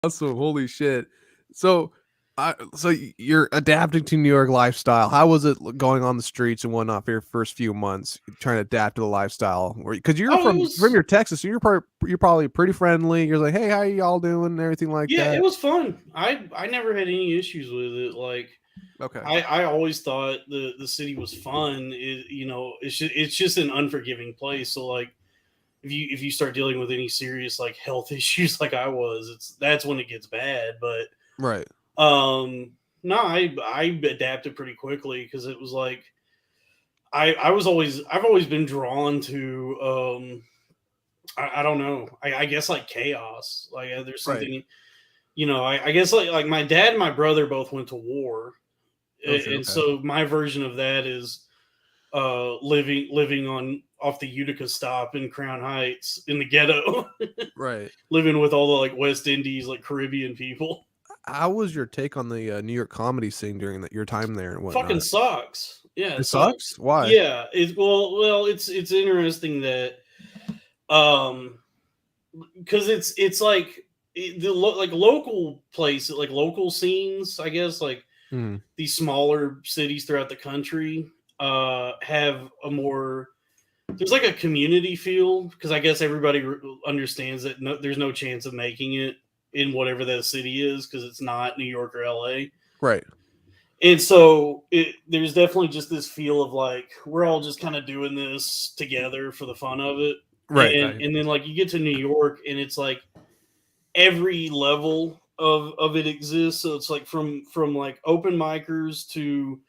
Awesome. Holy shit. So, you're adapting to New York lifestyle. How was it going on the streets and whatnot for your first few months, trying to adapt to the lifestyle? Because you're Oh, it from was your Texas, so you're probably pretty friendly. You're like, hey, how y'all doing, and everything like yeah, it that. was fun. I never had any issues with it. Like Okay. I always thought the city was fun. It's just an unforgiving place. So like if you start dealing with any serious like health issues like I was, that's when it gets bad. But Right. no, I adapted pretty quickly because it was like I've always been drawn to I don't know, I guess like chaos. Like there's Right. something, I guess like my dad and my brother both went to war, Oh shit. and Okay. so my version of that is living on off the Utica stop in Crown Heights in the ghetto, Right. living with all the like West Indies like Caribbean people. How was your take on the New York comedy scene during your time there and Fucking whatnot? sucks. Yeah, it It sucks. sucks. Why? Yeah, it's interesting that um because it's like like local places, like local scenes, I guess, like Hmm. these smaller cities throughout the country have a more there's like a community feel because I guess everybody understands that there's no chance of making it in whatever that city is because it's not New York or LA. Right. And so there's definitely just this feel of like we're all just kind of doing this together for the fun of it. Right. And then like you get to New York and it's like every level of it exists. So it's like from like open micers to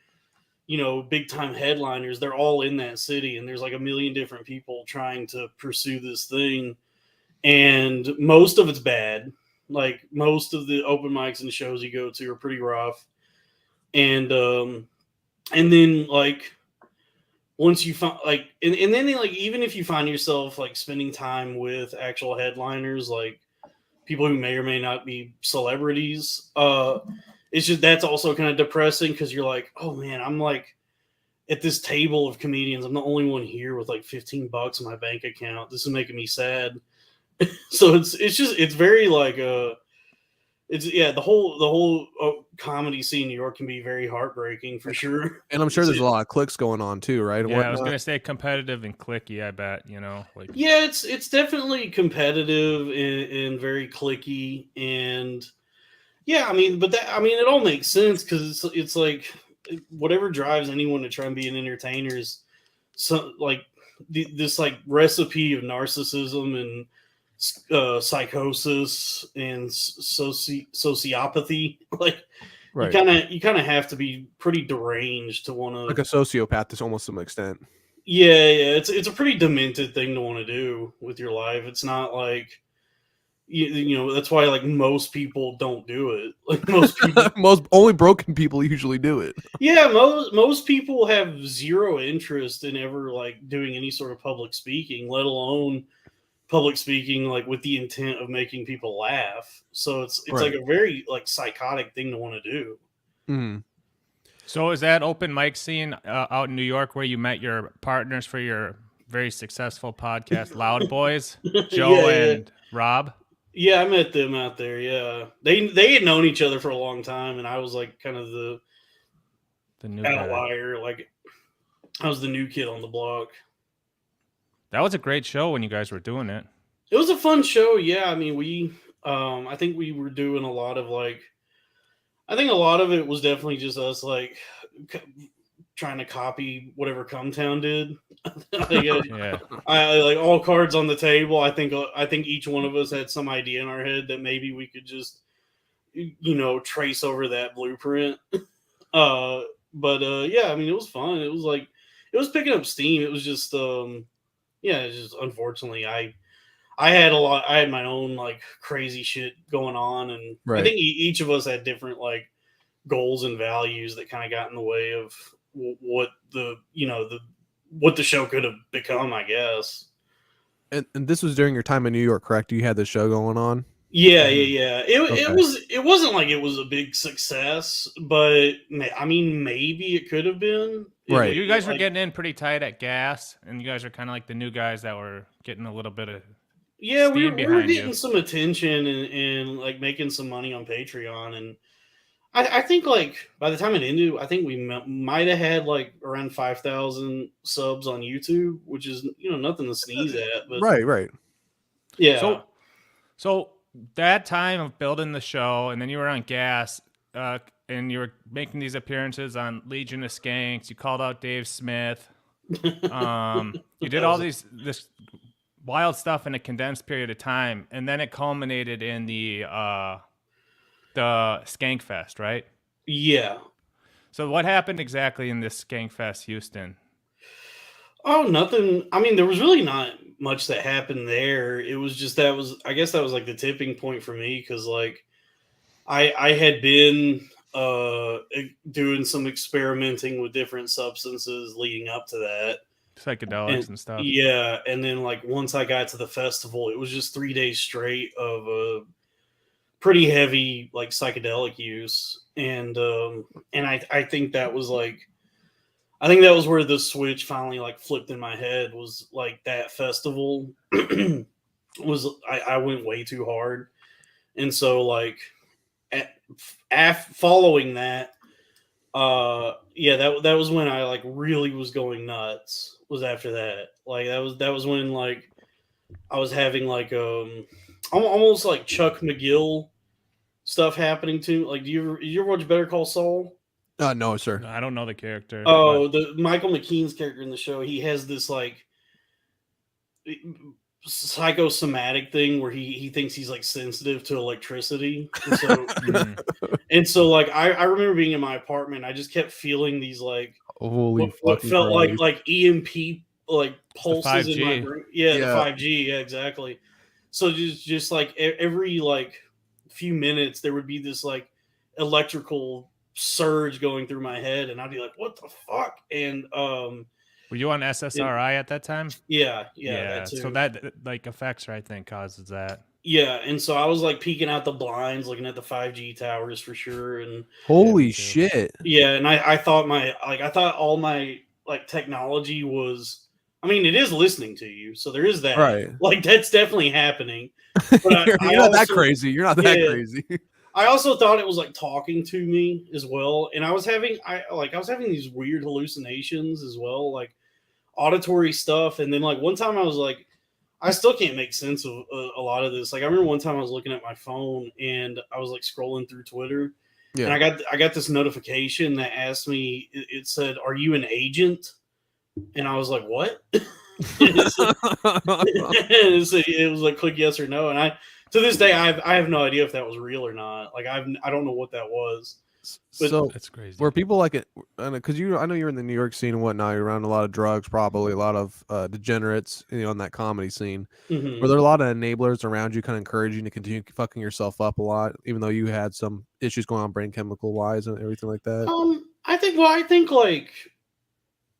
big time headliners. They're all in that city, and there's like a million different people trying to pursue this thing, and most of it's bad. Like most of the open mics and shows you go to are pretty rough, and and then like once you find like and then like even if you find yourself like spending time with actual headliners like people who may or may not be celebrities, it's just that's also kind of depressing because you're like, oh man, I'm like at this table of comedians, I'm the only one here with like $15 in my bank account. This is making me sad. So it's very like it's yeah, the whole comedy scene in New York can be very heartbreaking for sure. And I'm sure It's there's a lot of clicks going on too, right, and Yeah, I was whatnot? gonna say competitive and clicky. I bet like Yeah, it's definitely competitive and very clicky, and yeah, I mean, but that I mean, it all makes sense because it's like whatever drives anyone to try and be an entertainer is so like this like recipe of narcissism and psychosis and sociopathy. Like Right. you kind of have to be pretty deranged to want Like to. a sociopath to almost some extent. Yeah, it's a pretty demented thing to want to do with your life. It's not like that's why like most people don't do it. Like most people, Most only broken people usually do it. yeah, most people have zero interest in ever like doing any sort of public speaking, let alone public speaking like with the intent of making people laugh. So it's like Right. a very like psychotic thing to want to do. Mhm. So is that open mic scene out in New York where you met your partners for your very successful podcast, Loud Boys, Yeah, Joe yeah. and Rob? Yeah, I met them out there. Yeah, they had known each other for a long time, and I was like kind of the The new guy. outlier. Like I was the new kid on the block. That was a great show when you guys were doing it. It was a fun show. Yeah, I mean I think we were doing a lot of like I think a lot of it was definitely just us like trying to copy whatever Cumtown did. I think Yeah. I like all cards on the table. I think each one of us had some idea in our head that maybe we could just trace over that blueprint. Uh, but yeah, I mean it was fun. It was like it was picking up steam. It was just yeah, it's just unfortunately I had my own like crazy shit going on, and I Right. think each of us had different like goals and values that kind of got in the way of what the what the show could have become, I guess. And this was during your time in New York, correct? You had the show going on? Yeah, Mhm. yeah, yeah. Okay. It wasn't like it was a big success, but I mean maybe it could have been. Right. You guys were Like getting in pretty tight at gas, and you guys are kind of like the new guys that were getting a little bit of Yeah, we steam were behind getting you. some attention and like making some money on Patreon, and I think like by the time it ended, I think we might have had like around 5,000 subs on YouTube, which is nothing to sneeze at, but Right. yeah, So that time of building the show, and then you were on Gas, and you were making these appearances on Legion of Skanks. You called out Dave Smith. You did That all was- this wild stuff in a condensed period of time, and then it culminated in the Skank Fest, right? yeah. So what happened exactly in this Skank Fest, Houston? Oh, nothing. I mean, there was really not much that happened there. It was just I guess that was like the tipping point for me because like I had been doing some experimenting with different substances leading up to that. Psychedelics And and stuff. yeah, and then like once I got to the festival, it was just 3 days straight of a pretty heavy like psychedelic use, and I think that was like I think that was where the switch finally like flipped in my head was like that festival was I went way too hard, and so like following that, yeah, that was when I like really was going nuts. Was after that, like that was when like I was having like almost like Chuck McGill stuff happening to like. Do you ever watch Better Call Saul? No, sir. I don't know the character. Oh, the Michael McKean's character in the show, he has this like psychosomatic thing where he thinks he's like sensitive to electricity, and so and so like I remember being in my apartment, I just kept feeling these like Holy what fucking felt Christ. like EMP like pulses in my 5G. brain. Yeah, the Yeah. 5G, yeah, exactly. So just like every like few minutes there would be this like electrical surge going through my head, and I'd be like, "What the fuck?" And Were you on SSRI at that time? yeah, that too. So that like effects, I think, causes that. Yeah, and so I was like peeking out the blinds, looking at the 5G towers for sure, and Holy me too. shit. yeah, and I thought I thought all my like technology was. I mean, it is listening to you, so there is that. Right. Like that's definitely happening. But You're I not that also- crazy. You're not that Yeah. crazy. I also thought it was like talking to me as well, and I was having these weird hallucinations as well, like auditory stuff. And then like one time I was like, I still can't make sense of a lot of this. Like I remember one time I was looking at my phone and I was like scrolling through Twitter, and Yeah. I got this notification that asked me. It said, "Are you an agent?" And I was like, "What?" It was like click yes or no, and I to this day I have no idea if that was real or not. Like I don't know what that was. But- So That's crazy. were people like it? Because I know you're in the New York scene and whatnot. You're around a lot of drugs, probably a lot of degenerates, in that comedy scene. Mhm. Were there a lot of enablers around you, kind of encouraging you to continue fucking yourself up a lot, even though you had some issues going on brain chemical wise and everything like that? I think like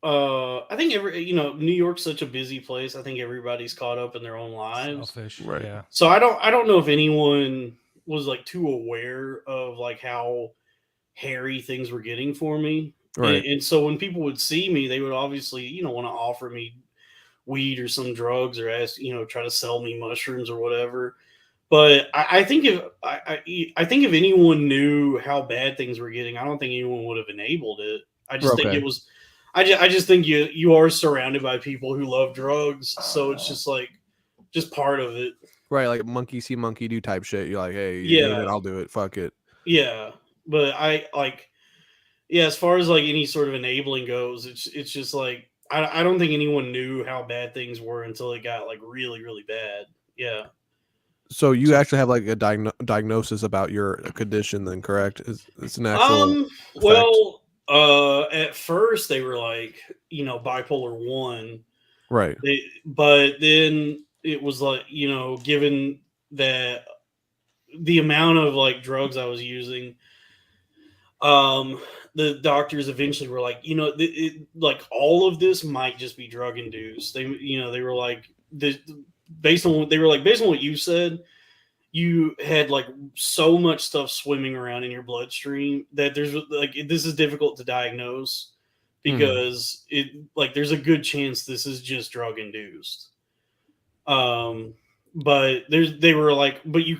I think New York's such a busy place. I think everybody's caught up in their own lives. Selfish. Right. Yeah. So I don't know if anyone was like too aware of like how hairy things were getting for me. Right. And so when people would see me, they would obviously, want to offer me weed or some drugs or ask, try to sell me mushrooms or whatever. But I think I think if anyone knew how bad things were getting, I don't think anyone would have enabled it. I just think Okay. it was I just think you are surrounded by people who love drugs, so it's just like just part of it. Right, like monkey see monkey do type shit. You're like, hey, Yeah. you're doing it, I'll do it. Fuck it. Yeah, but I like as far as like any sort of enabling goes, it's just like I don't think anyone knew how bad things were until it got like really really bad. Yeah. So you actually have like a diagnosis about your condition, then, correct? It's an actual effect. Well, at first they were like, bipolar 1. Right. But then it was like, given that the amount of like drugs I was using, the doctors eventually were like, like all of this might just be drug induced. They were like, based on what you said, you had like so much stuff swimming around in your bloodstream that there's like this is difficult to diagnose because there's a good chance this is just drug induced. but they were like, but you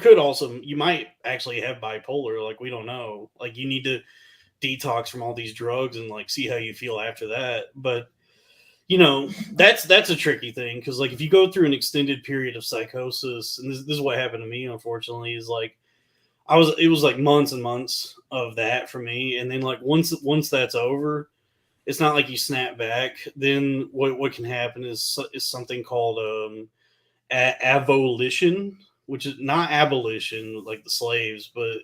might actually have bipolar. Like, we don't know. Like, you need to detox from all these drugs and like see how you feel after that. But that's a tricky thing, because like if you go through an extended period of psychosis, and this is what happened to me, unfortunately, is like it was like months and months of that for me, and then like once that's over, it's not like you snap back. Then what can happen is something called avolition, which is not abolition like the slaves, but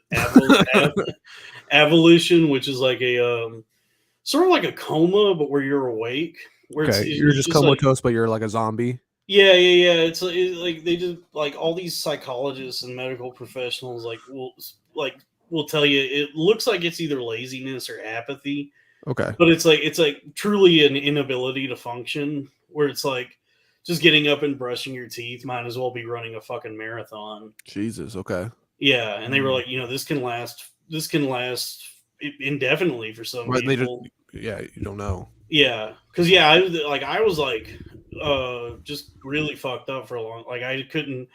avolition, which is like a sort of like a coma, but where you're awake, where You're just like, comatose, but you're like a zombie. yeah. It's like they just like all these psychologists and medical professionals will tell you it looks like it's either laziness or apathy, Okay. but it's like truly an inability to function, where it's like just getting up and brushing your teeth might as well be running a fucking marathon. Jesus. Okay. Yeah, and they were like, this can last indefinitely for some Right, people. you don't know. Yeah, because I was like just really fucked up for a long. Like I couldn't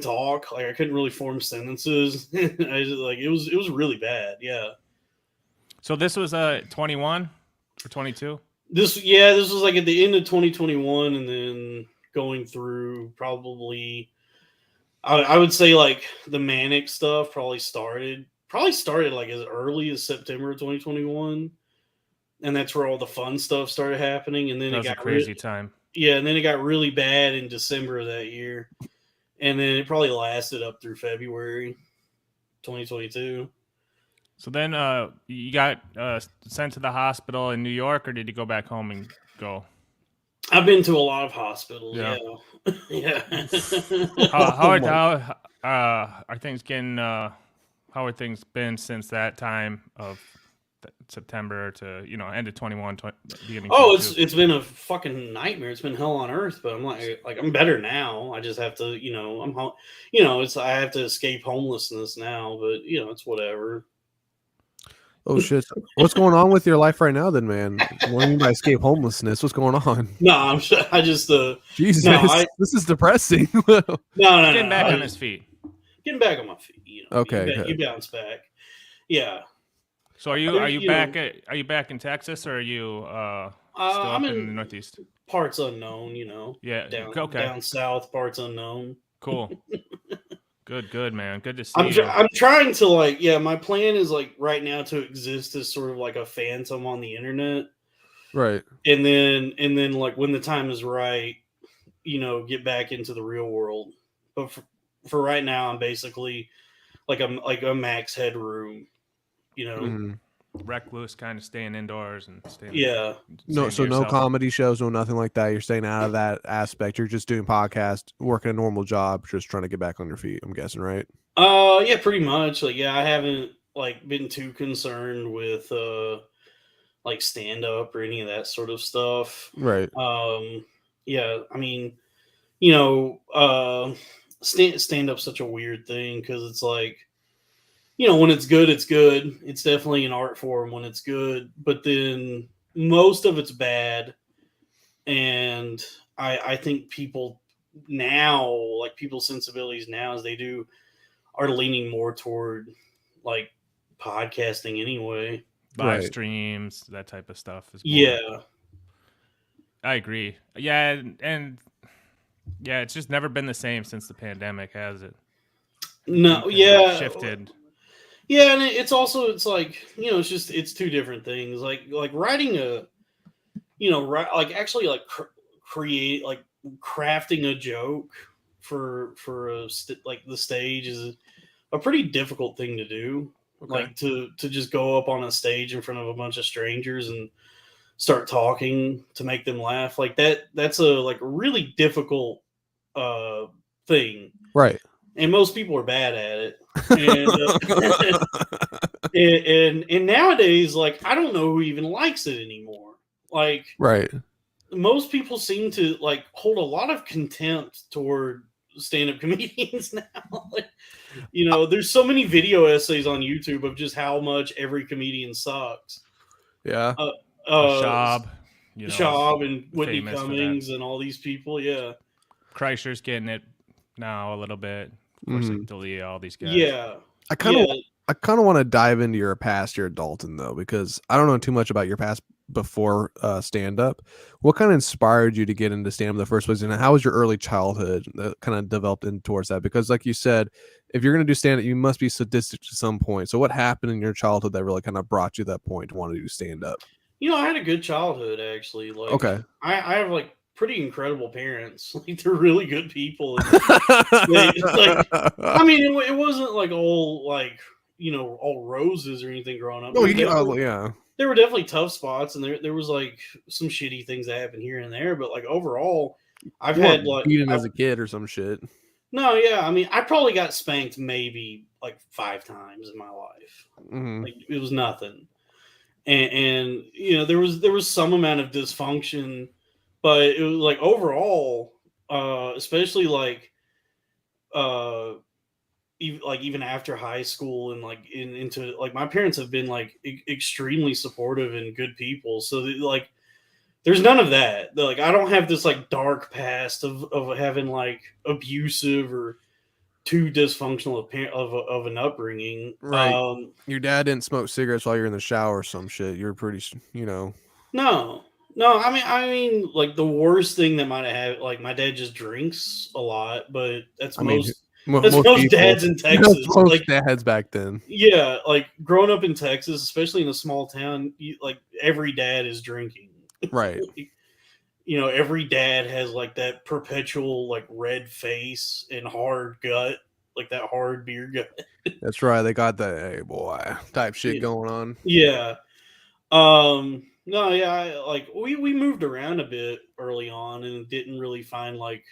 talk. Like I couldn't really form sentences. I just, like it was really bad. Yeah. So this was 21 or 22. This was like at the end of 2021, and then going through probably. I would say like the manic stuff probably started like as early as September 2021, and that's where all the fun stuff started happening. And then That was a crazy time. Yeah, and then it got really bad in December of that year, and then it probably lasted up through February 2022. So then you got sent to the hospital in New York, or did you go back home and go? I've been to a lot of hospitals. Yeah. Yeah. How are things getting? How are things been since that time of September to end of 21, beginning? Oh, 22? it's been a fucking nightmare. It's been hell on earth. But I'm like I'm better now. I just have to I have to escape homelessness now. But it's whatever. Oh shit! What's going on with your life right now, then, man? What do you mean by escape homelessness? What's going on? No, I just Jesus, no, this is depressing. no, Getting back on his feet. Getting back on my feet. Okay, you bounce back. Yeah. So are you back? Are you back in Texas, or are you still up in the Northeast? Parts unknown. Yeah. Down south, parts unknown. Cool. Good, man. Good to see you. I'm trying to my plan is like right now to exist as sort of like a phantom on the internet. Right. And then like when the time is right, get back into the real world. But for right now, I'm basically like a max headroom, Mm-hmm. Recluse, kind of staying indoors and staying. Yeah. No comedy shows, no nothing like that. You're staying out of that aspect. You're just doing podcast, working a normal job, just trying to get back on your feet. I'm guessing, right? Yeah, pretty much. Like, yeah, I haven't like been too concerned with like stand up or any of that sort of stuff. Right. Yeah, I mean, stand up's such a weird thing, because it's like, when it's good, it's good. It's definitely an art form when it's good, but then most of it's bad. And I think people now, like people's sensibilities now as they do, are leaning more toward like podcasting anyway. Live streams, that type of stuff. Yeah. I agree. Yeah, and yeah, it's just never been the same since the pandemic, has it? No, yeah. Shifted. Yeah, and it's like, it's two different things. Like writing a, actually like create, like crafting a joke for like the stage is a pretty difficult thing to do. Okay. Like to just go up on a stage in front of a bunch of strangers and start talking to make them laugh. Like that's a really difficult thing. Right. And most people are bad at it. And, and nowadays, like, I don't know who even likes it anymore. Like, right. Most people seem to like hold a lot of contempt toward stand-up comedians now. There's so many video essays on YouTube of just how much every comedian sucks. Yeah. Shab, Shab and Whitney Cummings and all these people. Yeah. Kreischer's getting it now a little bit. Of course, like Dalia, all these guys. Yeah. I kind of Yeah. I kind of want to dive into your past here at Dalton though, because I don't know too much about your past before stand up. What kind of inspired you to get into stand up in the first place, and how was your early childhood that kind of developed in towards that? Because like you said, if you're gonna do stand up, you must be sadistic to some point. So what happened in your childhood that really kind of brought you to that point to want to do stand up? I had a good childhood actually. Like, Okay. I have like pretty incredible parents. Like, they're really good people. And like, I mean, it wasn't like all roses or anything growing up. Oh, There yeah. there were definitely tough spots, and there was like some shitty things that happened here and there. But like overall, I've You had weren't like beaten as a kid or some shit. no, yeah. I mean, I probably got spanked maybe like 5 times in my life. Mhm. Like, it was nothing. And there was some amount of dysfunction, but it was like overall, especially like even after high school and like into like my parents have been like extremely supportive and good people, so like there's none of that. Like, I don't have this like dark past of having like abusive or too dysfunctional of an upbringing. Right. Your dad didn't smoke cigarettes while you're in the shower or some shit. You're pretty, No, no. I mean, like the worst thing that might have happened, like my dad just drinks a lot, but that's I mean, most that's most people, dads in that's Texas. most Like, dads back then. yeah, like growing up in Texas, especially in a small town, like every dad is drinking. Right. Every dad has like that perpetual like red face and hard gut, like that hard beer gut. That's right. They got that, hey boy, type shit Yeah. going on. Yeah. No, yeah, like we moved around a bit early on and didn't really find like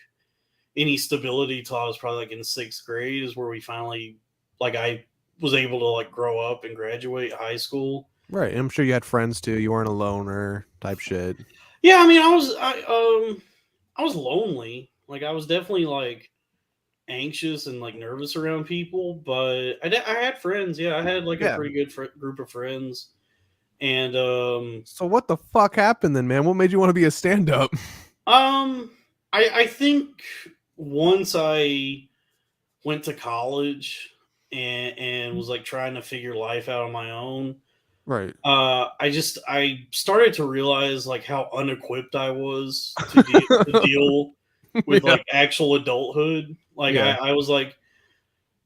any stability till I was probably like in 6th grade is where we finally like I was able to like grow up and graduate high school. Right. And I'm sure you had friends too. You weren't a loner type shit. Yeah, I mean, I was lonely. Like, I was definitely like anxious and like nervous around people, but I had friends. Yeah, I had like a Yeah. pretty good group of friends. And So what the fuck happened then, man? What made you want to be a stand-up? I think once I went to college and was like trying to figure life out on my own, Right. I started to realize like how unequipped I was to deal with Yeah. like actual adulthood. Like, Yeah. I was like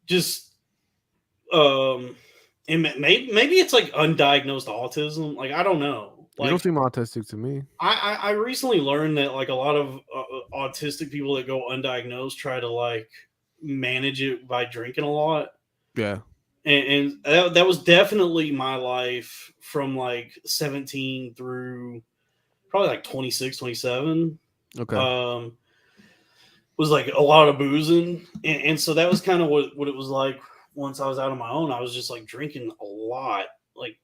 just and maybe it's like undiagnosed autism. Like, I don't know. You don't Like, seem autistic to me. I recently learned that like a lot of autistic people that go undiagnosed try to like manage it by drinking a lot. Yeah. And that was definitely my life from like 17 through probably like 26, 27. Okay. Was like a lot of boozing. And so that was kind of what it was like once I was out on my own. I was just like drinking a lot, like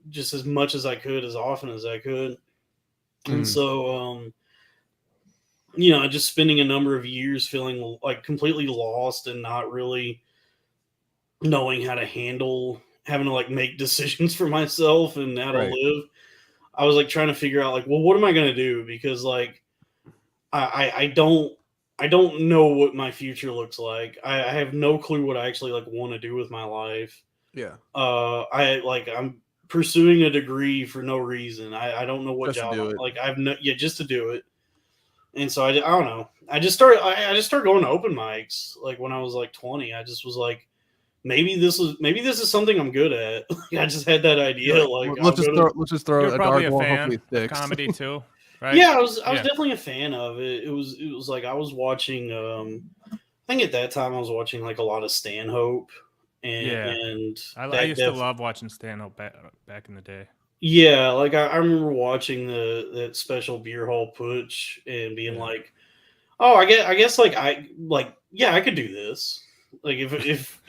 just as much as I could, as often as I could. And so, just spending a number of years feeling like completely lost and not really knowing how to handle having to like make decisions for myself and how to Right. live. I was like trying to figure out like, well, what am I going to do? Because like, I don't know what my future looks like. I have no clue what I actually like want to do with my life. Yeah. I'm pursuing a degree for no reason. I don't know what Just to job. do it. Like, just to do it. And so I don't know. I just started going to open mics like when I was like 20. I just was like, maybe this is something I'm good at. I just had that idea. Like, let's just throw You're a probably dart a ball. fan Hopefully it of sticks. comedy too, right? yeah, I was definitely a fan of it. It was like I was watching. I think at that time I was watching like a lot of Stanhope, and I used to love watching stand-up back in the day. Yeah, like I remember watching that special Beer Hall Putsch and being like, oh, I guess like I could do this. Like, if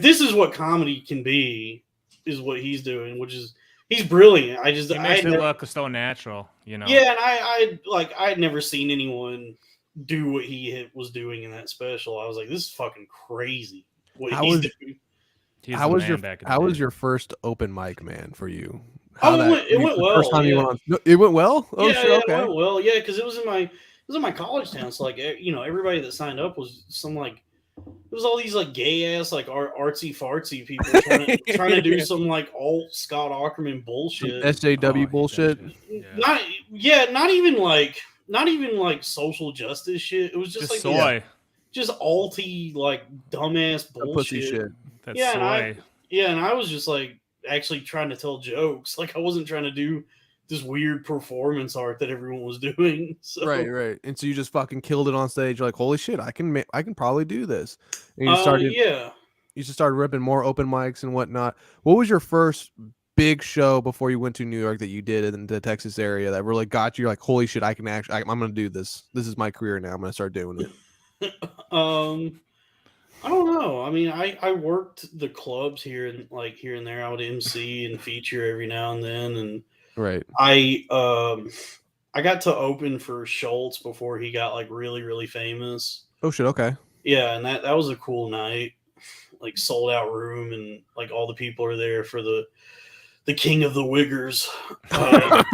this is what comedy can be, is what he's doing, which is he's brilliant. He makes it look so natural, Yeah, and I had never seen anyone do what he was doing in that special. I was like, this is fucking crazy. What he's doing. How was your first open mic, man, for you? It went well. First time you went on, it went well. Oh, yeah, shit, okay. It went well. Yeah, because it was in my was in my college town. So like, everybody that signed up was some like, it was all these like gay ass like artsy fartsy people trying to do some like alt Scott Aukerman bullshit. SJW bullshit. Not even like social justice shit. It was just like soy. just alty like dumbass bullshit. Pussy shit. That's soy. And I was just like actually trying to tell jokes. Like I wasn't trying to do this weird performance art that everyone was doing. So. Right. And so you just fucking killed it on stage. You're like, holy shit, I can probably do this. And you started, you just started ripping more open mics and whatnot. What was your first big show before you went to New York that you did in the Texas area that really got you? Like, holy shit, I can actually, I'm going to do this. This is my career now. I'm going to start doing it. I don't know. I mean, I worked the clubs here and there. I would MC and feature every now and then, and right. I got to open for Schultz before he got like really, really famous. Oh shit, okay. Yeah, and that was a cool night. Like sold out room, and like all the people are there for the king of the Wiggers. The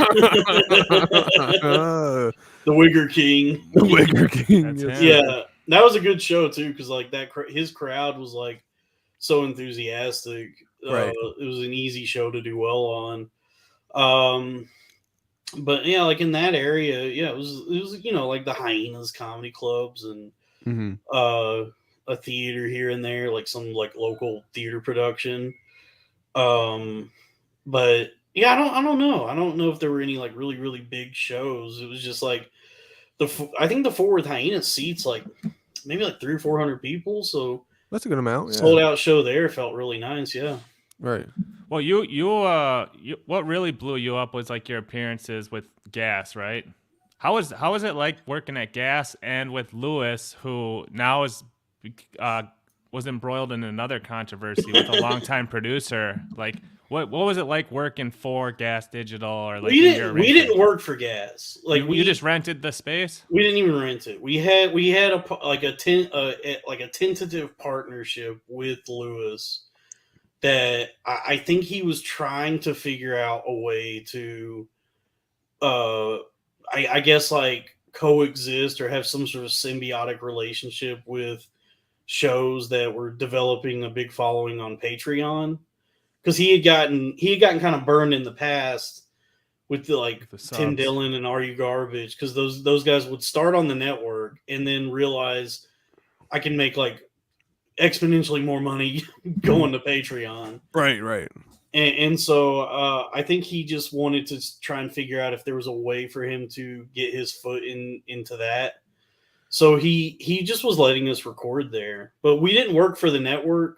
Wigger King. The Wigger King. Yeah. That was a good show too, because like his crowd was like so enthusiastic. Right. It was an easy show to do well on. But yeah, like in that area, yeah, it was like the Hyenas comedy clubs and a theater here and there, like some like local theater production. But yeah, I don't know. I don't know if there were any like really, really big shows. It was just like I think the Fort Worth Hyenas seats like maybe like 300 or 400 people. So that's a good amount. Yeah. Sold out show there. Felt really nice. Yeah. Right. Well, you what really blew you up was like your appearances with Gas, right? How was it like working at Gas and with Lewis, who now was embroiled in another controversy with a longtime producer? Like, what was it like working for Gas Digital or like? We didn't work for Gas. Like you just rented the space. We didn't even rent it. We had a tentative partnership with Lewis that I think he was trying to figure out a way to, I guess like coexist or have some sort of symbiotic relationship with shows that were developing a big following on Patreon. Because he had gotten kind of burned in the past with the Tim Dillon and Are You Garbage, because those guys would start on the network and then realize I can make like exponentially more money going to Patreon. Right. And so I think he just wanted to try and figure out if there was a way for him to get his foot into that. So he just was letting us record there, but we didn't work for the network.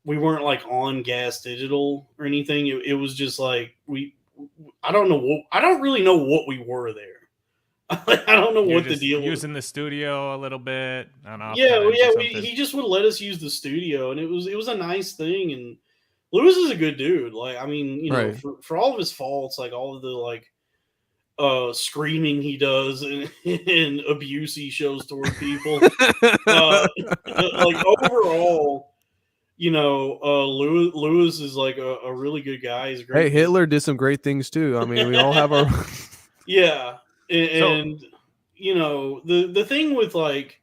We weren't like on Gas Digital or anything. It was just like I don't really know what we were there. I don't know what the deal was. Using the studio a little bit. He just would let us use the studio, and it was a nice thing. And Lewis is a good dude. Like, I mean, right. for all of his faults, like all of the like screaming he does and abuse he shows toward people, like overall. Lewis is like a really good guy. He's great. Hey, Hitler did some great things too. I mean, we all have our yeah, and the thing with like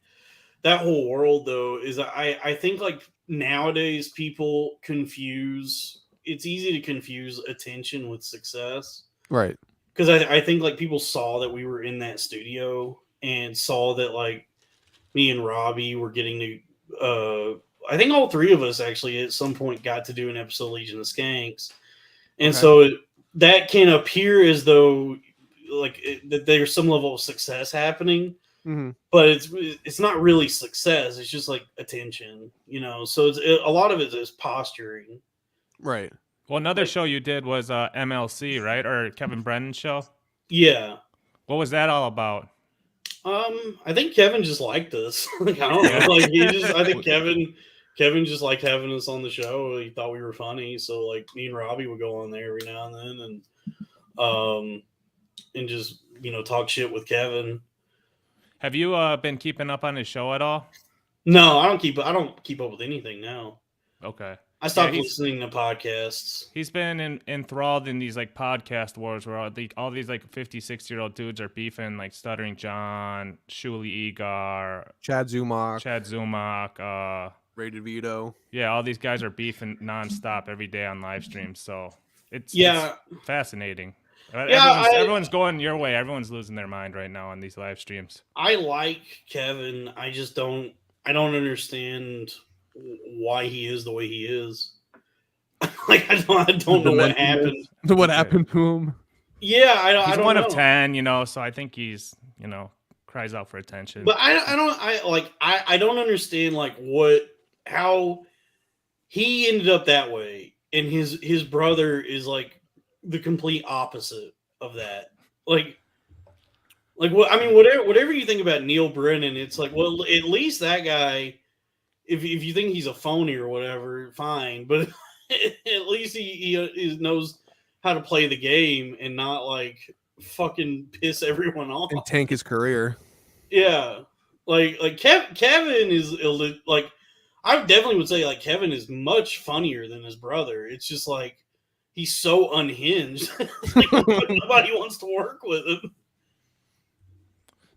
that whole world though is I think like nowadays people confuse. It's easy to confuse attention with success, right? Because I think like people saw that we were in that studio and saw that like me and Robbie were getting to. I think all three of us actually at some point got to do an episode of Legion of Skanks. And so that can appear as though like that there's some level of success happening, but it's not really success. It's just like attention, so a lot of it is posturing. Right. Well, another show you did was MLC, right? Or Kevin Brennan's show? Yeah. What was that all about? I think Kevin just liked us. Like, I don't know. Like I think Kevin just liked having us on the show. He thought we were funny, so like me and Robbie would go on there every now and then, and just talk shit with Kevin. Have you been keeping up on his show at all? No, I don't keep up with anything now. Okay. I stopped listening to podcasts. He's been enthralled in these like podcast wars where all these like 50, 60-year-old dudes are beefing, like Stuttering John, Shuli Egar, Chad Zumock, Rated Vito. Yeah, all these guys are beefing nonstop every day on live streams. So it's fascinating. Everyone's going your way. Everyone's losing their mind right now on these live streams. I like Kevin. I just don't understand why he is the way he is. Like I don't know what happened. What happened to him? Yeah, I don't. He's know. one of 10, so I think he's, cries out for attention. But I don't understand like how he ended up that way, and his brother is like the complete opposite of that. Like what I mean, whatever you think about Neil Brennan, it's like, well, at least that guy, if you think he's a phony or whatever, fine. But at least he knows how to play the game and not like fucking piss everyone off and tank his career. Yeah, like Kevin is like, I definitely would say like Kevin is much funnier than his brother. It's just like he's so unhinged. Like, nobody wants to work with him.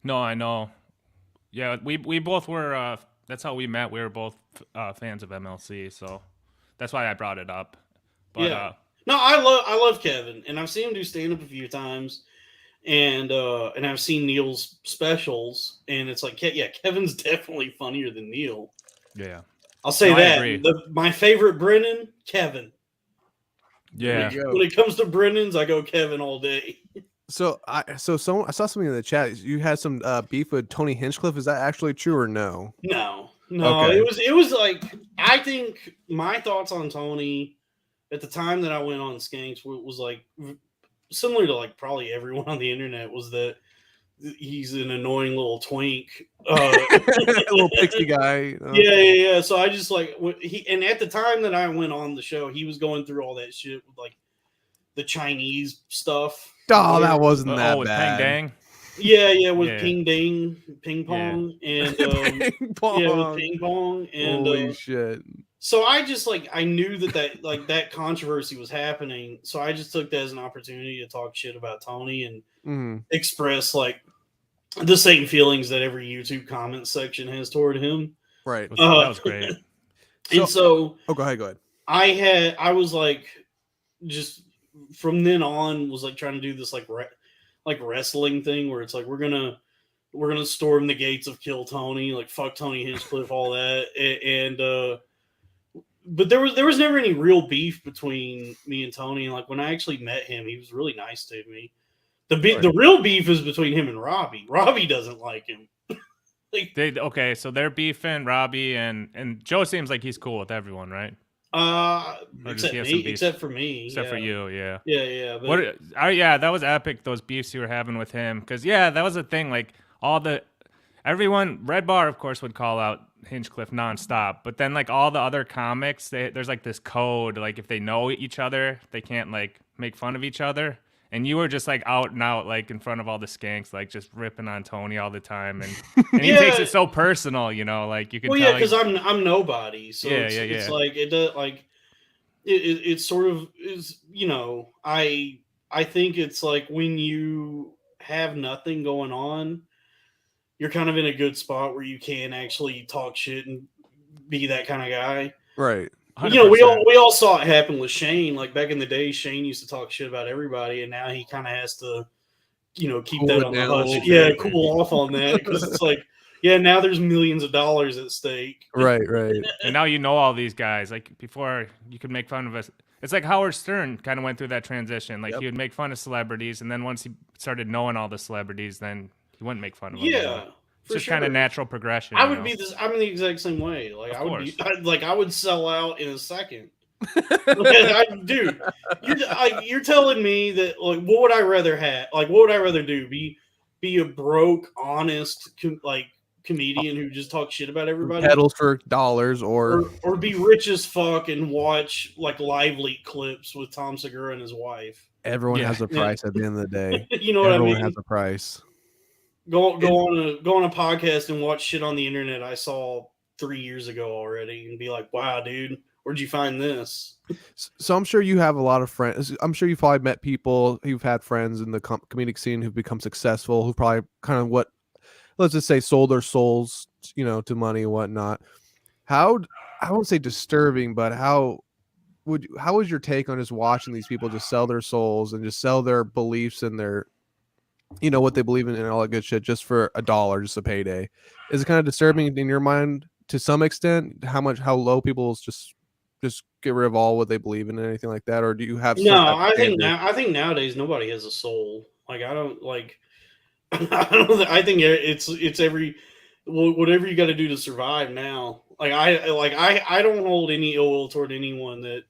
No, I know. Yeah, we both were. That's how we met. We were both fans of MLC, so that's why I brought it up. But, yeah. No, I love Kevin, and I've seen him do stand up a few times, and I've seen Neil's specials, and it's like, yeah, Kevin's definitely funnier than Neil. Yeah, I'll say that. My favorite Brennan, Kevin. Yeah. When it comes to Brennans, I go Kevin all day. So I saw something in the chat. You had some beef with Tony Hinchcliffe. Is that actually true or no? No. Okay. It was like, I think my thoughts on Tony at the time that I went on Skanks was like similar to like probably everyone on the internet, was that he's an annoying little twink, a little pixie guy. Yeah. So I just like and at the time that I went on the show, he was going through all that shit with like the Chinese stuff. Oh, that wasn't that with bad. Peng Dang. Yeah, with ping pong, and ping pong. Yeah, with ping pong, and holy shit. So I just like, I knew that like that controversy was happening, so I just took that as an opportunity to talk shit about Tony and express like the same feelings that every YouTube comment section has toward him. Right. That was great. And so go ahead. I was like, just from then on was like trying to do this like wrestling thing where it's like we're gonna storm the gates of Kill Tony, like fuck Tony Hinchcliffe, all that, and but there was never any real beef between me and Tony. Like when I actually met him, he was really nice to me. The real beef is between him and Robbie. Robbie doesn't like him. So they're beefing, Robbie, and Joe seems like he's cool with everyone, right? Except for me. Except for you, yeah. Yeah. But... that was epic, those beefs you were having with him. Because, that was the thing. Like, everyone, Red Bar, of course, would call out Hinchcliffe nonstop. But then, like, all the other comics, there's, like, this code. Like, if they know each other, they can't, like, make fun of each other. And you were just, like, out and out, like, in front of all the skanks, like, just ripping on Tony all the time. And he takes it so personal, like, you can tell. Well, yeah, because I'm nobody. So it's like, it does, like, it sort of is, I think it's like when you have nothing going on, you're kind of in a good spot where you can actually talk shit and be that kind of guy. Right. 100%. We all saw it happen with Shane. Like back in the day, Shane used to talk shit about everybody, and now he kind of has to, keep cool that on the hush. Yeah, cool off on that, because it's like, now there's millions of dollars at stake. Right. And now all these guys. Like before, you could make fun of us. It's like Howard Stern kind of went through that transition. Like he would make fun of celebrities, and then once he started knowing all the celebrities, then he wouldn't make fun of them. Yeah. It's just kind of natural progression. I'm the exact same way. Like I would sell out in a second. Dude, you're telling me that, like, what would I rather have? Like, what would I rather do? Be a broke, honest, comedian who just talks shit about everybody, peddles for dollars, or be rich as fuck and watch like live leak clips with Tom Segura and his wife. Everyone has a price at the end of the day. You know what I mean? Everyone has a price. Go on a podcast and watch shit on the internet I saw 3 years ago already, and be like, wow, dude, Where'd you find this? So I'm sure you have a lot of friends. I'm sure you've probably met people who've had friends in the comedic scene who've become successful, who probably kind of let's just say sold their souls, to money and whatnot. I won't say disturbing, but how was your take on just watching these people just sell their souls and just sell their beliefs and their, what they believe in and all that good shit just for $1, just a payday? Is it kind of disturbing in your mind to some extent how low people just get rid of all what they believe in and anything like that? Or do you have some No, type of standard? I think nowadays nobody has a soul. Like I don't like. I think it's every whatever you got to do to survive now. I don't hold any ill will toward anyone that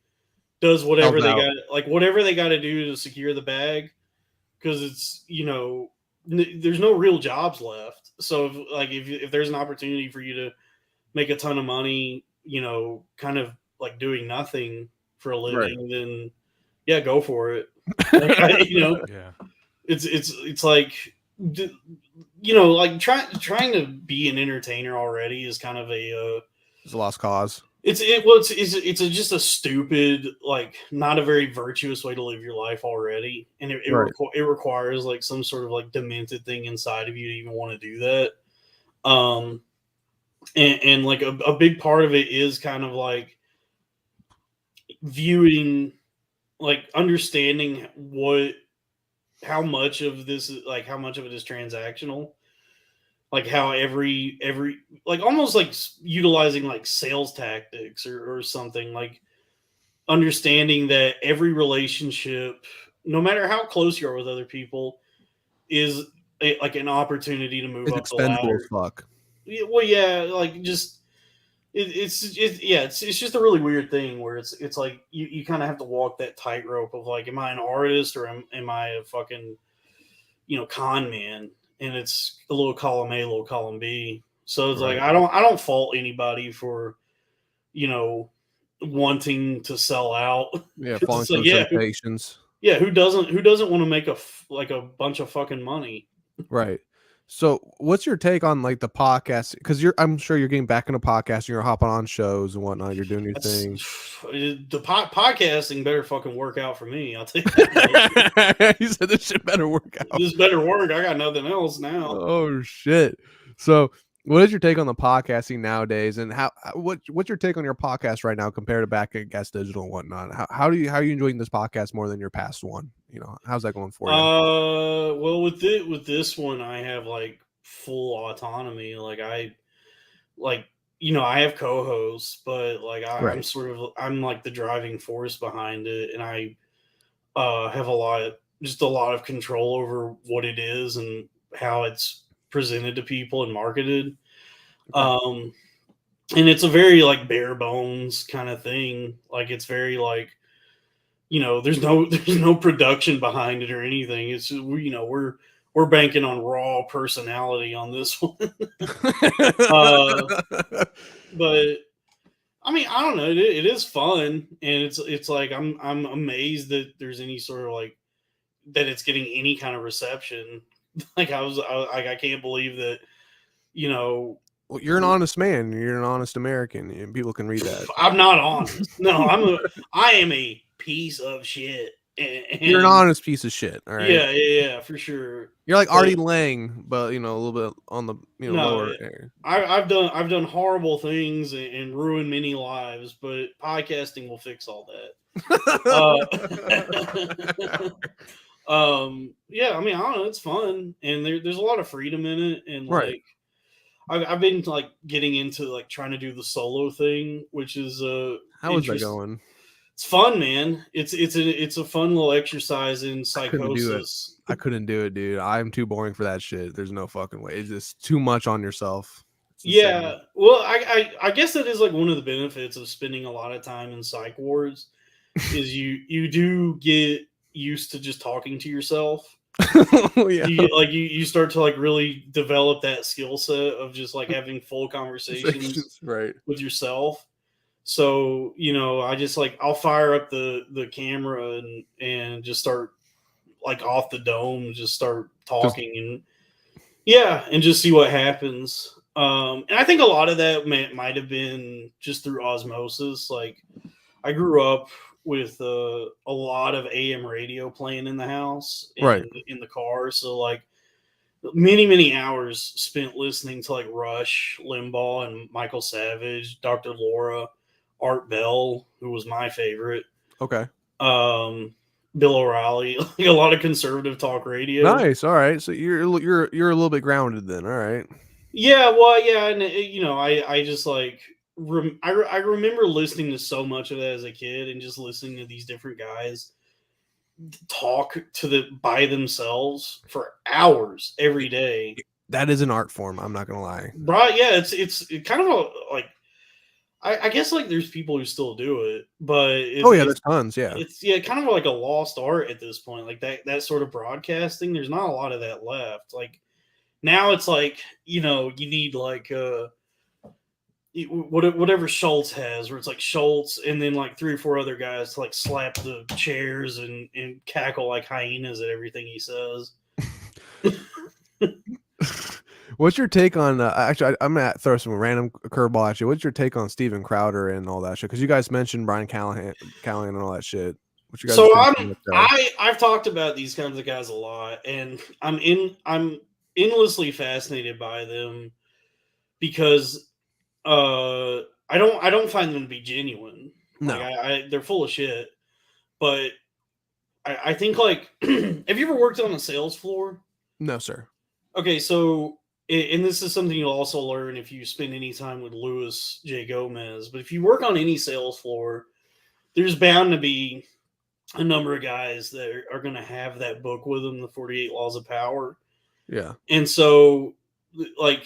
does whatever Help they out. got, like whatever they got to do to secure the bag, because it's there's no real jobs left. So if there's an opportunity for you to make a ton of money, kind of like doing nothing for a Right. living, then yeah, go for it. Like, Yeah. it's like like trying to be an entertainer already is kind of It's a lost cause. it's just a stupid, like not a very virtuous way to live your life already, and Right. it requires like some sort of like demented thing inside of you to even want to do that. And like a big part of it is kind of like viewing, like understanding how much of this is like how much of it is transactional, like how every like almost like utilizing like sales tactics or something, like understanding that every relationship, no matter how close you are with other people, is like an opportunity to move It's up the expendable as ladder. fuck. Well, yeah, like just it's just a really weird thing where it's like you kind of have to walk that tightrope of like, am I an artist or am I a fucking con man? And it's a little column A, a little column B. So it's like Right. I don't fault anybody for wanting to sell out. Yeah, 'Cause falling it's for like the temptations. who doesn't want to make like a bunch of fucking money? Right. So, what's your take on like the podcast? Because I'm sure you're getting back into podcasting. You're hopping on shows and whatnot. You're doing your That's thing. the podcasting better fucking work out for me. I'll tell you that. You said this shit better work out. This better work. I got nothing else now. Oh shit! So, what is your take on the podcasting nowadays, and what's your take on your podcast right now compared to back at Gas Digital and whatnot? How are you enjoying this podcast more than your past one? How's that going for you? Well, with this one, I have like full autonomy. Like I have co-hosts, but like Right. I'm like the driving force behind it, and I have just a lot of control over what it is and how it's presented to people and marketed. Um, and it's a very like bare bones kind of thing. Like it's very like there's no there's no production behind it or anything. It's just, we're banking on raw personality on this one. uh, but I mean, I don't know. It is fun, and it's like I'm amazed that there's any sort of like that it's getting any kind of reception. Like I can't believe that you know Well, you're an honest man. You're an honest American, and people can read that. I'm not honest. No, I am a piece of shit. And You're an honest piece of shit. All right. yeah, for sure. You're like But Artie Lang, but a little bit on the no, lower area. I've done horrible things and ruined many lives, but podcasting will fix all that. Yeah, I mean, I don't know, it's fun, and there's a lot of freedom in it, and Right. like I've been like getting into like trying to do the solo thing, which is How is that going? It's fun, man. It's a fun little exercise in psychosis. I couldn't do it, dude. I'm too boring for that shit. There's no fucking way. It's just too much on yourself. Yeah, well, I guess that is like one of the benefits of spending a lot of time in psych wards is you do get used to just talking to yourself. Yeah. You start to like really develop that skill set of just like having full conversations Right. with yourself. So I just like I'll fire up the camera and just start like off the dome, just start talking and just see what happens. And I think a lot of that might have been just through osmosis. Like, I grew up with a lot of AM radio playing in the house Right. and in the car. So, like, many hours spent listening to like Rush, Limbaugh, and Michael Savage, Dr. Laura, Art Bell, who was my favorite, Okay. Bill O'Reilly, like a lot of conservative talk radio. Nice. All right. So you're a little bit grounded then. All right. Yeah, well, yeah, and I just like I remember listening to so much of that as a kid, and just listening to these different guys talk by themselves for hours every day. That is an art form. I'm not gonna lie. Right? Yeah, it's kind of like I guess like there's people who still do it, but There's tons. Yeah. it's kind of like a lost art at this point. Like that sort of broadcasting, there's not a lot of that left. Like now it's like, you need like whatever Schultz has, where it's like Schultz and then like 3 or 4 other guys to like slap the chairs and cackle like hyenas at everything he says. What's your take on? Actually, I'm gonna throw some random curveball at you. What's your take on Steven Crowder and all that shit? Because you guys mentioned Brian Callahan and all that shit. What you guys? So I've talked about these kinds of guys a lot, and I'm endlessly fascinated by them because I don't find them to be genuine. No. Like they're full of shit. But I think like, have you ever worked on a sales floor? No, sir. Okay, so and this is something you'll also learn if you spend any time with Louis J. Gomez. But if you work on any sales floor, there's bound to be a number of guys that are going to have that book with them, the 48 Laws of Power. Yeah. And so, like,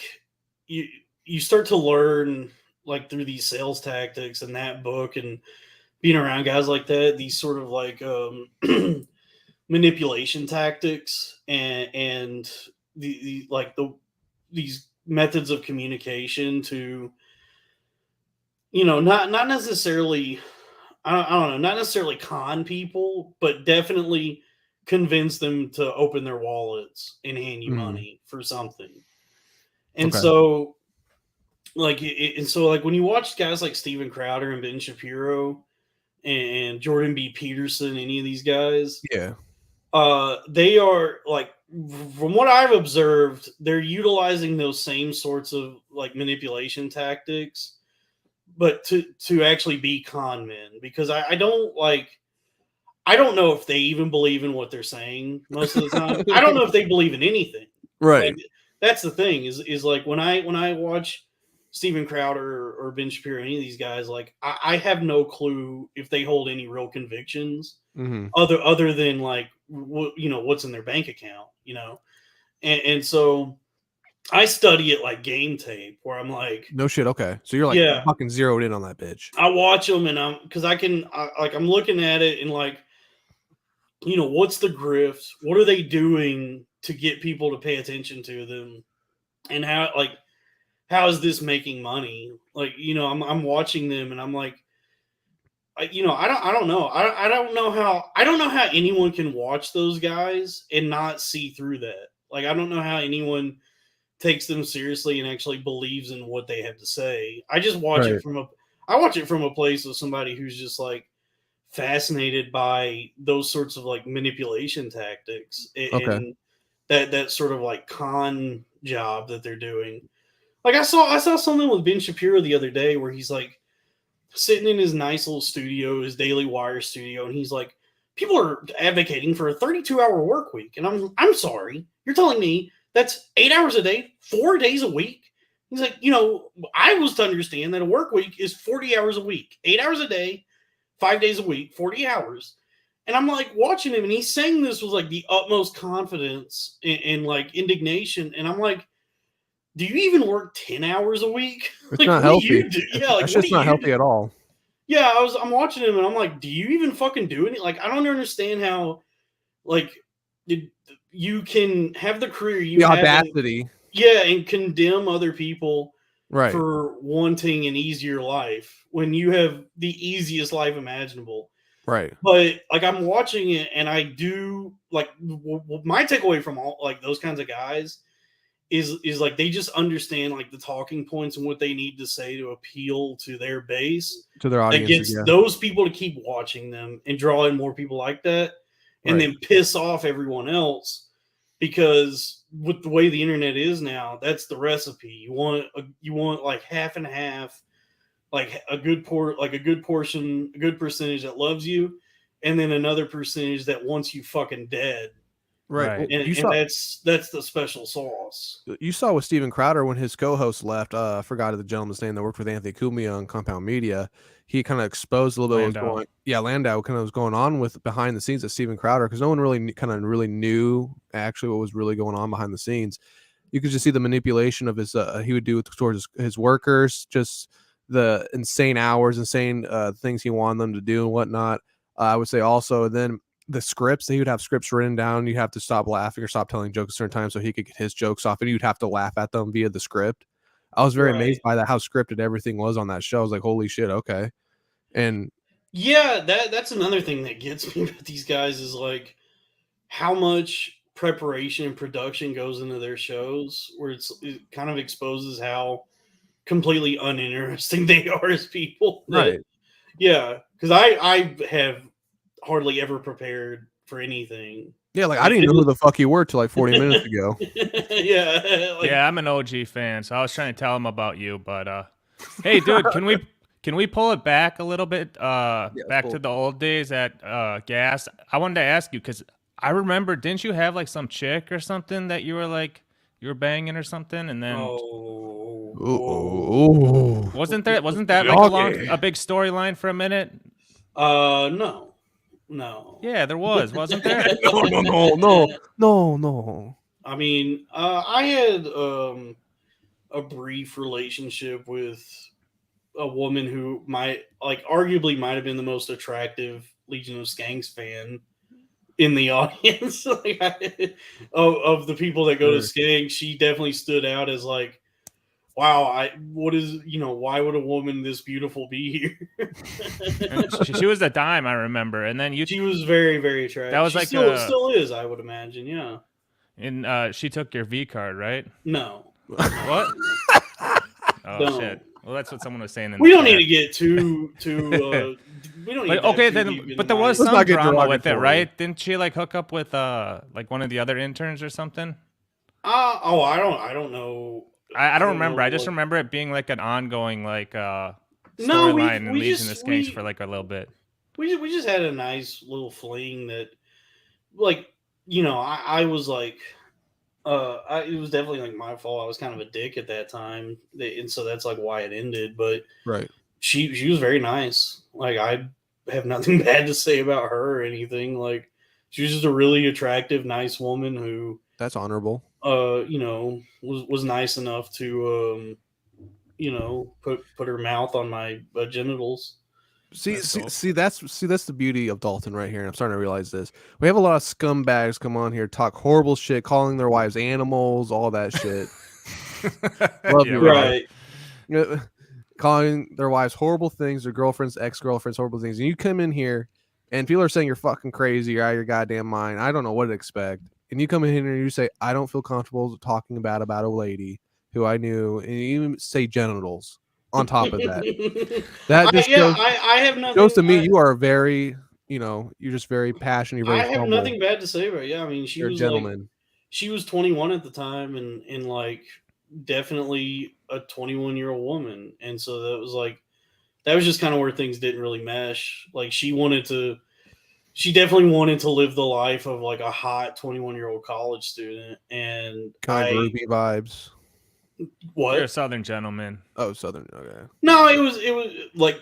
you start to learn, like, through these sales tactics and that book and being around guys like that, these sort of, like, manipulation tactics and these methods of communication to, not necessarily, I don't know, not necessarily con people, but definitely convince them to open their wallets and hand you money for something. And so, like, when you watch guys like Steven Crowder and Ben Shapiro and Jordan B. Peterson, any of these guys, yeah, they are like, from what I've observed, they're utilizing those same sorts of like manipulation tactics, but to actually be con men, because I don't know if they even believe in what they're saying most of the time. I don't know if they believe in anything. right. Like, that's the thing is like when I watch Steven Crowder or Ben Shapiro, any of these guys, like I have no clue if they hold any real convictions other than like what's in their bank account, and so I study it like game tape, where I'm like, no shit. Okay, so you're like fucking zeroed in on that bitch. I watch them and I'm looking at it and like, what's the grift? What are they doing to get people to pay attention to them? And how is this making money? Like, I'm watching them and I'm like, I don't know. I don't know how anyone can watch those guys and not see through that. Like, I don't know how anyone takes them seriously and actually believes in what they have to say. I just watch it from a place of somebody who's just like fascinated by those sorts of like manipulation tactics and that sort of like con job that they're doing. Like I saw something with Ben Shapiro the other day where he's like sitting in his nice little studio, his Daily Wire studio, and he's like, people are advocating for a 32-hour work week. And I'm sorry, you're telling me that's 8 hours a day, 4 days a week? He's like, I was to understand that a work week is 40 hours a week, 8 hours a day, 5 days a week, 40 hours. And I'm like watching him, and he's saying this with like the utmost confidence and like indignation. And I'm like, do you even work 10 hours a week? It's like, not healthy. Yeah, like, that's just not healthy at all. Yeah, I'm watching him and I'm like, do you even fucking do it? Like, I don't understand how, like, you can have the career you have, audacity, and condemn other people right, for wanting an easier life when you have the easiest life imaginable. right. But like, I'm watching it and I do like my takeaway from all like those kinds of guys is like they just understand like the talking points and what they need to say to appeal to their base. To their That audience. gets Yeah. those people to keep watching them and draw in more people like that, and Right. then piss off everyone else. Because with the way the internet is now, that's the recipe. You want like half and half, like a good portion, a good percentage that loves you, and then another percentage that wants you fucking dead. Right. Right. Well, And, you and saw that's the special sauce. with Steven Crowder when his co-host left. I forgot the gentleman's name that worked with Anthony Cumia on Compound Media. He kind of exposed a little bit what was Landau. going. Yeah, Landau kind of was going on with behind the scenes of Steven Crowder because no one really really knew actually what was really going on behind the scenes. You could just see the manipulation of his he would do towards his workers, just the insane hours, insane things he wanted them to do and whatnot. I would say also then the scripts, he would have scripts written down. You have to stop laughing or stop telling jokes at certain times so he could get his jokes off, and you'd have to laugh at them via the script. I was very amazed by that, how scripted everything was on that show. I was like, holy shit, okay. And yeah, that's another thing that gets me about these guys is like how much preparation and production goes into their shows, where it kind of exposes how completely uninteresting they are as people. right. Yeah, because I have hardly ever prepared for anything. Yeah, like I didn't know who the fuck you were till like 40 minutes ago. Yeah, like, Yeah, I'm an OG fan, so I was trying to tell him about you, but hey, dude, can we pull it back a little bit? Back cool. to the old days at Gas. I wanted to ask you because I remember, didn't you have like some chick or something that you were banging or something, and then wasn't that like a big storyline for a minute? No. Yeah, there was, wasn't there? No. I mean, I had a brief relationship with a woman who arguably might have been the most attractive Legion of Skanks fan in the audience. Of the people that go to Skanks, she definitely stood out as like, wow, why would a woman this beautiful be here? she was a dime, I remember, and then she was very, very attractive. That was she like still is, I would imagine. Yeah. And she took your V card, right? No. What? Oh No. shit! Well, that's what someone was saying. We don't need to get too. We don't need. Okay, then. But there was some drama with it, right? Didn't she like hook up with like one of the other interns or something? I don't know. I don't remember. I just remember it being like an ongoing like storyline in Legion of Skanks for like a little bit. We just had a nice little fling that, like, I was like, it was definitely like my fault. I was kind of a dick at that time, and so that's like why it ended. But right, she was very nice. Like, I have nothing bad to say about her or anything. Like, she was just a really attractive, nice woman who that's honorable. Was nice enough to put her mouth on my genitals. See, that's the beauty of Dalton right here. And I'm starting to realize this. We have a lot of scumbags come on here, talk horrible shit, calling their wives animals, all that shit. Love you, right? Calling their wives horrible things, their girlfriends, ex-girlfriends, horrible things. And you come in here, and people are saying you're fucking crazy, you're out of your goddamn mind. I don't know what to expect. And you come in here and you say, I don't feel comfortable talking about a lady who I knew, and you even say genitals. On top of that, I have nothing. Goes to me, you are very, you're just very passionate. You're very I have nothing bad to say about it. Yeah, I mean, you're was a gentleman. She was 21 at the time, and like definitely a 21-year-old woman, and so that was just kind of where things didn't really mesh. Like she definitely wanted to live the life of like a hot 21-year-old college student, and kind of groovy vibes. What? You're a Southern gentleman. Oh, Southern. Okay. No, it was like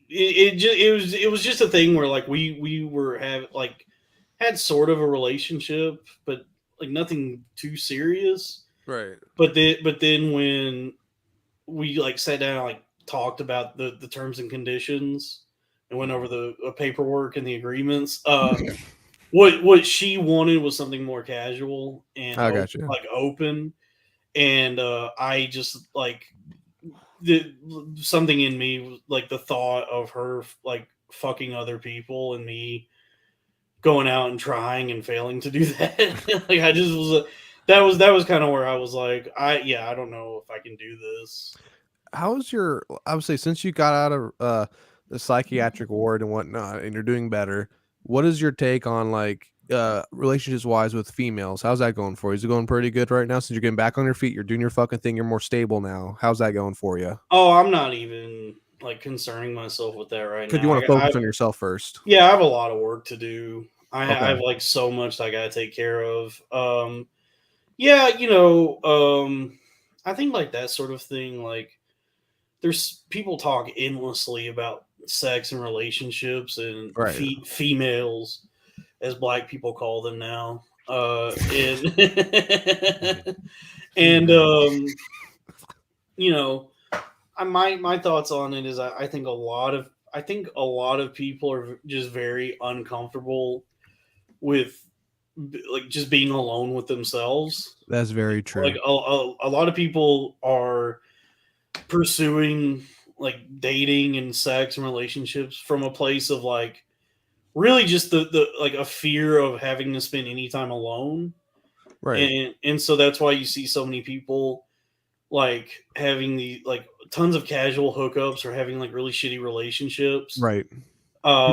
it was just a thing where like we were had sort of a relationship, but like nothing too serious. Right. But then when we like sat down and like talked about the terms and conditions and went over the paperwork and the agreements, what she wanted was something more casual and like open. And I just like something in me, like the thought of her like fucking other people and me going out and trying and failing to do that. Like I just was that was kind of where I was like, I don't know if I can do this. How's your, I would say, since you got out of the psychiatric ward and whatnot, and you're doing better, what is your take on like relationships wise with females? How's that going for you? Is it going pretty good right now since you're getting back on your feet? You're doing your fucking thing. You're more stable now. How's that going for you? Oh, I'm not even like concerning myself with that right Because you now. want to focus on yourself first. Yeah, I have a lot of work to do. I Okay. have like so much I gotta take care of. I think like that sort of thing. Like, there's people talk endlessly about sex and relationships and Right. females, as black people call them now. And and you know, my thoughts on it is I think a lot of people are just very uncomfortable with like just being alone with themselves. That's very true. Like a lot of people are pursuing like dating and sex and relationships from a place of like really just the like a fear of having to spend any time alone. Right. And so that's why you see so many people like having the like tons of casual hookups or having like really shitty relationships. Right.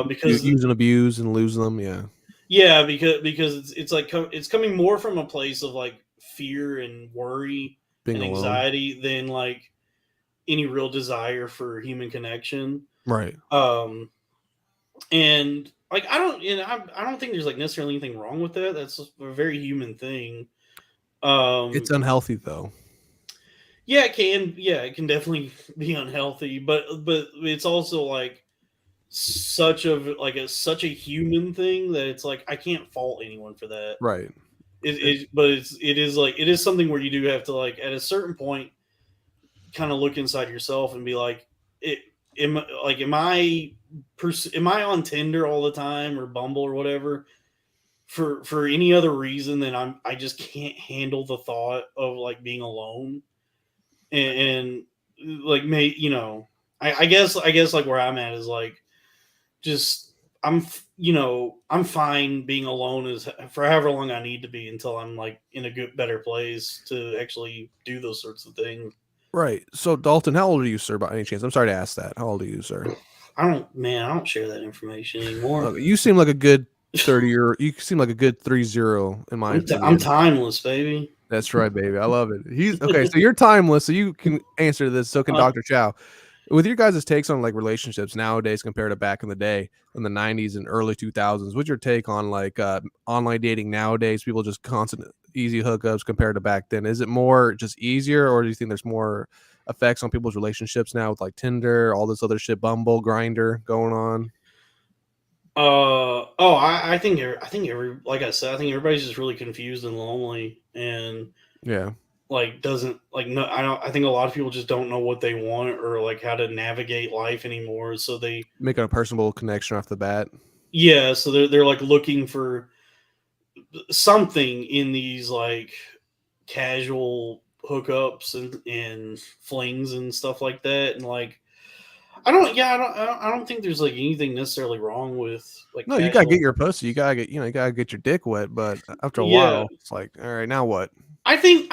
Because Use and abuse and lose them. Yeah. yeah, because it's like it's coming more from a place of like fear and worry Being and alone. anxiety than like any real desire for human connection. Right. And like I don't think there's like necessarily anything wrong with that. That's a very human thing. It's unhealthy though. Yeah, it can. Yeah, it can definitely be unhealthy, but it's also like such a human thing that it's like I can't fault anyone for that. Right. But it is something where you do have to like at a certain point kind of look inside yourself and be like, am I on Tinder all the time or Bumble or whatever for any other reason than I just can't handle the thought of like being alone and like I guess like where I'm at is like just I'm fine being alone as for however long I need to be until I'm like in a better place to actually do those sorts of things. Right. So Dalton, how old are you, sir, by any chance? I'm sorry to ask that. How old are you, sir? I don't share that information anymore. You seem like a good 30 year, you seem like a good 30 in my opinion. I'm timeless, baby. That's right, baby. I love it. He's okay. So you're timeless. So you can answer this. So can Dr. Chow. With your guys' takes on like relationships nowadays compared to back in the day in the 90s and early 2000s, what's your take on like online dating nowadays? People just constant easy hookups compared to back then. Is it more just easier, or do you think there's more effects on people's relationships now with like Tinder, all this other shit, Bumble, Grinder going on? I think like I said, I think everybody's just really confused and lonely, and yeah, like doesn't like no. I think a lot of people just don't know what they want or like how to navigate life anymore. So they making a personal connection off the bat. Yeah, so they're like looking for something in these like casual hookups and flings and stuff like that, and like I don't think there's like anything necessarily wrong with like no, you gotta get your pussy, you gotta get you gotta get your dick wet, but after a while it's like, all right, now what? I definitely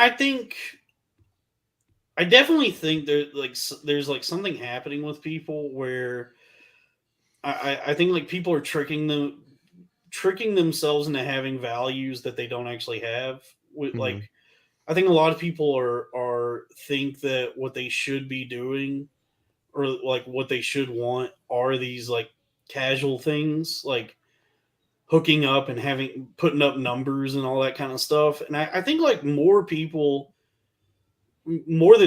think there's like something happening with people where I think like people are tricking themselves into having values that they don't actually have. Like I think a lot of people are think that what they should be doing or like what they should want are these like casual things like hooking up and putting up numbers and all that kind of stuff. And I think like more than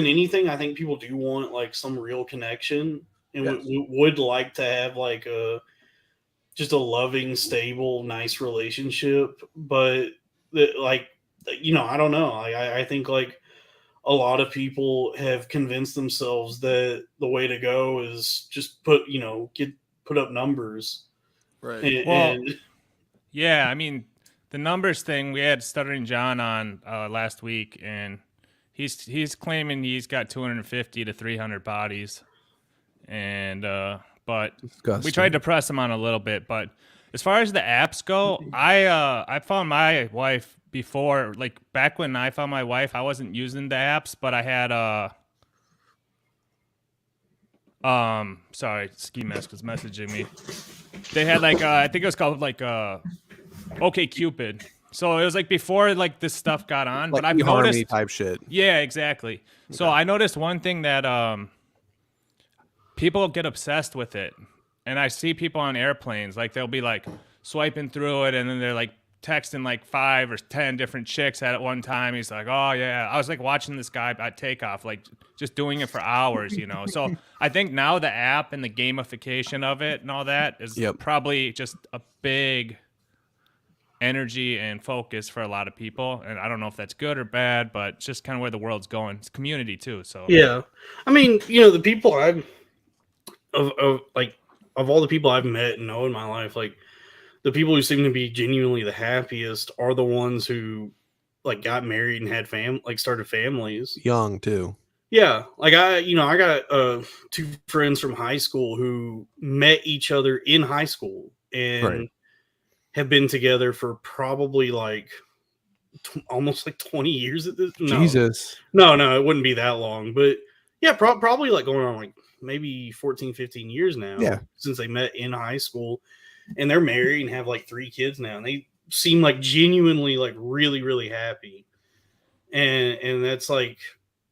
anything, I think people do want like some real connection and would like to have like just a loving, stable, nice relationship. But I don't know. I think like a lot of people have convinced themselves that the way to go is just put up numbers. Right. Yeah, I mean, the numbers thing, we had Stuttering John on last week, and he's claiming he's got 250 to 300 bodies, and but disgusting. We tried to press him on a little bit. But as far as the apps go, I found my wife before, like back when I found my wife, I wasn't using the apps, but I had sorry, Ski Mask was messaging me. They had like I think it was called like OK Cupid. So it was like before like this stuff got on, Like but I've eHarmony noticed type shit. Yeah, exactly. So I noticed one thing that people get obsessed with it. And I see people on airplanes, like they'll be like swiping through it and then they're like texting like 5 or 10 different chicks at one time. He's like, oh yeah. I was like watching this guy at takeoff, like just doing it for hours, you know? So I think now the app and the gamification of it and all that is probably just a big energy and focus for a lot of people. And I don't know if that's good or bad, but it's just kind of where the world's going. It's community too. So yeah, I mean, you know, the people I've of all the people I've met and know in my life, like the people who seem to be genuinely the happiest are the ones who like got married and had started families Young too. Yeah, like I got 2 friends from high school who met each other in high school and have been together for probably like almost like 20 years at this. Jesus. No, it wouldn't be that long, but yeah, probably like going on like maybe 14, 15 years now. Yeah. Since they met in high school, and they're married and have like 3 kids now, and they seem like genuinely like really, really happy. And that's like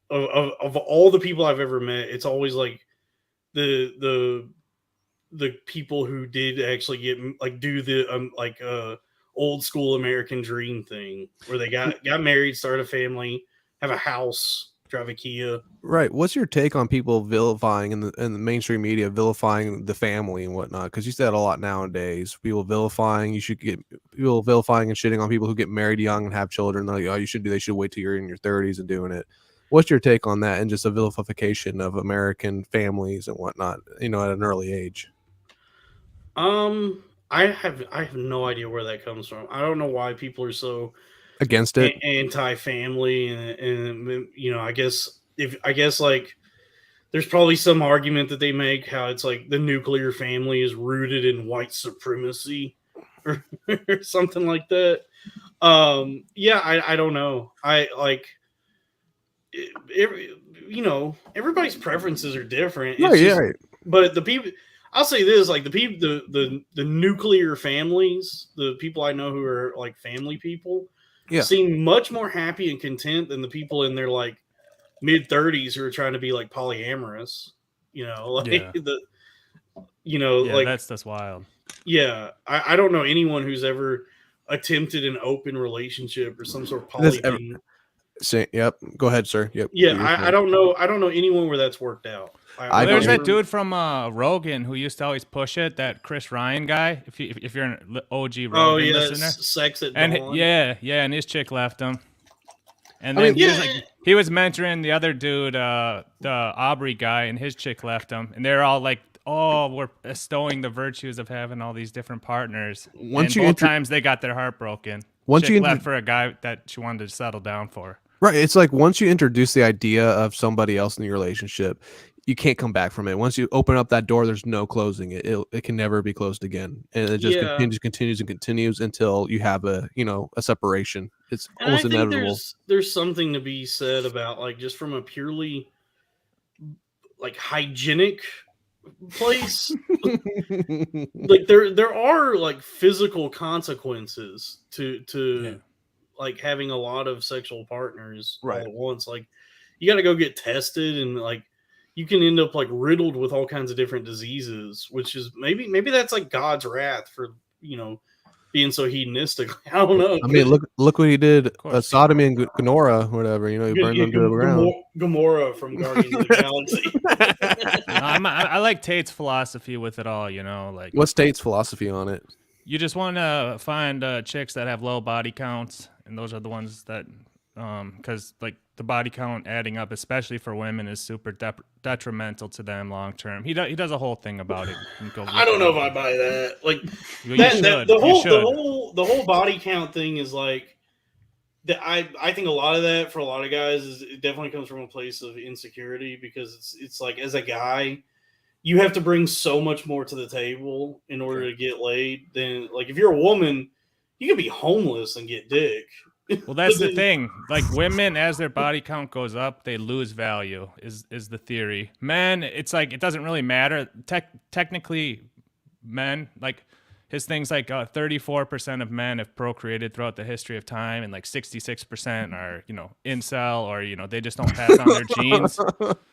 of all the people I've ever met, it's always like the people who did actually get like do the old school American dream thing where they got married, start a family, have a house, drive a Kia. Right. What's your take on people vilifying in the mainstream media, vilifying the family and whatnot? Because you see that a lot nowadays. People vilifying, people vilifying and shitting on people who get married young and have children. They're like, oh, they should wait till you're in your 30s and doing it. What's your take on that and just a vilification of American families and whatnot, you know, at an early age? I have no idea where that comes from. I don't know why people are so against it, anti-family, and you know, I guess like there's probably some argument that they make how it's like the nuclear family is rooted in white supremacy or something like that. Yeah, I don't know. I like you know, everybody's preferences are different. Right. But the people, I'll say this, like the people, the nuclear families, the people I know who are like family people, seem much more happy and content than the people in their like mid-30s who are trying to be like polyamorous. You know, like that's wild. Yeah, I don't know anyone who's ever attempted an open relationship or some sort of poly thing. Yep. Go ahead, sir. Yep. Yeah, I don't know anyone where that's worked out. There's that dude from Rogan who used to always push it, that Chris Ryan guy. If you're an OG Rogan listener, Sex at and Dawn. and his chick left him. And then he was mentoring the other dude, the Aubrey guy, and his chick left him. And they're all like, "Oh, we're bestowing the virtues of having all these different partners." Both times they got their heart broken. Chick left for a guy that she wanted to settle down for. Right. It's like once you introduce the idea of somebody else in your relationship, you can't come back from it. Once you open up that door, there's no closing it. It can never be closed again. And it just continues until you have a separation. It's almost inevitable. There's something to be said about like just from a purely like hygienic place. Like there are like physical consequences to like having a lot of sexual partners all at once. Like you got to go get tested, and like you can end up like riddled with all kinds of different diseases, which is maybe that's like God's wrath for, you know, being so hedonistic. I don't know. I mean, look what he did. Sodomy and Gomorrah, whatever. You know, he burned them to the ground. Gomorrah from Guardians of the Galaxy. I like Tate's philosophy with it all. You know, like what's Tate's philosophy on it? You just want to find chicks that have low body counts, and those are the ones that, because like the body count adding up, especially for women, is super detrimental to them long term. He does a whole thing about it. I don't know if I buy that. Like the whole body count thing is like that. I think a lot of that for a lot of guys it definitely comes from a place of insecurity, because it's like as a guy, you have to bring so much more to the table in order to get laid than like if you're a woman, you can be homeless and get dick. Well, that's the thing. Like women, as their body count goes up, they lose value. Is the theory? Men, it's like it doesn't really matter. Technically, men like his things like 34% of men have procreated throughout the history of time, and like 66% are incel, or they just don't pass on their genes.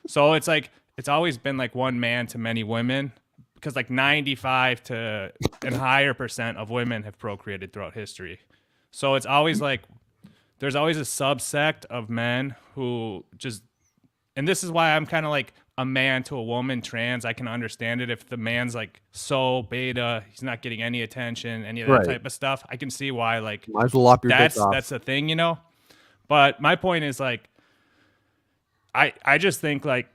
So it's like it's always been like one man to many women, because like 95 to and higher percent of women have procreated throughout history. So it's always like there's always a subsect of men who just, and this is why I'm kind of like a man to a woman trans. I can understand it if the man's like so beta, he's not getting any attention, any of that type of stuff. I can see why like Might as well lop your dick off. that's a thing, But my point is like, I just think like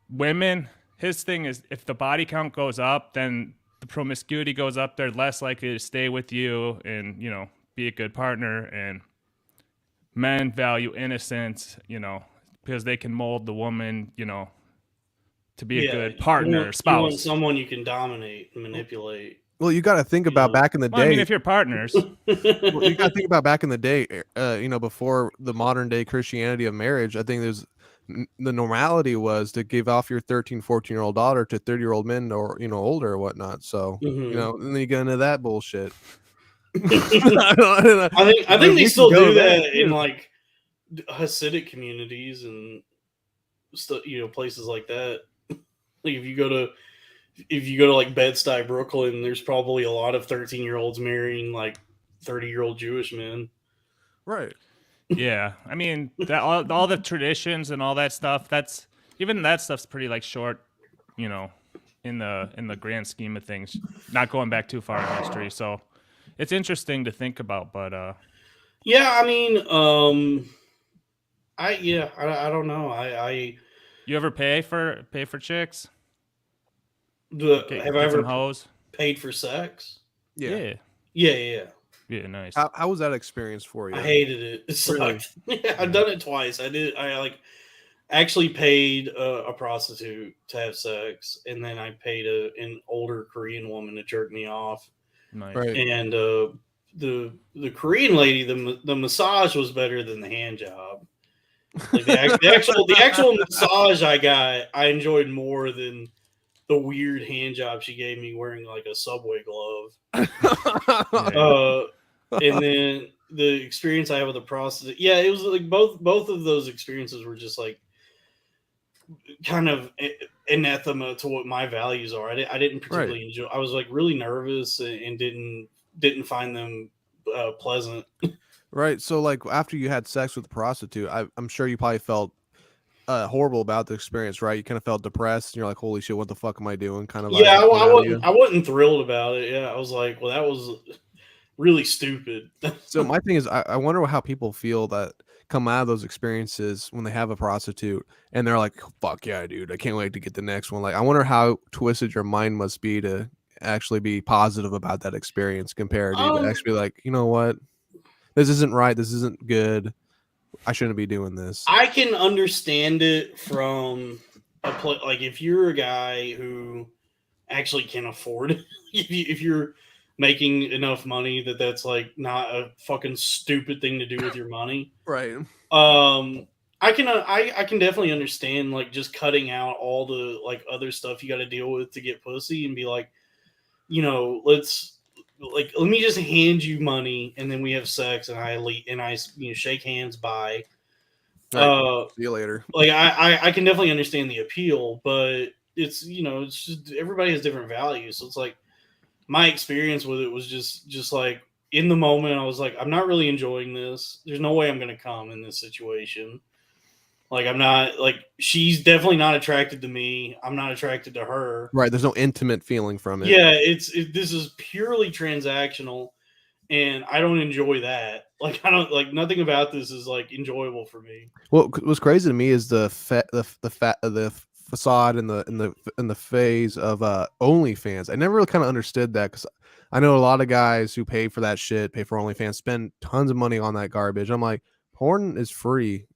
women, his thing is if the body count goes up, then the promiscuity goes up. They're less likely to stay with you and be a good partner. And men value innocence, because they can mold the woman, to be a good partner, spouse. You want someone you can dominate and manipulate. Well, you got to think about back in the day. I mean, if you're partners, you got to think about back in the day. Before the modern day Christianity of marriage, I think the normality was to give off your 13, 14-year-old daughter to 30-year-old men or older or whatnot. So and then you get into that bullshit. I think they still do that in like Hasidic communities and places like that. Like if you go to like Bed-Stuy, Brooklyn, there's probably a lot of 13-year-olds marrying like 30-year-old Jewish men. Right. Yeah, I mean that all the traditions and all that stuff. Even that stuff's pretty like short, in the grand scheme of things. Not going back too far in history, so it's interesting to think about. But yeah, I mean, I don't know. You ever pay for chicks? Have I ever hoes? Paid for sex? Yeah. Yeah, nice. How was that experience for you? I hated it. It sucked. Really? Yeah, I've done it twice. I actually paid a prostitute to have sex, and then I paid an older Korean woman to jerk me off. Nice. Right. And the Korean lady, the massage was better than the hand job. Like the actual massage I got, I enjoyed more than the weird hand job she gave me wearing like a Subway glove. And then the experience I had with a prostitute, it was like both of those experiences were just like kind of anathema to what my values are. I didn't particularly enjoy. I was like really nervous and didn't find them pleasant. Right. So like after you had sex with the prostitute, I'm sure you probably felt horrible about the experience, right? You kind of felt depressed and you're like, holy shit, what the fuck am I doing? Kind of I wasn't thrilled about it. Yeah, I was like, well, that was really stupid. So my thing is I wonder how people feel that come out of those experiences when they have a prostitute and they're like, fuck yeah, dude, I can't wait to get the next one. Like I wonder how twisted your mind must be to actually be positive about that experience compared to actually like, you know what, this isn't right, this isn't good, I shouldn't be doing this. I can understand it from like if you're a guy who actually can afford it, if you're making enough money that's like not a fucking stupid thing to do with your money, right? I can definitely understand like just cutting out all the like other stuff you got to deal with to get pussy and be like, let me just hand you money and then we have sex and I shake hands, bye. Right. See you later. Like I can definitely understand the appeal, but it's it's just everybody has different values. So it's like my experience with it was just like in the moment I was like, I'm not really enjoying this. There's no way I'm gonna come in this situation. Like I'm not like she's definitely not attracted to me. I'm not attracted to her. Right. There's no intimate feeling from it. Yeah, this is purely transactional, and I don't enjoy that. Like I don't like nothing about this is like enjoyable for me. What was crazy to me is the facade and the phase of OnlyFans. I never really kind of understood that because I know a lot of guys who pay for that shit, pay for OnlyFans, spend tons of money on that garbage. I'm like, porn is free.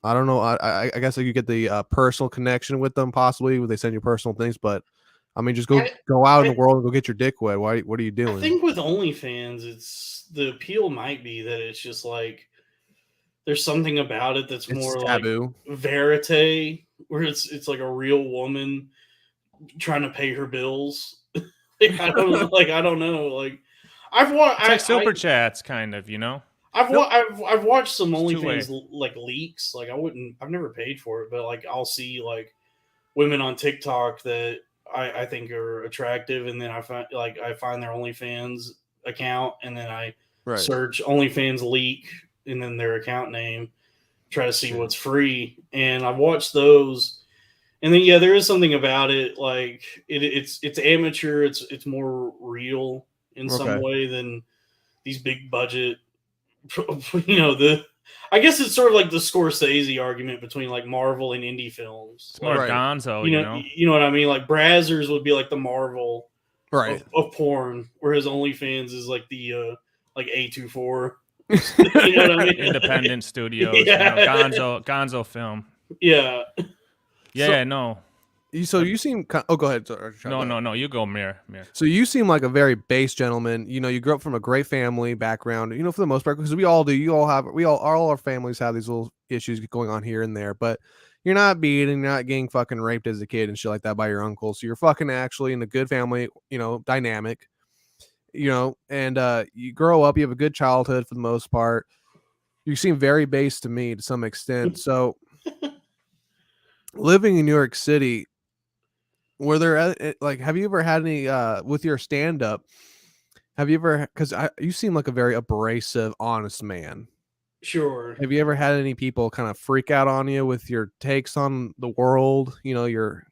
I don't know. I guess like you get the personal connection with them, possibly where they send you personal things, but I mean, just go out in the world and go get your dick wet. What are you doing? I think with OnlyFans, it's the appeal might be that it's just like there's something about it that's It's more like taboo. verite, where it's like a real woman trying to pay her bills. Like, I don't know. Like I've watched. It's like super chats, kind of, you know. Nope. I've watched some It's two-way. OnlyFans like leaks. Like I've never paid for it, but like I'll see like women on TikTok that I think are attractive, and then I find their OnlyFans account, and then I Right. search OnlyFans leak, and then their account name, try to see Shit. what's free, and I've watched those. And then yeah, there is something about it, like it's amateur, it's more real in some Okay. way than these big budget. I guess it's sort of like the Scorsese argument between like Marvel and indie films. It's more Right. gonzo, You know what I mean? Like Brazzers would be like the Marvel Right. of porn, whereas OnlyFans is like the like A24. You know what I mean? Independent studios, Yeah. gonzo film. Yeah. Yeah, no. So you seem. Oh, go ahead. Sorry, No. You go, Mir. So you seem like a very base gentleman. You know, you grew up from a great family background. You know, for the most part, because we all do. All our families have these little issues going on here and there. But you're not beaten, you're not getting fucking raped as a kid and shit like that by your uncle. So you're fucking actually in a good family. You know, dynamic. You know, and you grow up. You have a good childhood for the most part. You seem very base to me to some extent. So living in New York City. Were there like, have you ever had any with your stand up? Have you ever, because you seem like a very abrasive, honest man. Sure. Have you ever had any people kind of freak out on you with your takes on the world? You know, your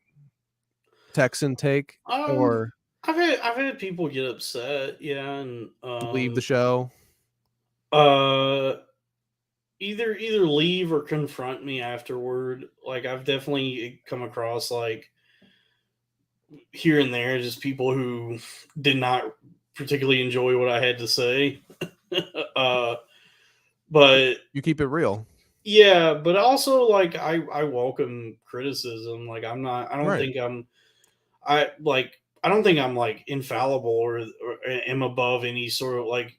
Texan take, or I've had people get upset, yeah, and leave the show? Either leave or confront me afterward. Like I've definitely come across like here and there just people who did not particularly enjoy what I had to say. But You keep it real. yeah, but also like I welcome criticism. Like I don't Right. think I don't think I'm like infallible or am above any sort of like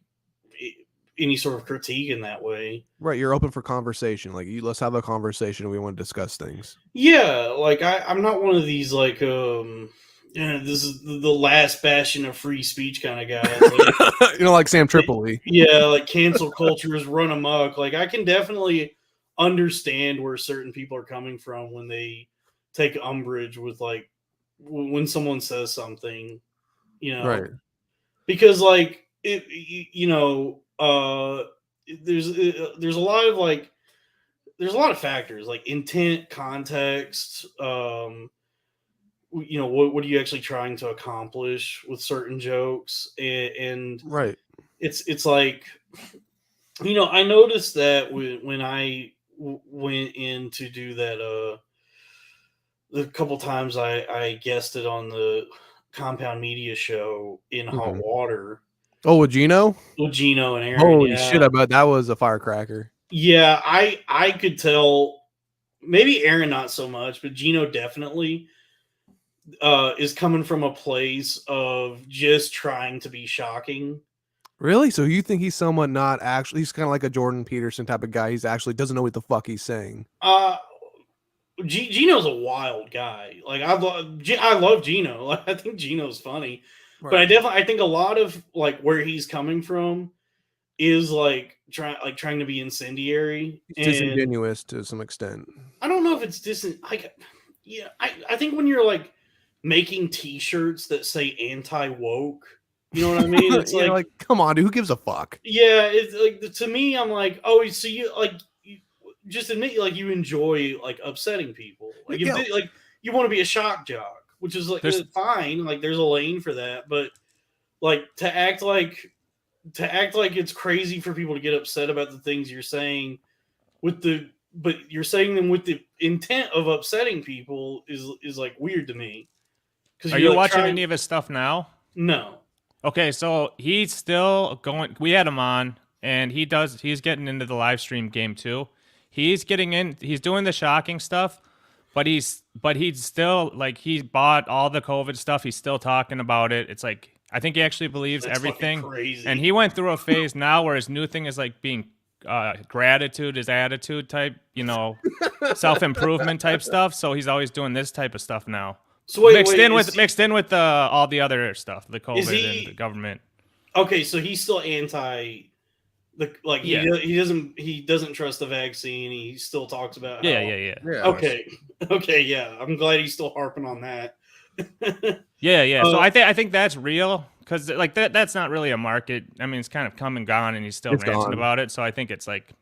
any sort of critique in that way. Right. You're open for conversation. Like, let's have a conversation. We want to discuss things. Yeah, like I'm not one of these like this is the last bastion of free speech kind of guys. Like, You know, like Sam Tripoli. yeah, like cancel culture is run amok. Like I can definitely understand where certain people are coming from when they take umbrage with like when someone says something, you know, Right. because like there's a lot of like there's a lot of factors like intent, context, what are you actually trying to accomplish with certain jokes, and Right. it's like I noticed that when I went in to do that the couple times I guested on the Compound Media show in Hot Water. Oh, with Gino? With Gino and Aaron. Holy shit, I bet that was a firecracker. Yeah, I could tell, maybe Aaron not so much, but Gino definitely is coming from a place of just trying to be shocking. Really? So you think he's somewhat not actually, he's kind of like a Jordan Peterson type of guy. He's actually doesn't know what the fuck he's saying. Gino's a wild guy. Like I love Gino. Like, I think Gino's funny, right. But I think a lot of like where he's coming from is like trying to be incendiary. It's disingenuous to some extent. I don't know if it's I think when you're like making T-shirts that say anti-woke, you know what I mean? It's like, come on, dude, who gives a fuck? Yeah, it's like, to me, I'm like, oh, so you like. Just admit like you enjoy like upsetting people. Like you want to be a shock jock, which is like fine. Like there's a lane for that, but like to act like it's crazy for people to get upset about the things you're saying but you're saying them with the intent of upsetting people is like weird to me. Are you watching any of his stuff now? No. Okay, so he's still going. We had him on, and he's getting into the live stream game too. He's getting in. He's doing the shocking stuff, but he's still like he bought all the COVID stuff. He's still talking about it. It's like I think he actually believes everything. Crazy. And he went through a phase now where his new thing is like being gratitude is attitude type, self-improvement type stuff. So he's always doing this type of stuff now. So wait, mixed in with all the other stuff, the COVID and the government. Okay, so he's still anti he doesn't trust the vaccine. He still talks about yeah. Okay, yeah. I'm glad he's still harping on that. Yeah. So I think that's real because like that's not really a market. I mean, it's kind of come and gone, and he's still ranting about it. So I think it's like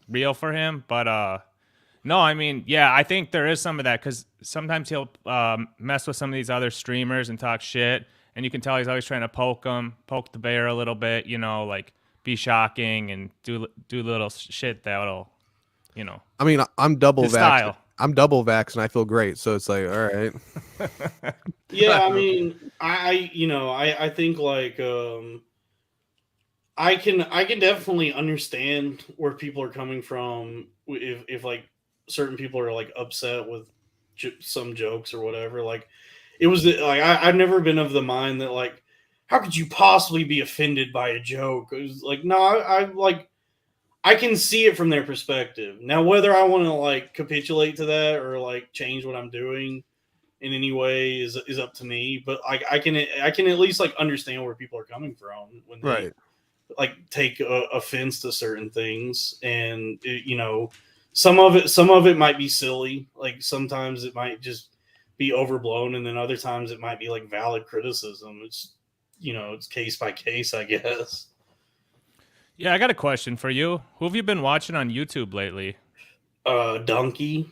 real for him. But no, I mean, yeah, I think there is some of that because sometimes he'll mess with some of these other streamers and talk shit, and you can tell he's always trying to poke the bear a little bit, like be shocking and do little shit that'll, I mean, I'm double vaxxed. Style. I'm double vaxxed and I feel great. So it's like, all right. Yeah, I mean, I think like I can definitely understand where people are coming from if like certain people are like upset with some jokes or whatever. Like it was like I've never been of the mind that like how could you possibly be offended by a joke? It was like no, I can see it from their perspective. Now whether I want to like capitulate to that or like change what I'm doing in any way is up to me. But I can at least like understand where people are coming from when they like take offense to certain things, and some of it might be silly. Like sometimes it might just be overblown, and then other times it might be like valid criticism. It's it's case by case, I guess. Yeah, I got a question for you. Who have you been watching on YouTube lately? Donkey.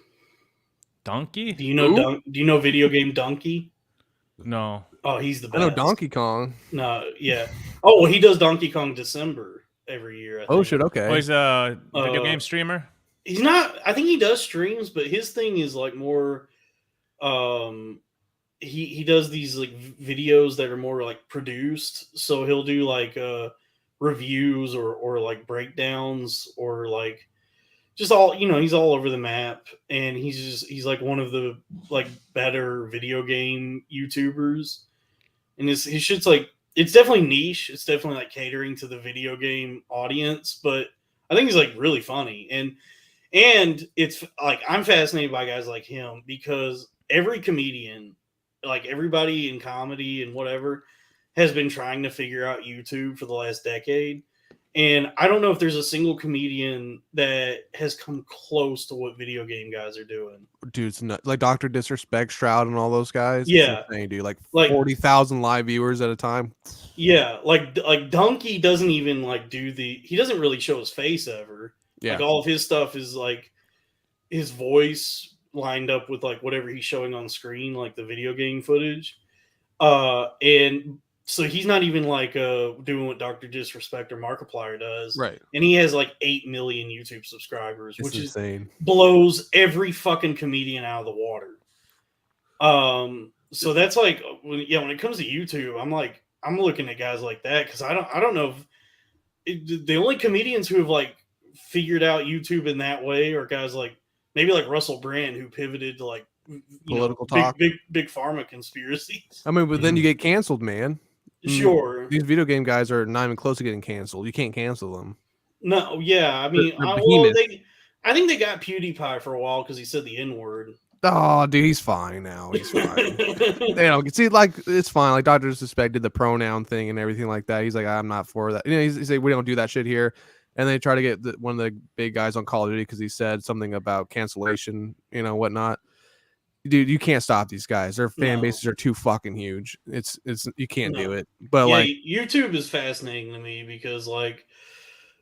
Donkey? Do you know video game Donkey? No. Oh, he's the best. I know Donkey Kong. No, yeah. Oh, well, he does Donkey Kong December every year. I think. Oh shit, okay. Oh, he's a video game streamer? He's not. I think he does streams, but his thing is like more. He does these like videos that are more like produced. So he'll do like reviews or like breakdowns or like just all he's all over the map, and he's like one of the like better video game YouTubers, and his shit's like it's definitely niche. It's definitely like catering to the video game audience, but I think he's like really funny, and it's like I'm fascinated by guys like him because every comedian, like everybody in comedy and whatever, has been trying to figure out YouTube for the last decade. And I don't know if there's a single comedian that has come close to what video game guys are doing. Dude, it's not, like Dr. Disrespect, Shroud, and all those guys. Yeah, it's insane, dude. Like 40,000 live viewers at a time. Yeah, like Donkey doesn't even like he doesn't really show his face ever. Yeah, like all of his stuff is like his voice lined up with like whatever he's showing on screen, like the video game footage. And so he's not even like doing what Dr. Disrespect or Markiplier does. Right. And he has like 8 million YouTube subscribers, which is insane. Blows every fucking comedian out of the water. So that's like when it comes to YouTube, I'm looking at guys like that because I don't know if the only comedians who have like figured out YouTube in that way are guys like maybe like Russell Brand, who pivoted to like political talk, big pharma conspiracies. I mean, but then you get canceled, man. Sure, these video game guys are not even close to getting canceled. You can't cancel them. No, yeah, I mean, I think they got PewDiePie for a while because he said the N-word. Oh, dude, he's fine now. He's fine. See, like it's fine. Like Dr. Disrespect did the pronoun thing and everything like that. He's like, I'm not for that. He's like, we don't do that shit here. And they try to get one of the big guys on Call of Duty because he said something about cancellation, whatnot. Dude, you can't stop these guys. Their fan bases are too fucking huge. It's you can't do it. But like YouTube is fascinating to me because like,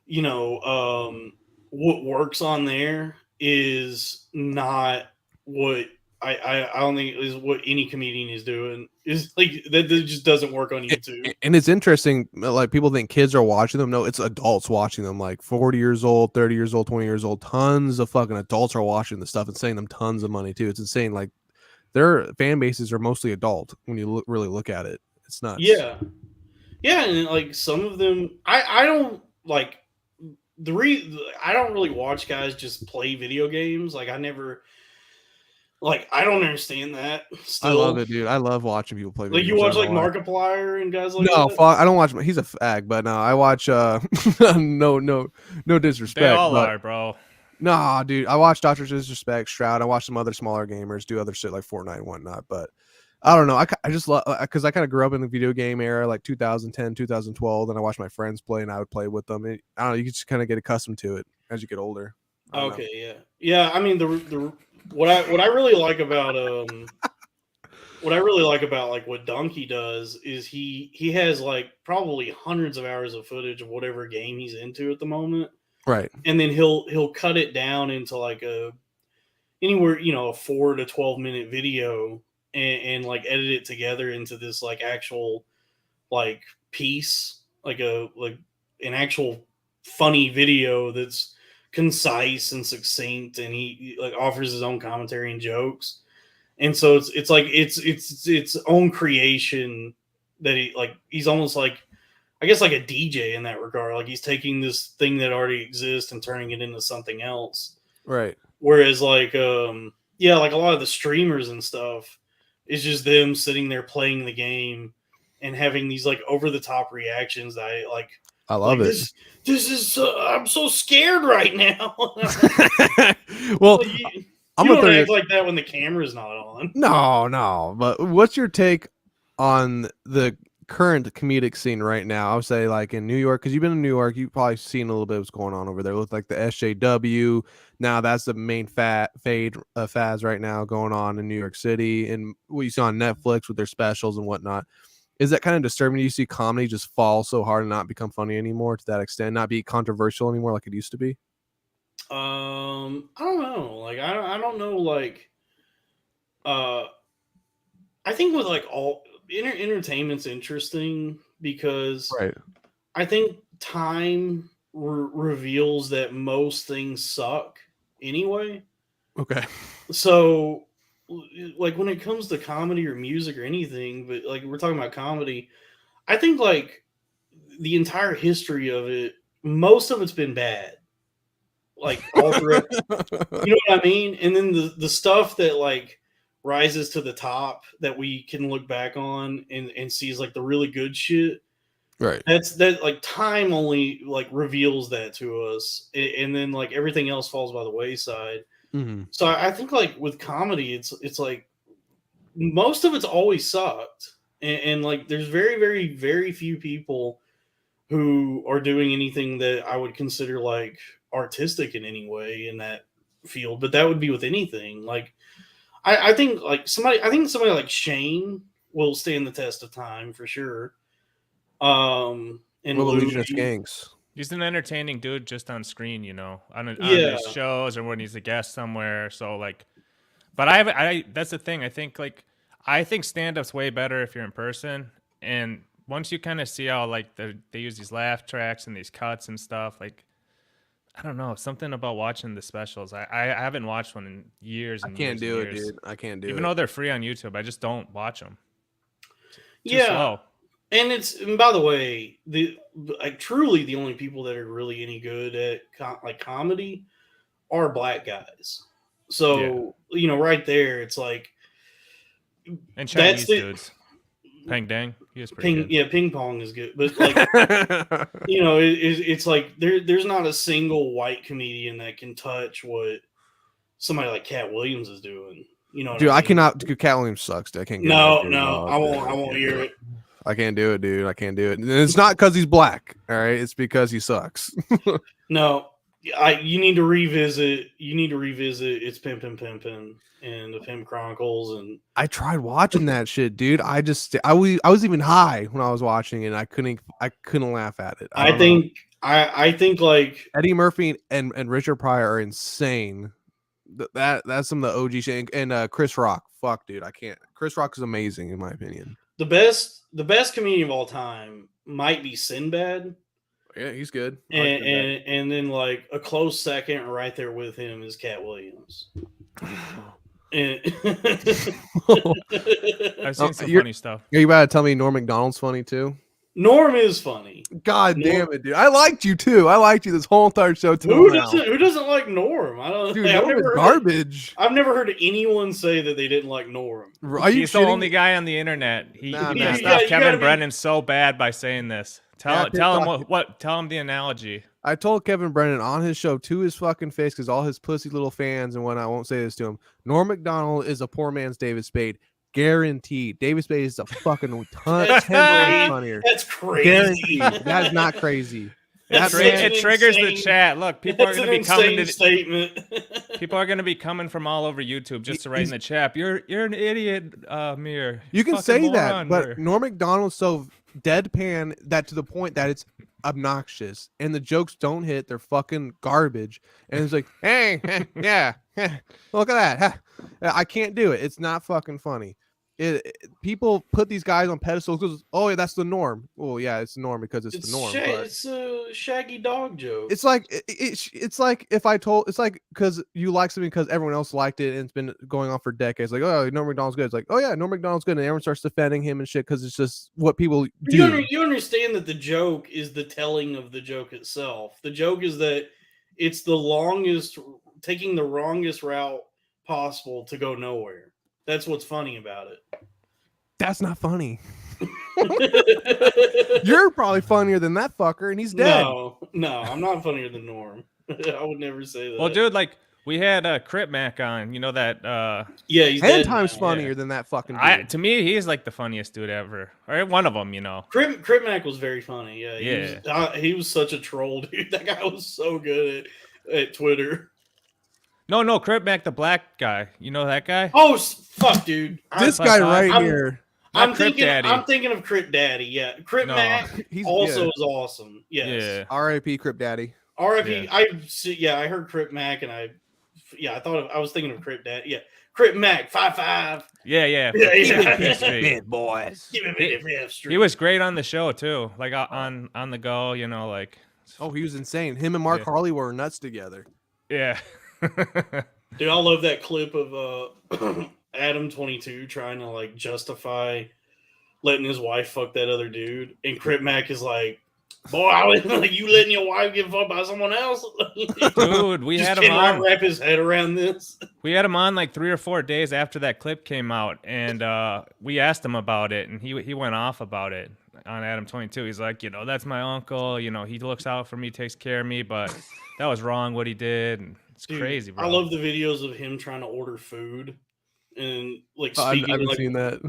what works on there is not what I don't think is what any comedian is doing. Is like that just doesn't work on YouTube. And it's interesting, like people think kids are watching them. No, it's adults watching them, like 40 years old, 30 years old, 20 years old. Tons of fucking adults are watching the stuff and sending them tons of money too. It's insane. Like their fan bases are mostly adult when you really look at it. It's nuts. Yeah. And like some of them I don't like I don't really watch guys just play video games. Like I never Like, I don't understand that. Still, I love it, dude. I love watching people play like, video you games. watch like Markiplier and guys like No, that. I don't watch. He's a fag, but no, I watch. No disrespect. They all but are, bro. nah, dude, I watch Doctor Disrespect, Shroud. I watch some other smaller gamers do other shit like Fortnite and whatnot. But I don't know. I just love because I kind of grew up in the video game era, like 2010, 2012, and I watched my friends play, and I would play with them. I don't know. You just kind of get accustomed to it as you get older. I don't know. Okay, yeah. I mean, the what I really like about like what Donkey does is he has like probably hundreds of hours of footage of whatever game he's into at the moment, Right. and then he'll cut it down into like anywhere, a 4 to 12 minute video, and like edit it together into this like actual like piece, like an actual funny video that's concise and succinct, and he like offers his own commentary and jokes. And so it's like it's its own creation that he's almost like, I guess, like a DJ in that regard. Like, he's taking this thing that already exists and turning it into something else. Right. Whereas like like a lot of the streamers and stuff is just them sitting there playing the game and having these like over the top reactions that I love it. This is I'm so scared right now. Well, you don't act like that when the camera's not on. No. But what's your take on the current comedic scene right now? I would say like in New York, because you've been in New York, you've probably seen a little bit of what's going on over there with like the SJW. Now that's the main faz right now going on in New York City, and what you see on Netflix with their specials and whatnot. Is that kind of disturbing? You see comedy just fall so hard and not become funny anymore to that extent, not be controversial anymore like it used to be? I don't know. Like, I don't know. Like, I think with like all entertainment's interesting because Right. I think time reveals that most things suck anyway. Okay. So, like, when it comes to comedy or music or anything, but like we're talking about comedy, I think like the entire history of it, most of it's been bad. Like, all throughout, you know what I mean? And then the stuff that like rises to the top that we can look back on and see is like the really good shit. Right. That like time only like reveals that to us, and then like everything else falls by the wayside. Mm-hmm. So I think like with comedy, it's like most of it's always sucked, and like there's very very very few people who are doing anything that I would consider like artistic in any way in that field. But that would be with anything. Like, I think somebody like Shane will stand the test of time for sure. And Legion of Skanks. He's an entertaining dude just on screen, on Yeah. his shows or when he's a guest somewhere. So like, but I that's the thing. I think stand-up's way better if you're in person. And once you kind of see how like they use these laugh tracks and these cuts and stuff, like, I don't know, something about watching the specials. I haven't watched one in years. And I can't do years. it, dude. I can't do it. Even though they're free on YouTube, I just don't watch them. Too Yeah. slow. And by the way, truly the only people that are really any good at comedy are black guys. So, right there, it's like, and Chinese dudes. Peng Dang, he was pretty good. Yeah, ping pong is good, but like, it's like there's not a single white comedian that can touch what somebody like Cat Williams is doing. You know, dude, I cannot. Dude, Cat Williams sucks. Dude. I can't. No, I won't hear it. I can't do it, dude. I can't do it. And it's not because he's black. All right, it's because he sucks. No, you need to revisit. It's Pimpin' and the Pimp Chronicles. And I tried watching that shit, dude. I was even high when I was watching it. And I couldn't laugh at it. I think like Eddie Murphy and Richard Pryor are insane. That's some of the OG shit. And Chris Rock. Fuck, dude. I can't. Chris Rock is amazing in my opinion. The best comedian of all time might be Sinbad. Yeah, he's good. And then like a close second right there with him is Cat Williams. I've seen some funny stuff. Are you about to tell me Norm Macdonald's funny too? Norm is funny. God Norm- damn it, dude! I liked you too. I liked you this whole entire show till Who now. doesn't like Norm? I don't. Dude, I've Norm is never heard garbage. I've never heard anyone say that they didn't like Norm. Are you He's the only guy on the internet. He Nah, pissed nah. off You gotta Kevin be- Brennan so bad by saying this. Yeah, Tell him TikTok. tell him the analogy. I told Kevin Brennan on his show to his fucking face, because all his pussy little fans and whatnot, I won't say this to him. Norm Macdonald is a poor man's David Spade. Guaranteed. David Spade is a fucking ton That's 10 times crazy. funnier. That's crazy. Guaranteed. That is not crazy. That's It triggers the insane- chat. Look, people are That's going an to be coming insane to statement. people are going to be coming from all over YouTube just to write in the chat. You're an idiot, Mir. You can Fucking say that, moron, but Mir." Norm Macdonald's so deadpan that to the point that it's obnoxious, and the jokes don't hit. They're fucking garbage, and it's like, hey, yeah, look at that. I can't do it. It's not fucking funny. People put these guys on pedestals because, oh yeah, that's the norm. Well, yeah, it's the norm because it's the norm. But It's a shaggy dog joke. it's like it's like if I told, it's like because you like something because everyone else liked it and it's been going on for decades. Like, oh, Norm Macdonald's good. It's like, oh yeah, Norm Macdonald's good, and everyone starts defending him and shit because it's just what people do. You understand that the joke is the telling of the joke itself. The joke is that it's taking the longest route possible to go nowhere. That's what's funny about it. That's not funny. You're probably funnier than that fucker, and he's dead. No, I'm not funnier than Norm. I would never say that. Well, dude, like we had Crip Mac on. You know that? Yeah, he's 10 dead times now. funnier than that fucking dude. To me, he's like the funniest dude ever, or one of them. You know. Crip Mac was very funny. Yeah, Yeah. He was such a troll, dude. That guy was so good at Twitter. No, Crip Mac, the black guy. You know that guy? Oh fuck, dude. This guy right I'm- here. I'm Crip thinking. Daddy. I'm thinking of Crip Daddy. Yeah, Crip No. Mac He's also is awesome. Yes. Yeah. R.I.P. Crip Daddy. R.I.P. I heard Crip Mac and I was thinking of Crip Daddy. Yeah, Crip Mac 5'5". Yeah. Yeah. Straight. boys. Give me a bit of street. He was great on the show too, like on the go. You know, like Oh, he was insane. Him and Mark Yeah. Harley were nuts together. yeah. Dude, I love that clip of Adam 22 trying to like justify letting his wife fuck that other dude, and Crip Mac is like, "Boy, I was like, you letting your wife get fucked by someone else?" Dude, we Just had him cannot on. wrap his head around this. We had him on like 3 or 4 days after that clip came out, and we asked him about it, and he went off about it on Adam 22. He's like, that's my uncle. He looks out for me, takes care of me, but that was wrong what he did. And it's Dude, crazy, bro. I love the videos of him trying to order food and like I speaking. haven't like, seen that.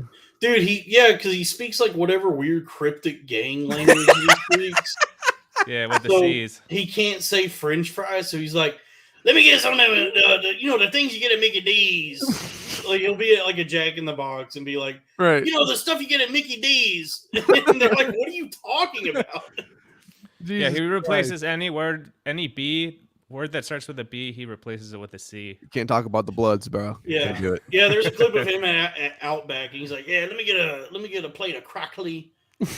dude, because he speaks like whatever weird cryptic gang language he speaks. Yeah, with the So, C's. He can't say French fries, so he's like, "Let me get some of the things you get at Mickey D's." Like he'll be at like a Jack in the Box and be like, Right. the stuff you get at Mickey D's. And they're like, "What are you talking about?" Yeah, he Jesus replaces Christ. any word, any B word that starts with a B, he replaces it with a C. Can't talk about the Bloods, bro. Yeah. Can't do it. Yeah, there's a clip of him at Outback, and he's like, "Yeah, let me get a plate of crockly." He's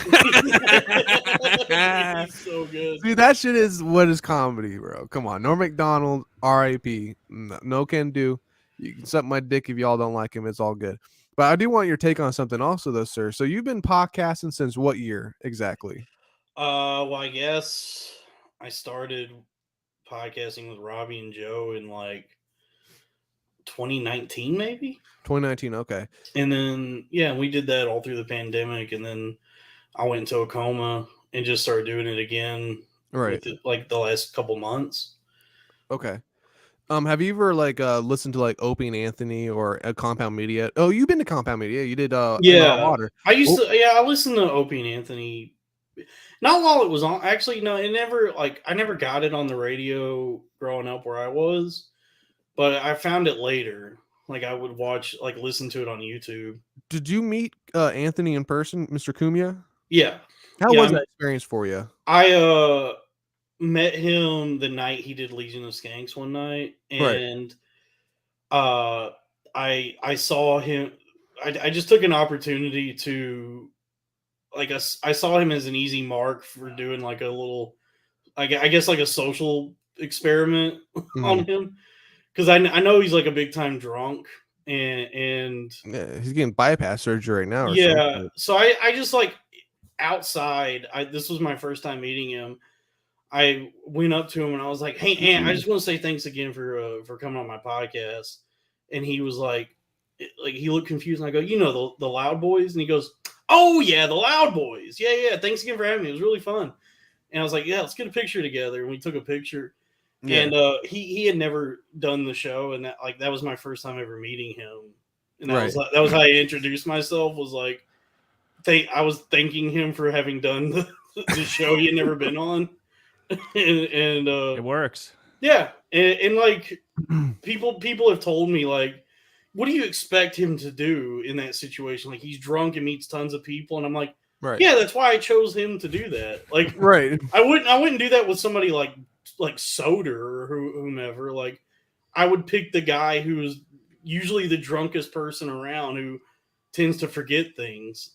so good. See, that shit is what is comedy, bro. Come on. Norm Macdonald, R.I.P. No can do. You can suck my dick if y'all don't like him. It's all good. But I do want your take on something also, though, sir. So you've been podcasting since what year exactly? Well, I guess I started podcasting with Robbie and Joe in like 2019, maybe. 2019. Okay. And then, we did that all through the pandemic. And then I went into a coma and just started doing it again. Right. Like the last couple months. Okay. Have you ever listened to like Opie and Anthony or Compound Media? Oh, you've been to Compound Media. You did Water. I used to I listened to Opie and Anthony. Not while it was on. Actually, no, it never I never got it on the radio growing up where I was, but I found it later. Like I would listen to it on YouTube. Did you meet Anthony in person, Mr. Kumia? Yeah. How was that experience for you? I met him the night he did Legion of Skanks one night, and I saw him. I just took an opportunity to I saw him as an easy mark for doing like a little, I guess like a social experiment on him, because I know he's like a big time drunk and yeah, he's getting bypass surgery right now. So I just outside. This was my first time meeting him. I went up to him and I was like, "Hey, Ant, I just want to say thanks again for coming on my podcast." And he was like he looked confused. And I go, "You know the Loud Boys?" And he goes, "Oh yeah, the Loud Boys. Yeah. Thanks again for having me. It was really fun." And I was like, "Yeah, let's get a picture together." And we took a picture. Yeah. And he had never done the show, and that was my first time ever meeting him. And that was how I introduced myself. Was like, I was thanking him for having done the show he had never been on. and It works. Yeah, and like people have told me, like, what do you expect him to do in that situation? Like, he's drunk and meets tons of people, and I'm like, Right. Yeah, that's why I chose him to do that. Like, Right. I wouldn't do that with somebody like Soder or whomever. Like, I would pick the guy who's usually the drunkest person around, who tends to forget things.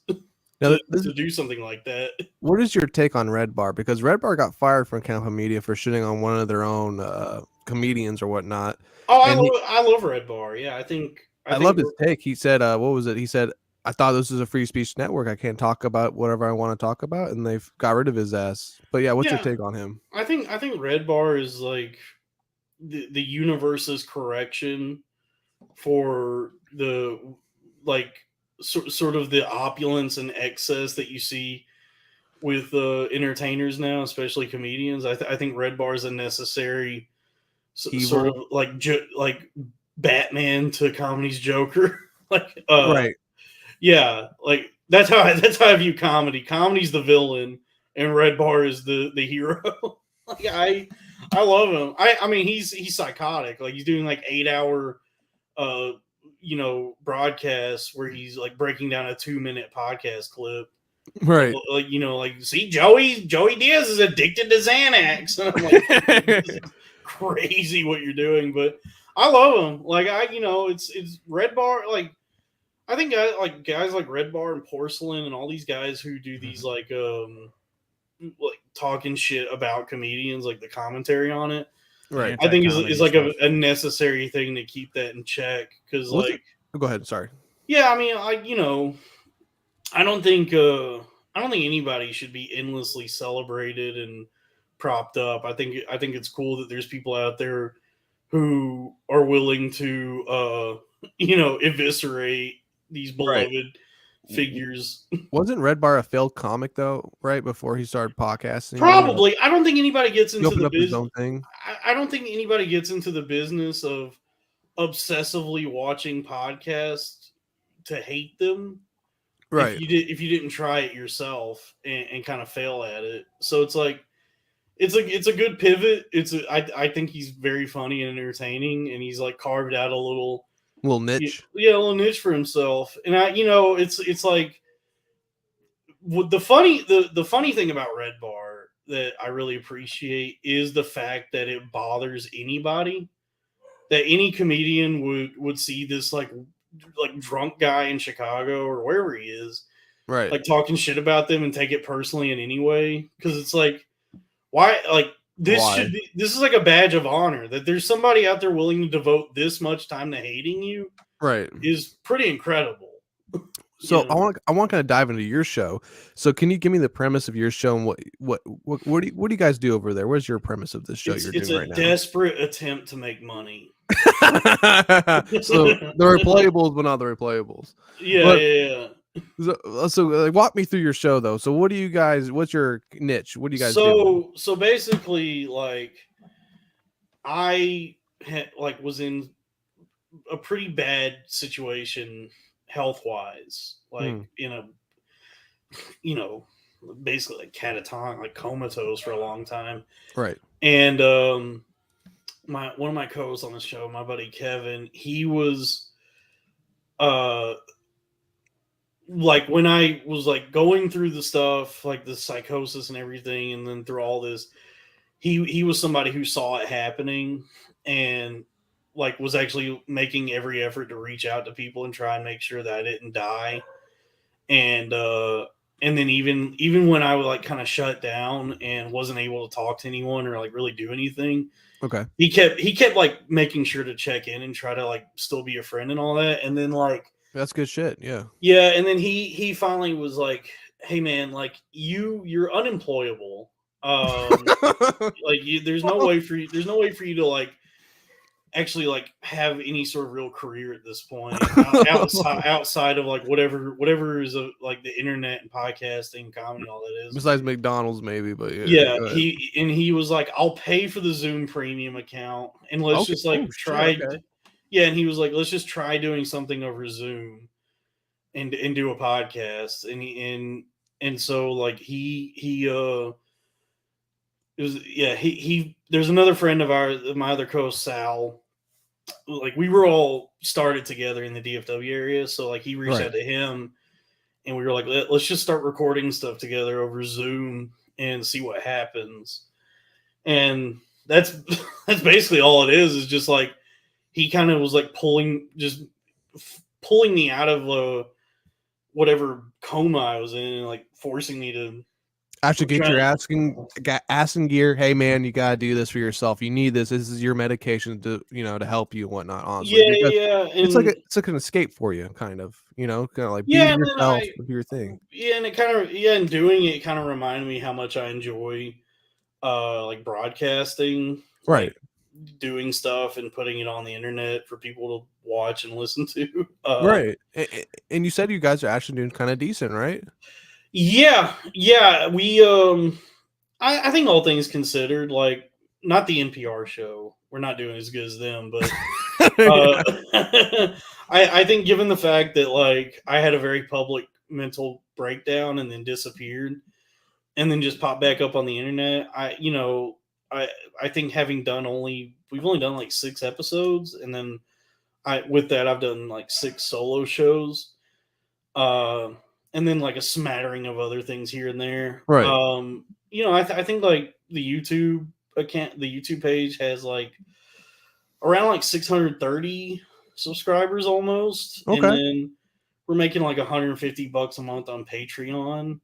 Now, to do something like that. What is your take on Red Bar? Because Red Bar got fired from Campo Media for shitting on one of their own comedians or whatnot. Oh, I love Red Bar. Yeah, I think loved his take. He said, "What was it?" He said, "I thought this was a free speech network. I can't talk about whatever I want to talk about," and they've got rid of his ass. But yeah, what's your take on him? I think Red Bar is like the universe's correction for the sort of the opulence and excess that you see with entertainers now, especially comedians. I think Red Bar is a necessary sort of like Batman to comedy's Joker. Right. Yeah, like that's how I view comedy. Comedy's the villain, and Red Bar is the hero. Like I love him. I mean he's psychotic. Like he's doing like 8-hour broadcasts where he's like breaking down a 2-minute podcast clip. Right. Like see, Joey Diaz is addicted to Xanax. And I'm like, this is crazy what you're doing, but I love him. Like it's Red Bar. Like I think guys like Red Bar and Porcelain and all these guys who do these like talking shit about comedians, like the commentary on it. Right. I think is like a necessary thing to keep that in check. Because go ahead. Sorry. Yeah, I mean, I don't think anybody should be endlessly celebrated and propped up. I think it's cool that there's people out there who are willing to eviscerate these beloved figures. Wasn't Red Bar a failed comic though, right before he started podcasting? Probably. I don't think anybody gets into the business. His own thing. I don't think anybody gets into the business of obsessively watching podcasts to hate them. Right. If you didn't try it yourself and kind of fail at it. So it's like it's a good pivot. I think he's very funny and entertaining, and he's like carved out a little niche. Yeah, a little niche for himself. And it's like the funny thing about Red Bar that I really appreciate is the fact that it bothers anybody, that any comedian would see this like drunk guy in Chicago or wherever he is, right, like talking shit about them and take it personally in any way. Because it's like, why? Like this is like a badge of honor that there's somebody out there willing to devote this much time to hating you. Right, is pretty incredible. So I want to kind of dive into your show. So can you give me the premise of your show and what do you guys do over there? Where's your premise of this show you're doing right now? It's a desperate attempt to make money. So the replayables, but not the replayables. Yeah. So like, walk me through your show though. So what do you guys? What's your niche? What do you guys do? So basically, like I was in a pretty bad situation health wise, like in a basically like catatonic, like comatose for a long time. Right. And one of my co-hosts on the show, my buddy Kevin, he was like when I was like going through the stuff, like the psychosis and everything, and then through all this, he was somebody who saw it happening and like was actually making every effort to reach out to people and try and make sure that I didn't die. And then even when I would like kind of shut down and wasn't able to talk to anyone or like really do anything, okay, he kept like making sure to check in and try to like still be a friend and all that. And then like that's good shit. Yeah. And then he finally was like, hey man, like you're unemployable. Like there's no way for you to like actually like have any sort of real career at this point outside of like whatever is like the internet and podcasting, comedy, all that is. Besides McDonald's, maybe, but Yeah, go ahead. he was like, I'll pay for the Zoom premium account and let's Okay. just like Oh, try. shit, okay. Yeah, and he was like, let's just try doing something over Zoom and do a podcast, and so like it was yeah he there's another friend of ours, my other co-host Sal. Like we were all started together in the DFW area, so like he reached out to him, and we were like, let's just start recording stuff together over Zoom and see what happens. And that's that's basically all it is just like he kind of was like pulling me out of whatever coma I was in, and like forcing me to Actually get your ass in gear. Hey man, you gotta do this for yourself. You need this. This is your medication to to help you and whatnot. Honestly, yeah. It's like an escape for you, kind of. Kind of like be yourself, do your thing. Yeah, and it kind of and doing it kind of reminded me how much I enjoy like broadcasting, Right. like doing stuff and putting it on the internet for people to watch and listen to. Right. And you said you guys are actually doing kind of decent, right? Yeah. We I think all things considered, like not the NPR show. We're not doing as good as them, but I think given the fact that like I had a very public mental breakdown and then disappeared and then just popped back up on the internet, I think having we've only done like 6 episodes, and then with that I've done like 6 solo shows. And then like a smattering of other things here and there. Right. I think like the YouTube page has like around like 630 subscribers almost. Okay. And then we're making like $150 a month on Patreon.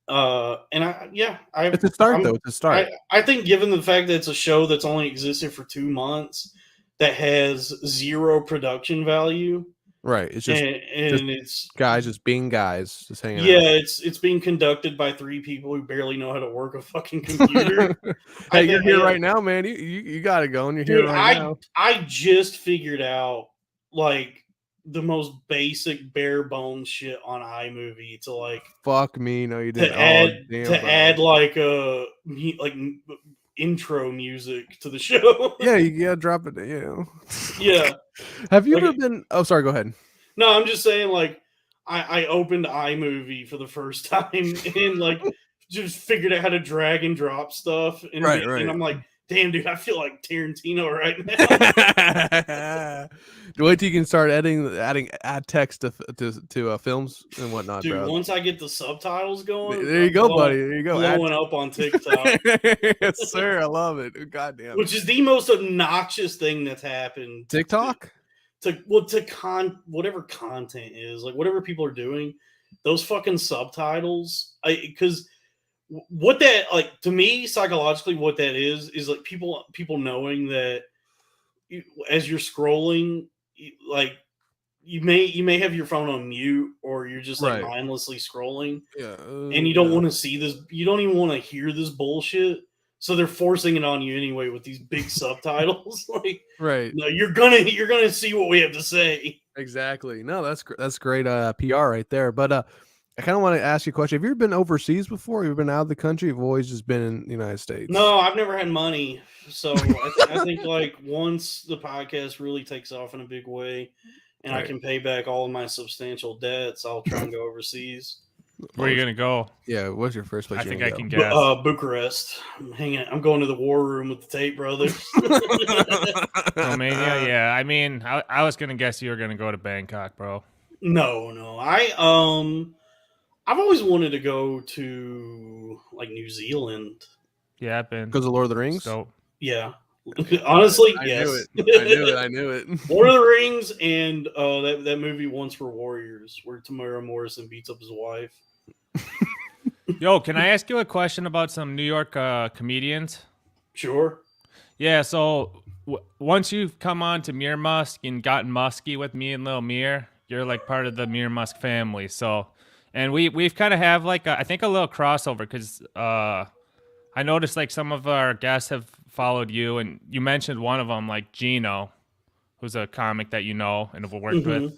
It's a start though. It's a start. I think given the fact that it's a show that's only existed for 2 months that has 0 production value. Right. It's just it's guys just being guys, just hanging out. Yeah, it's being conducted by 3 people who barely know how to work a fucking computer. Hey, you're here right now, man. You got it going. You're here right now. I just figured out like the most basic bare bones shit on iMovie to like fuck me. No, you didn't. Add like intro music to the show. Yeah, you gotta drop it. Yeah. Have you ever been? Oh, sorry. Go ahead. No, I'm just saying. Like, I opened iMovie for the first time and like just figured out how to drag and drop stuff. And, right. And I'm like, damn, dude, I feel like Tarantino right now. Wait till you can start add text to films and whatnot, dude. bro. Once I get the subtitles going, there you go, buddy. There you go. Blowing up on TikTok. Yes, sir. I love it. Goddamn. Which is the most obnoxious thing that's happened. TikTok. Whatever content is, like whatever people are doing, those fucking subtitles. Because what that like to me psychologically, what that is like people knowing that as you're scrolling, like you may have your phone on mute or you're just like mindlessly scrolling, and you don't want to see this. You don't even want to hear this bullshit. So they're forcing it on you anyway with these big subtitles. Like, no, you're gonna see what we have to say. Exactly. No, that's great PR right there. But I kind of want to ask you a question. Have you ever been overseas before? Have you been out of the country? You've always just been in the United States. No, I've never had money. So I think like once the podcast really takes off in a big way, and I can pay back all of my substantial debts, I'll try and go overseas. Where are you gonna go? Yeah, what's your first place? I think I can guess. Bucharest. I'm going to the war room with the Tate brothers. Romania. Yeah, I mean, I was gonna guess you were gonna go to Bangkok, bro. No. I've always wanted to go to like New Zealand. Yeah, I've been because of Lord of the Rings. So yeah, honestly, yes. I knew it. Lord of the Rings and that movie Once Were Warriors, where Tamara Morrison beats up his wife. Yo, can I ask you a question about some New York comedians? Sure. Yeah, so once you've come on to Mir Musk and gotten musky with me and Lil Mir, you're like part of the Mir Musk family. So And we've kind of have like I think a little crossover because I noticed like some of our guests have followed you, and you mentioned one of them, like Gino, who's a comic that you know and have worked with.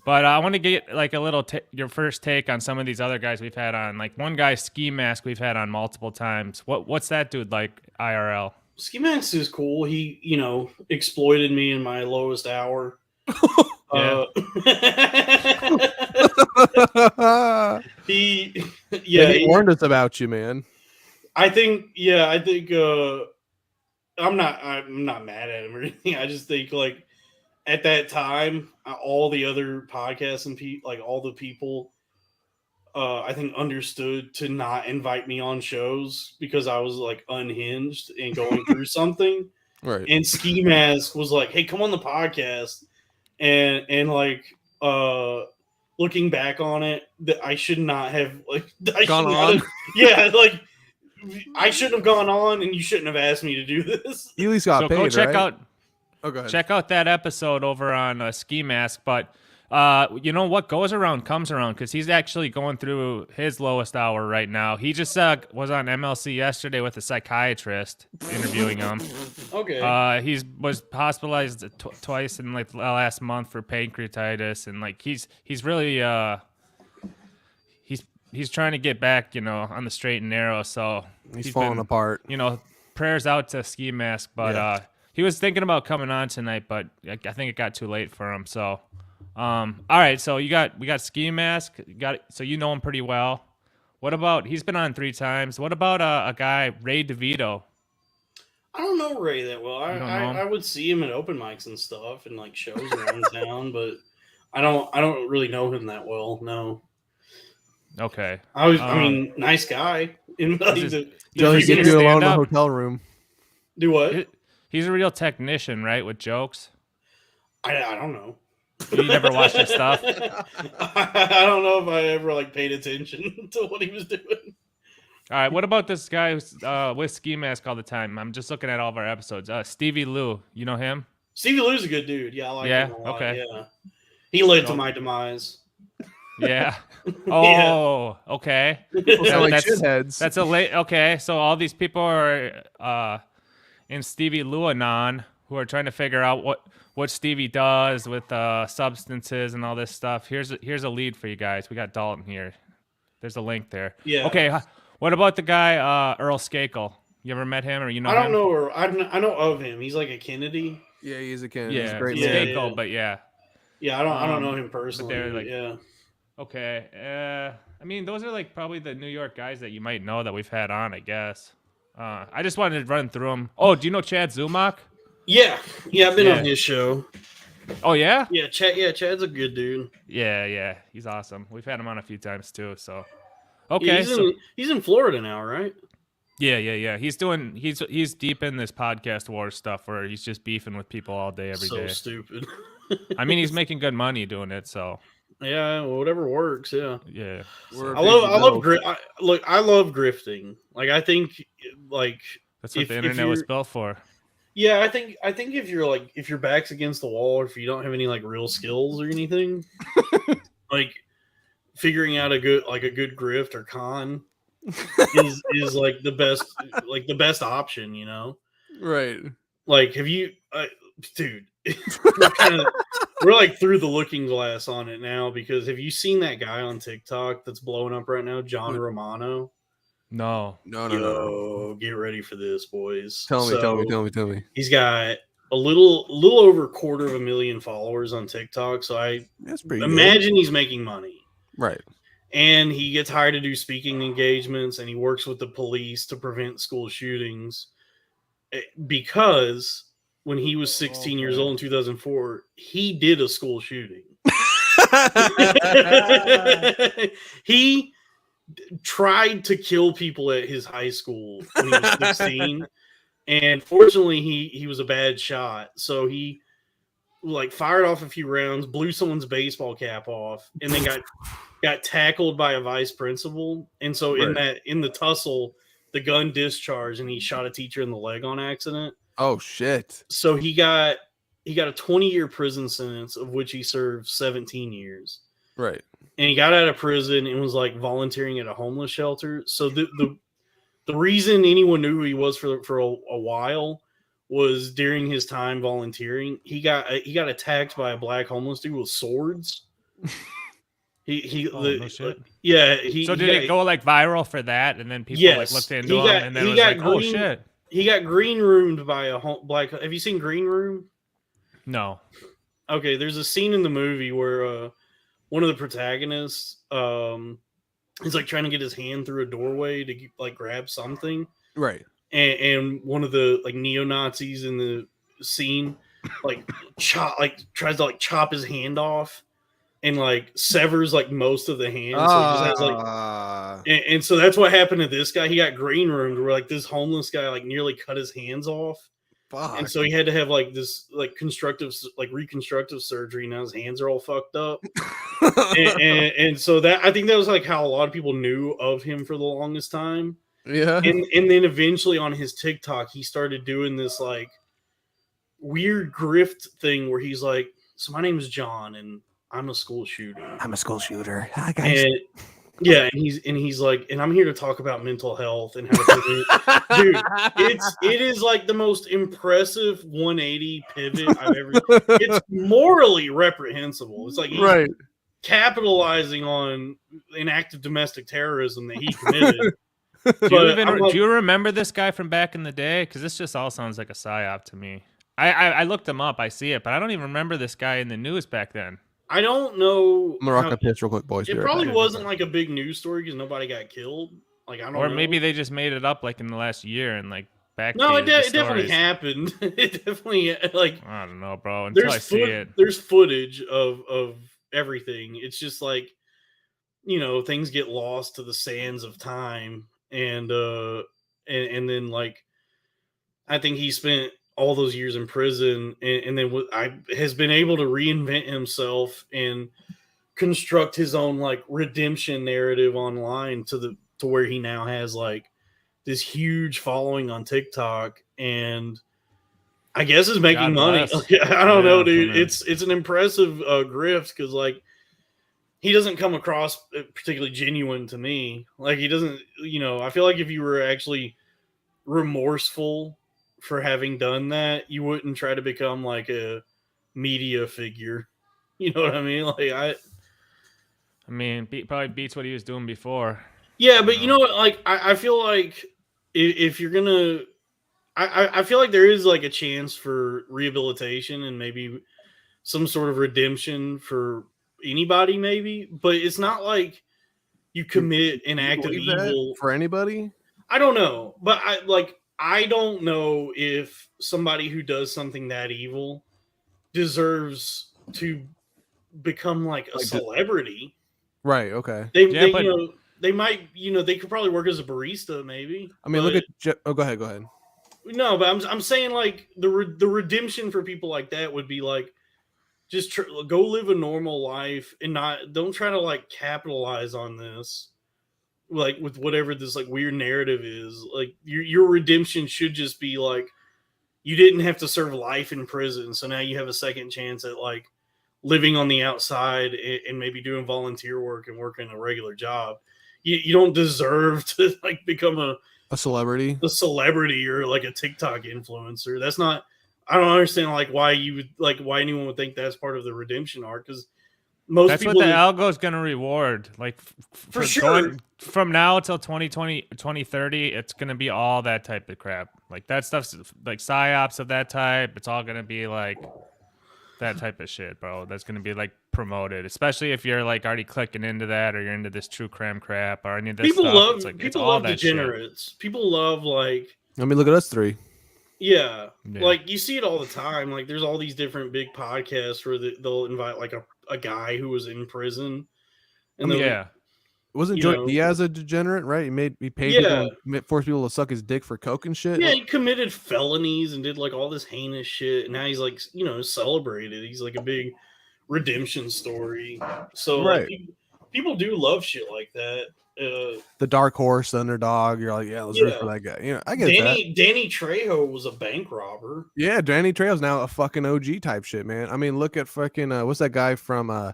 But I want to get like a little your first take on some of these other guys we've had on. Like one guy, Ski Mask, we've had on multiple times. What's that dude like IRL? Ski Mask is cool. He, exploited me in my lowest hour. Yeah. He warned us about you, man. I think I'm not mad at him or anything. I just think like at that time, all the other podcasts and all the people, I think understood to not invite me on shows because I was like unhinged and going through something. Right. And Ski Mask was like, "Hey, come on the podcast," and like looking back on it, that I should not have gone on. Like I shouldn't have gone on, and you shouldn't have asked me to do this. You at least got paid, go check right? out. Oh, go ahead. Check out that episode over on Ski Mask. But what goes around comes around, because he's actually going through his lowest hour right now. He just was on MLC yesterday with a psychiatrist interviewing him. Okay. He was hospitalized twice in like the last month for pancreatitis, and like he's really he's trying to get back, on the straight and narrow. So he's falling apart. Prayers out to Ski Mask, but he was thinking about coming on tonight, but I think it got too late for him. So, all right. So we got Ski Mask. So you know him pretty well. What about, he's been on 3 times. What about a guy, Ray DeVito? I don't know Ray that well. You don't know him? I would see him at open mics and stuff and like shows around town, but I don't really know him that well. No. Okay. I mean, nice guy. Joe, he get you alone in the hotel room. Do what? He's a real technician, right? With jokes. I don't know. You never watched his stuff? I don't know if I ever like paid attention to what he was doing. All right. What about this guy who's with Ski Mask all the time? I'm just looking at all of our episodes. Stevie Lou. You know him? Stevie Lou's a good dude. Yeah, I like him a lot. Okay. Yeah. He led to my demise. Yeah. Oh, okay. That's a late. Okay, so all these people are in Stevie Lou-anon who are trying to figure out what Stevie does with substances and all this stuff. Here's a lead for you guys. We got Dalton here. There's a link there. Yeah. Okay. What about the guy Earl Skakel? You ever met him, or you know? I don't know her. I know of him. He's like a Kennedy. Yeah, he's a Kennedy. Yeah, he's a great Skakel, man. but yeah. Yeah, I don't know him personally. But they're like, yeah. Okay. I mean, those are like probably the New York guys that you might know that we've had on, I guess. I just wanted to run through them. Oh, do you know Chad Zumach? Yeah, I've been on his show. Oh yeah? Yeah, Chad's a good dude. Yeah, he's awesome. We've had him on a few times too. So, okay, he's in Florida now, right? Yeah. He's deep in this podcast war stuff where he's just beefing with people all day, every day. So stupid. I mean, he's making good money doing it, so. Yeah, well, whatever works. Yeah. I love grifting. Like, I think like that's what the internet was built for. Yeah, I think if your back's against the wall, or if you don't have any like real skills or anything, like figuring out a good grift or con is like the best option, Right. Like, have you dude, we're like through the looking glass on it now, because have you seen that guy on TikTok that's blowing up right now, John Romano? No. Yo, get ready for this, boys. Tell me. He's got a little over 250,000 followers on TikTok, so that's pretty imagine he's making money. Right. And he gets hired to do speaking engagements, and he works with the police to prevent school shootings, because when he was 16 years old in 2004, he did a school shooting. He tried to kill people at his high school when he was 16. And fortunately, he was a bad shot. So he like fired off a few rounds, blew someone's baseball cap off, and then got tackled by a vice principal. And so in the tussle, the gun discharged, and he shot a teacher in the leg on accident. Oh shit. So he got a 20-year prison sentence, of which he served 17 years. Right. and he got out of prison and was like volunteering at a homeless shelter. So the reason anyone knew who he was for a while was during his time volunteering, he got attacked by a black homeless dude with swords. No shit. Yeah. So did it go like viral for that, and then people like looked into him, and then it was like, oh shit. He got green roomed by a black. Have you seen Green Room? No. Okay, there's a scene in the movie where one of the protagonists is like trying to get his hand through a doorway to like grab something, right? And one of the like neo-Nazis in the scene tries to like chop his hand off and like severs like most of the hand. So he just has like, and so that's what happened to this guy. He got green roomed where like this homeless guy like nearly cut his hands off. Fuck. And so he had to have like this like reconstructive surgery. Now his hands are all fucked up. and so that, I think that was like how a lot of people knew of him for the longest time. Yeah. And then eventually on his TikTok, he started doing this like weird grift thing where he's like, so my name is John and I'm a school shooter. Hi guys. And, yeah, and he's like, and I'm here to talk about mental health and how to dude, it is like the most impressive 180 pivot I've ever. It's morally reprehensible. It's like he's capitalizing on an act of domestic terrorism that he committed. Do you remember this guy from back in the day? Because this just all sounds like a psyop to me. I looked him up, I see it, but I don't even remember this guy in the news back then. I don't know. I'm gonna rock a pitch real quick, boys. It probably wasn't like a big news story because nobody got killed. Like I don't know. Or maybe they just made it up like in the last year and like back. No, it definitely happened. It definitely like I don't know, bro. Until I see it, there's footage of everything. It's just like things get lost to the sands of time, and then like I think he spent all those years in prison, and then has been able to reinvent himself and construct his own like redemption narrative online to where he now has like this huge following on TikTok, and I guess is making money. I don't know, dude. It's an impressive grift because like he doesn't come across particularly genuine to me. Like he doesn't, I feel like if you were actually remorseful for having done that, you wouldn't try to become like a media figure. You know what I mean? Like probably beats what he was doing before. Yeah, but you know what? Like I feel like if you're gonna, I feel like there is like a chance for rehabilitation and maybe some sort of redemption for anybody, maybe. But it's not like you commit an act of evil for anybody. I don't know, but I don't know if somebody who does something that evil deserves to become like a celebrity. Right. Okay. They might, they could probably work as a barista, maybe. I mean, look at. Go ahead. No, but I'm saying like the redemption for people like that would be like, just go live a normal life and don't try to like capitalize on this. Like with whatever this like weird narrative is, like your redemption should just be like you didn't have to serve life in prison, so now you have a second chance at like living on the outside and maybe doing volunteer work and working a regular job. You don't deserve to like become a celebrity or like a TikTok influencer. That's not. I don't understand like why anyone would think that's part of the redemption arc, because that's what the algo is going to reward. Like for sure. From now till 2020, 2030, it's going to be all that type of crap. Like that stuff's like psyops of that type. It's all going to be like that type of shit, bro. That's going to be like promoted, especially if you're like already clicking into that or you're into this true crime crap or any of this people stuff. Love, it's like, people love degenerates. Shit. People love like. I mean, look at us three. Yeah, like you see it all the time. Like there's all these different big podcasts where they'll invite like a guy who was in prison. And wasn't Joey Diaz a degenerate? Right, he paid people, forced people to suck his dick for coke and shit. Yeah, he committed felonies and did like all this heinous shit. And now he's like, celebrated. He's like a big redemption story. So like, people do love shit like that. The dark horse, the underdog. You're like, let's root for that guy. I get that. Danny Trejo was a bank robber. Yeah, Danny Trejo's now a fucking OG type shit, man. I mean, look at fucking what's that guy from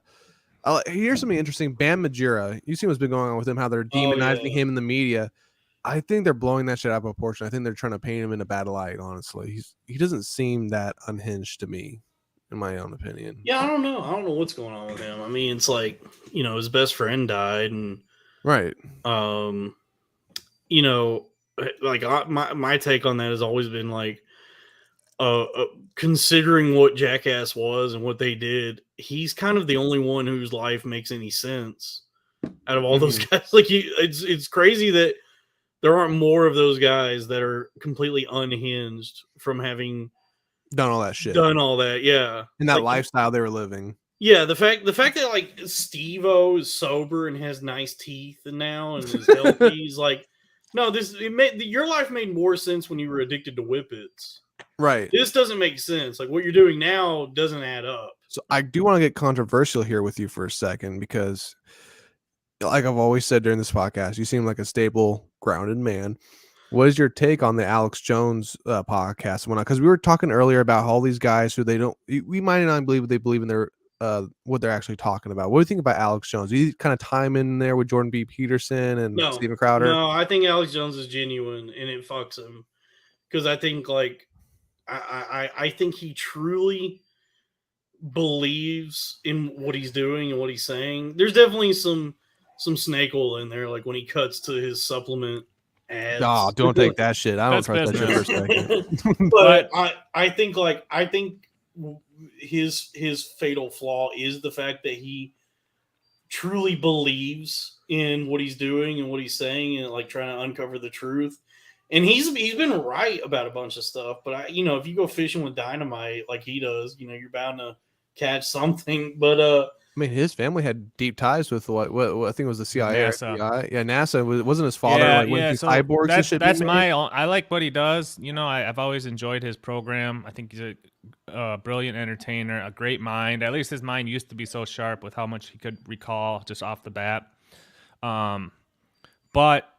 Here's something interesting. Bam Majera, you see what's been going on with him, how they're demonizing him in the media. I think they're blowing that shit out of proportion. I think they're trying to paint him in a bad light, honestly. He doesn't seem that unhinged to me, in my own opinion. Yeah, I don't know. I don't know what's going on with him. I mean, it's like, his best friend died, and right. Like my take on that has always been like, considering what Jackass was and what they did, he's kind of the only one whose life makes any sense out of all those guys. Like, it's crazy that there aren't more of those guys that are completely unhinged from having done all that shit. Yeah. In that lifestyle they were living. Yeah, the fact that like Steve-O is sober and has nice teeth and now and is healthy, he's like, no, your life made more sense when you were addicted to whippets. Right. This doesn't make sense. Like, what you're doing now doesn't add up. So I do want to get controversial here with you for a second, because like I've always said during this podcast, you seem like a stable, grounded man. What is your take on the Alex Jones podcast? Because we were talking earlier about all these guys who we might not believe they believe in their what they're actually talking about. What do you think about Alex Jones? Do you kind of time in there with Jordan B. Peterson and Steven Crowder? No, I think Alex Jones is genuine, and it fucks him, because I think like I think he truly believes in what he's doing and what he's saying. There's definitely some snake oil in there, like when he cuts to his supplement ads. Oh, don't take that shit. I don't trust that shit for a second. But I think his fatal flaw is the fact that he truly believes in what he's doing and what he's saying, and like trying to uncover the truth. And he's been right about a bunch of stuff, but if you go fishing with dynamite like he does, you're bound to catch something. But I mean, his family had deep ties with what I think it was the CIA, NASA. FBI. Yeah, NASA wasn't his father So cyborgs and shit. That's I like what he does. I've always enjoyed his program. I think he's a brilliant entertainer, a great mind. At least his mind used to be so sharp with how much he could recall just off the bat. But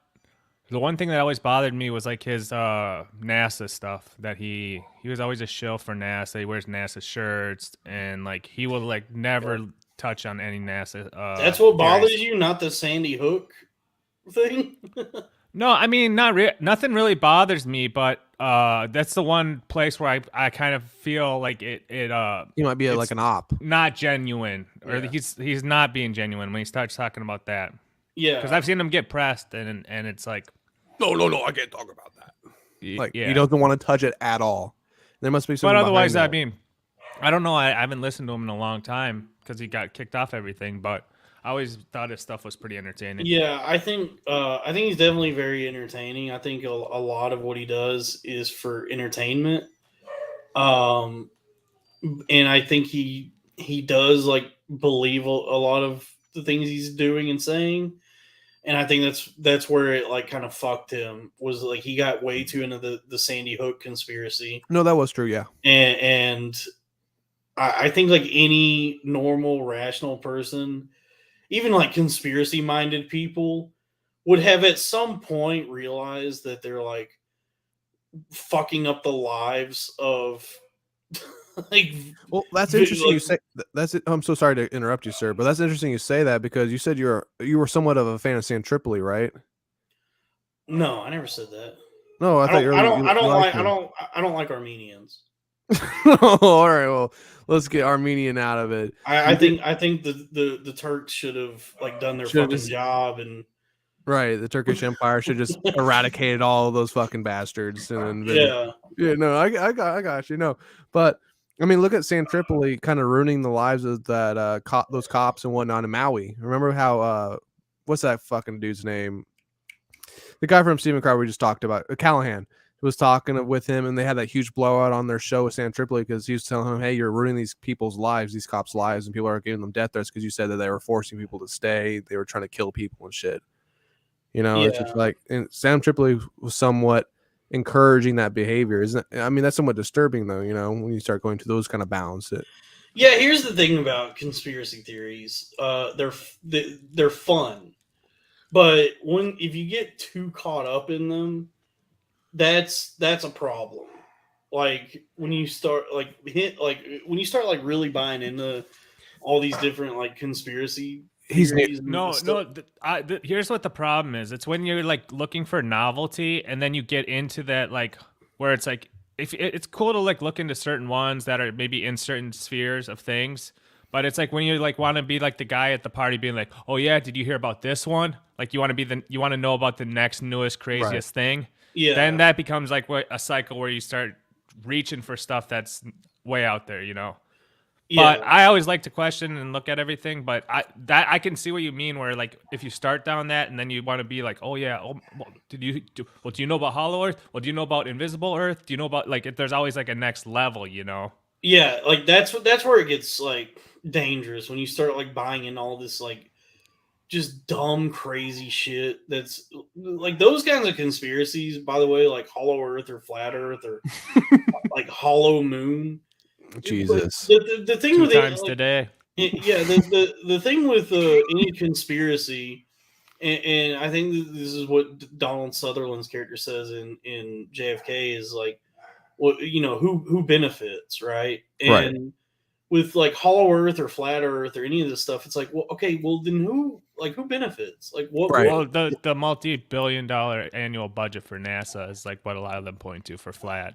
the one thing that always bothered me was like his NASA stuff, that he was always a shill for NASA. He wears NASA shirts, and like he will like never touch on any NASA. That's what bothers you, not the Sandy Hook thing? No, I mean, nothing really bothers me, but that's the one place where I kind of feel like it he might be like an op, not genuine, or he's not being genuine when he starts talking about that. Yeah, because I've seen him get pressed, and it's like, no, I can't talk about that. Like, he doesn't want to touch it at all. There must be something. But otherwise, I mean, I don't know. I haven't listened to him in a long time because he got kicked off everything. But I always thought his stuff was pretty entertaining. Yeah, I think he's definitely very entertaining. I think a lot of what he does is for entertainment. And I think he does like believe a lot of the things he's doing and saying. And I think that's where it like kind of fucked him, was like he got way too into the Sandy Hook conspiracy. No, that was true, yeah. And I think like any normal, rational person, even like conspiracy minded people, would have at some point realized that they're like fucking up the lives of like. Well, that's interesting. You say that's it. I'm so sorry to interrupt you, sir, but that's interesting you say that, because you said you were somewhat of a fan of Sam Tripoli, right? No, I never said that. No, I don't like Armenians. All right, well, let's get Armenian out of it. I think the Turks should have like done their fucking job, and right, the Turkish Empire should just eradicated all of those fucking bastards. And then, no, I got you. No, but I mean, look at Sam Tripoli kind of ruining the lives of that those cops and whatnot in Maui. Remember how what's that fucking dude's name? The guy from Steven Crowder we just talked about, Callahan, was talking with him, and they had that huge blowout on their show with Sam Tripoli because he was telling him, hey, you're ruining these people's lives, these cops' lives, and people are giving them death threats because you said that they were forcing people to stay. They were trying to kill people and shit. It's just like, and Sam Tripoli was somewhat encouraging that behavior, isn't it? I mean, that's somewhat disturbing, though, when you start going to those kind of bounds. Yeah, here's the thing about conspiracy theories. They're fun. But if you get too caught up in them, that's a problem. Like when you start really buying into all these different like conspiracy He's theories. And No, stuff. no. Here's what the problem is. It's when you're like looking for novelty, and then you get into that like where it's like if it's cool to like look into certain ones that are maybe in certain spheres of things, but it's like when you like want to be like the guy at the party being like, oh yeah, did you hear about this one? Like you want to be you want to know about the next newest craziest thing. Yeah. Then that becomes like a cycle where you start reaching for stuff that's way out there, you know. Yeah. But I always like to question and look at everything. But I can see what you mean. Where like if you start down that and then you want to be like, oh yeah, well, do you know about Hollow Earth? Well, do you know about Invisible Earth? Do you know about like if there's always like a next level, you know? Yeah, like that's where it gets like dangerous when you start like buying in all this like just dumb crazy shit that's like those kinds of conspiracies, by the way, like Hollow Earth or Flat Earth or like Hollow Moon. Jesus. The thing Two with it, times like, today. yeah, the thing with any conspiracy, and I think this is what Donald Sutherland's character says in JFK is like, well, you know, who benefits, right? Right. And with like Hollow Earth or Flat Earth or any of this stuff, it's like, well, okay, well then who benefits? Like what? Right. Well, the multi-billion-dollar annual budget for NASA is like what a lot of them point to for flat.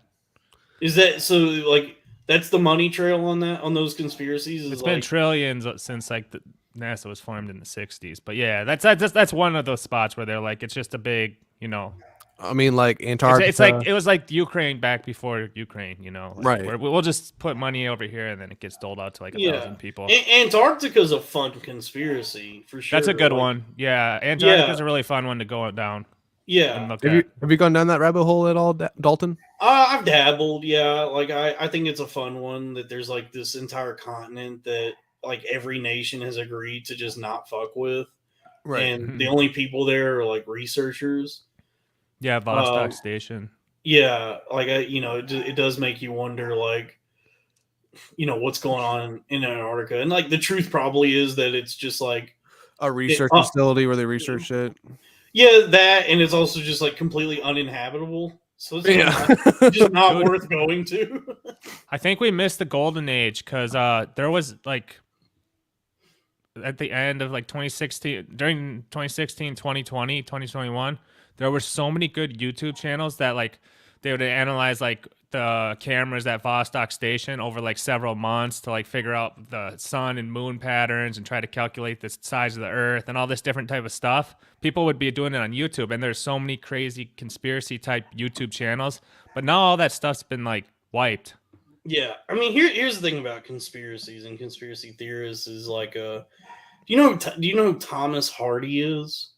Is that so? Like that's the money trail on those conspiracies. Is It's like been trillions since like NASA was formed in the '60s. But yeah, that's one of those spots where they're like, it's just a big, you know. I mean, like Antarctica. It's like it was like Ukraine back before Ukraine, you know. Like, Right. where we'll just put money over here and then it gets doled out to like 1,000 people. Antarctica's a fun conspiracy for sure. That's a good like, one. Yeah, Antarctica's Yeah. a really fun one to go down. Yeah, And look Have at. you gone down that rabbit hole at all, Dalton? I've dabbled. Yeah, like I think it's a fun one that there's like this entire continent that like every nation has agreed to just not fuck with, and the only people there are like researchers. Yeah, Vostok Station. Yeah, like it does make you wonder, like, you know, what's going on in Antarctica, and like the truth probably is that it's just like A research facility where they research it. yeah, that, and it's also just like completely uninhabitable. So it's just not Dude, worth going to. I think we missed the golden age because there was like at the end of like 2016, during 2016, 2020, 2021, there were so many good YouTube channels that like they would analyze like the cameras at Vostok Station over like several months to like figure out the sun and moon patterns and try to calculate the size of the earth and all this different type of stuff. People would be doing it on YouTube, and there's so many crazy conspiracy type YouTube channels, but now all that stuff's been like wiped. Yeah, I mean, here's the thing about conspiracies and conspiracy theorists is like, do you know who Thomas Hardy is?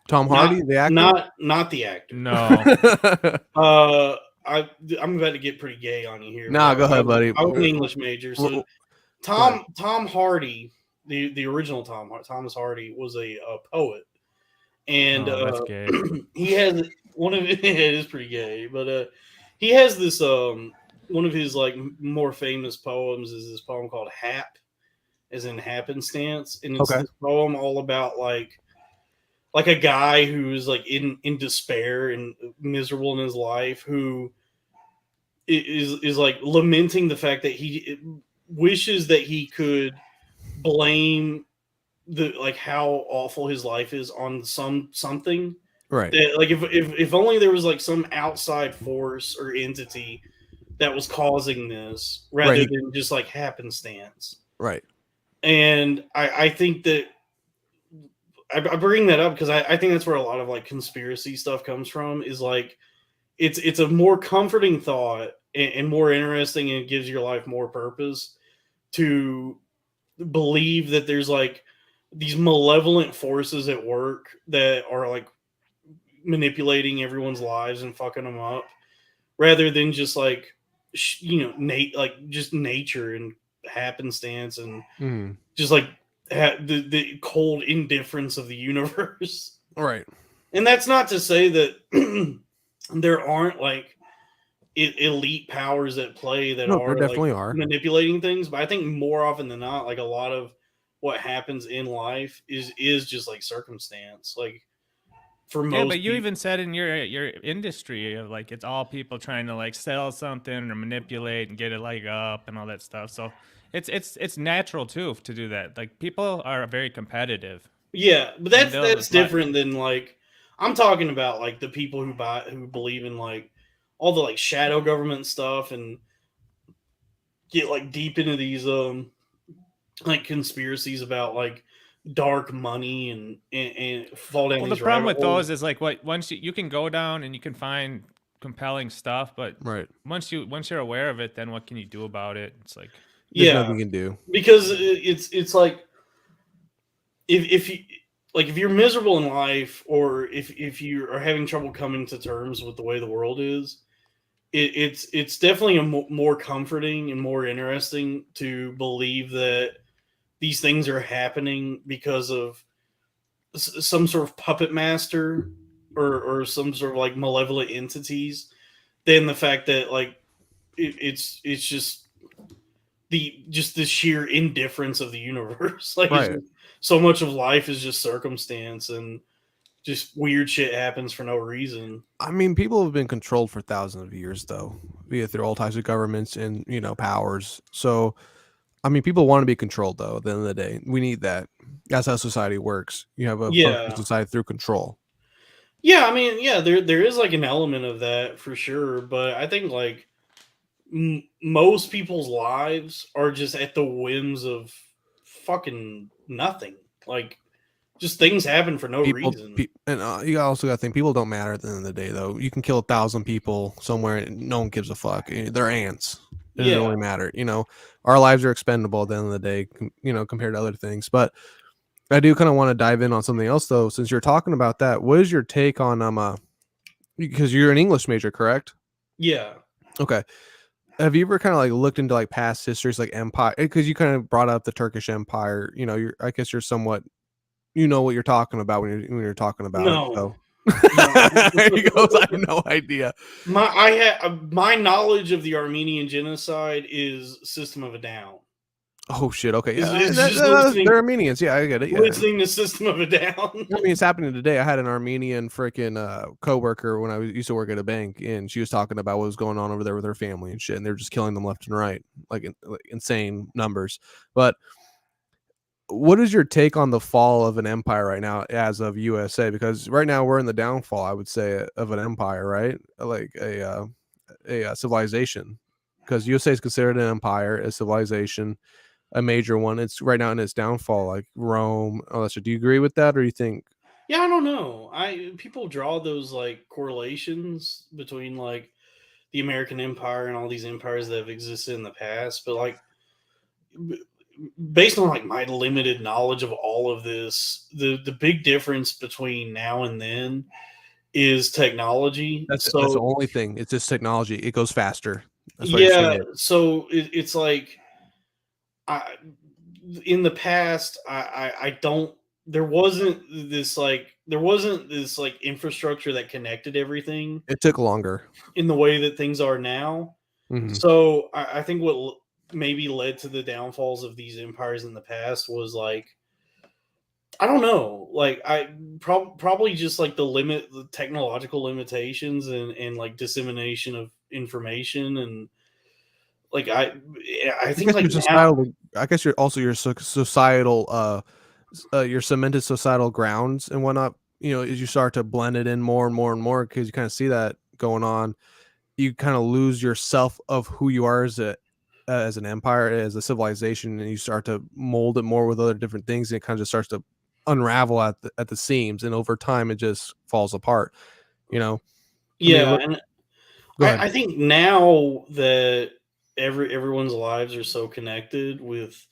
Tom Hardy, the actor? Not the actor. No. I'm about to get pretty gay on you here. Nah, go ahead, buddy. I'm an English major, so Tom Hardy, the original Thomas Hardy, was a poet, and that's gay. he has one of it is pretty gay, but he has this one of his like more famous poems is this poem called "Hap," as in happenstance, and it's this poem all about like a guy who's like in despair and miserable in his life, who is like lamenting the fact that he wishes that he could blame the like how awful his life is on something, right? That, like if only there was like some outside force or entity that was causing this rather than just like happenstance, right? And I think that I bring that up because I think that's where a lot of like conspiracy stuff comes from, is like it's a more comforting thought and more interesting, and it gives your life more purpose to believe that there's like these malevolent forces at work that are like manipulating everyone's lives and fucking them up, rather than just like just nature and happenstance and just like the cold indifference of the universe. Right. And that's not to say that there aren't like elite powers at play that there definitely like are manipulating things, but I think more often than not, like a lot of what happens in life is just like circumstance. Like for most, yeah, but you even said in your industry, like it's all people trying to like sell something or manipulate and get a leg up and all that stuff. So it's natural too to do that. Like people are very competitive. Yeah, but And that's different than like I'm talking about like the people who believe in like all the like shadow government stuff and get like deep into these like conspiracies about like dark money and fall down Well, the these problem rabbit with holes. those is like what once you can go down and you can find compelling stuff, but Right. once you're aware of it, then what can you do about it? It's like There's Yeah, nothing you can do. because it's like if you like if you're miserable in life or if you are having trouble coming to terms with the way the world is, it's definitely more comforting and more interesting to believe that these things are happening because of some sort of puppet master or some sort of like malevolent entities than the fact that like it's just the sheer indifference of the universe. Like it's Right. so much of life is just circumstance and just weird shit happens for no reason. I mean, people have been controlled for thousands of years, though, via through all types of governments and powers. So, I mean, people want to be controlled, though. At the end of the day, we need that. That's how society works. You have a functional Yeah. society through control. Yeah, I mean, yeah, there is like an element of that for sure, but I think like most people's lives are just at the whims of fucking nothing. Like just things happen for no reason. And you also got to think people don't matter at the end of the day, though. You can kill 1,000 people somewhere, and no one gives a fuck. They're ants. It doesn't Yeah. really matter. Our lives are expendable at the end of the day. Compared to other things. But I do kind of want to dive in on something else, though. Since you're talking about that, what is your take on because you're an English major, correct? Yeah. Okay. Have you ever kind of like looked into like past histories, like empire? Because you kind of brought up the Turkish Empire. I guess you're somewhat, what you're talking about when you're talking about it. No. So No. there he goes. I have no idea. My knowledge of the Armenian genocide is System of a Down. Oh shit. Okay. Yeah, It's just listening they're Armenians. Yeah, I get it. Yeah. listening to System of a Down. I mean, it's happening today. I had an Armenian freaking coworker when I used to work at a bank, and she was talking about what was going on over there with her family and shit, and they're just killing them left and right, like insane numbers. But what is your take on the fall of an empire right now, as of USA? Because right now we're in the downfall, I would say, of an empire, right? Like a civilization, because USA is considered an empire, a civilization, a major one. It's right now in its downfall, like Rome. Oh, so do you agree with that, or you think? Yeah, I don't know. I people draw those like correlations between like the American Empire and all these empires that have existed in the past, but like b- based on like my limited knowledge of all of this, the big difference between now and then is technology. That's the So only thing. It's just technology. It goes faster. That's why you're seeing yeah, it. so it's like I in the past I don't there wasn't this like infrastructure that connected everything It took longer. in the way that things are now. Mhm. So I think what maybe led to the downfalls of these empires in the past was like I don't know, like I probably just like the technological limitations and like dissemination of information and like I I think guess like your now societal. I guess your also your societal. Your cemented societal grounds and whatnot. As you start to blend it in more and more and more, because you kind of see that going on, you kind of lose yourself of who you are as an empire, as a civilization, and you start to mold it more with other different things, and it kind of just starts to unravel at the seams, and over time it just falls apart. You know, I mean, yeah, look, and go ahead. I think now that everyone's lives are so connected with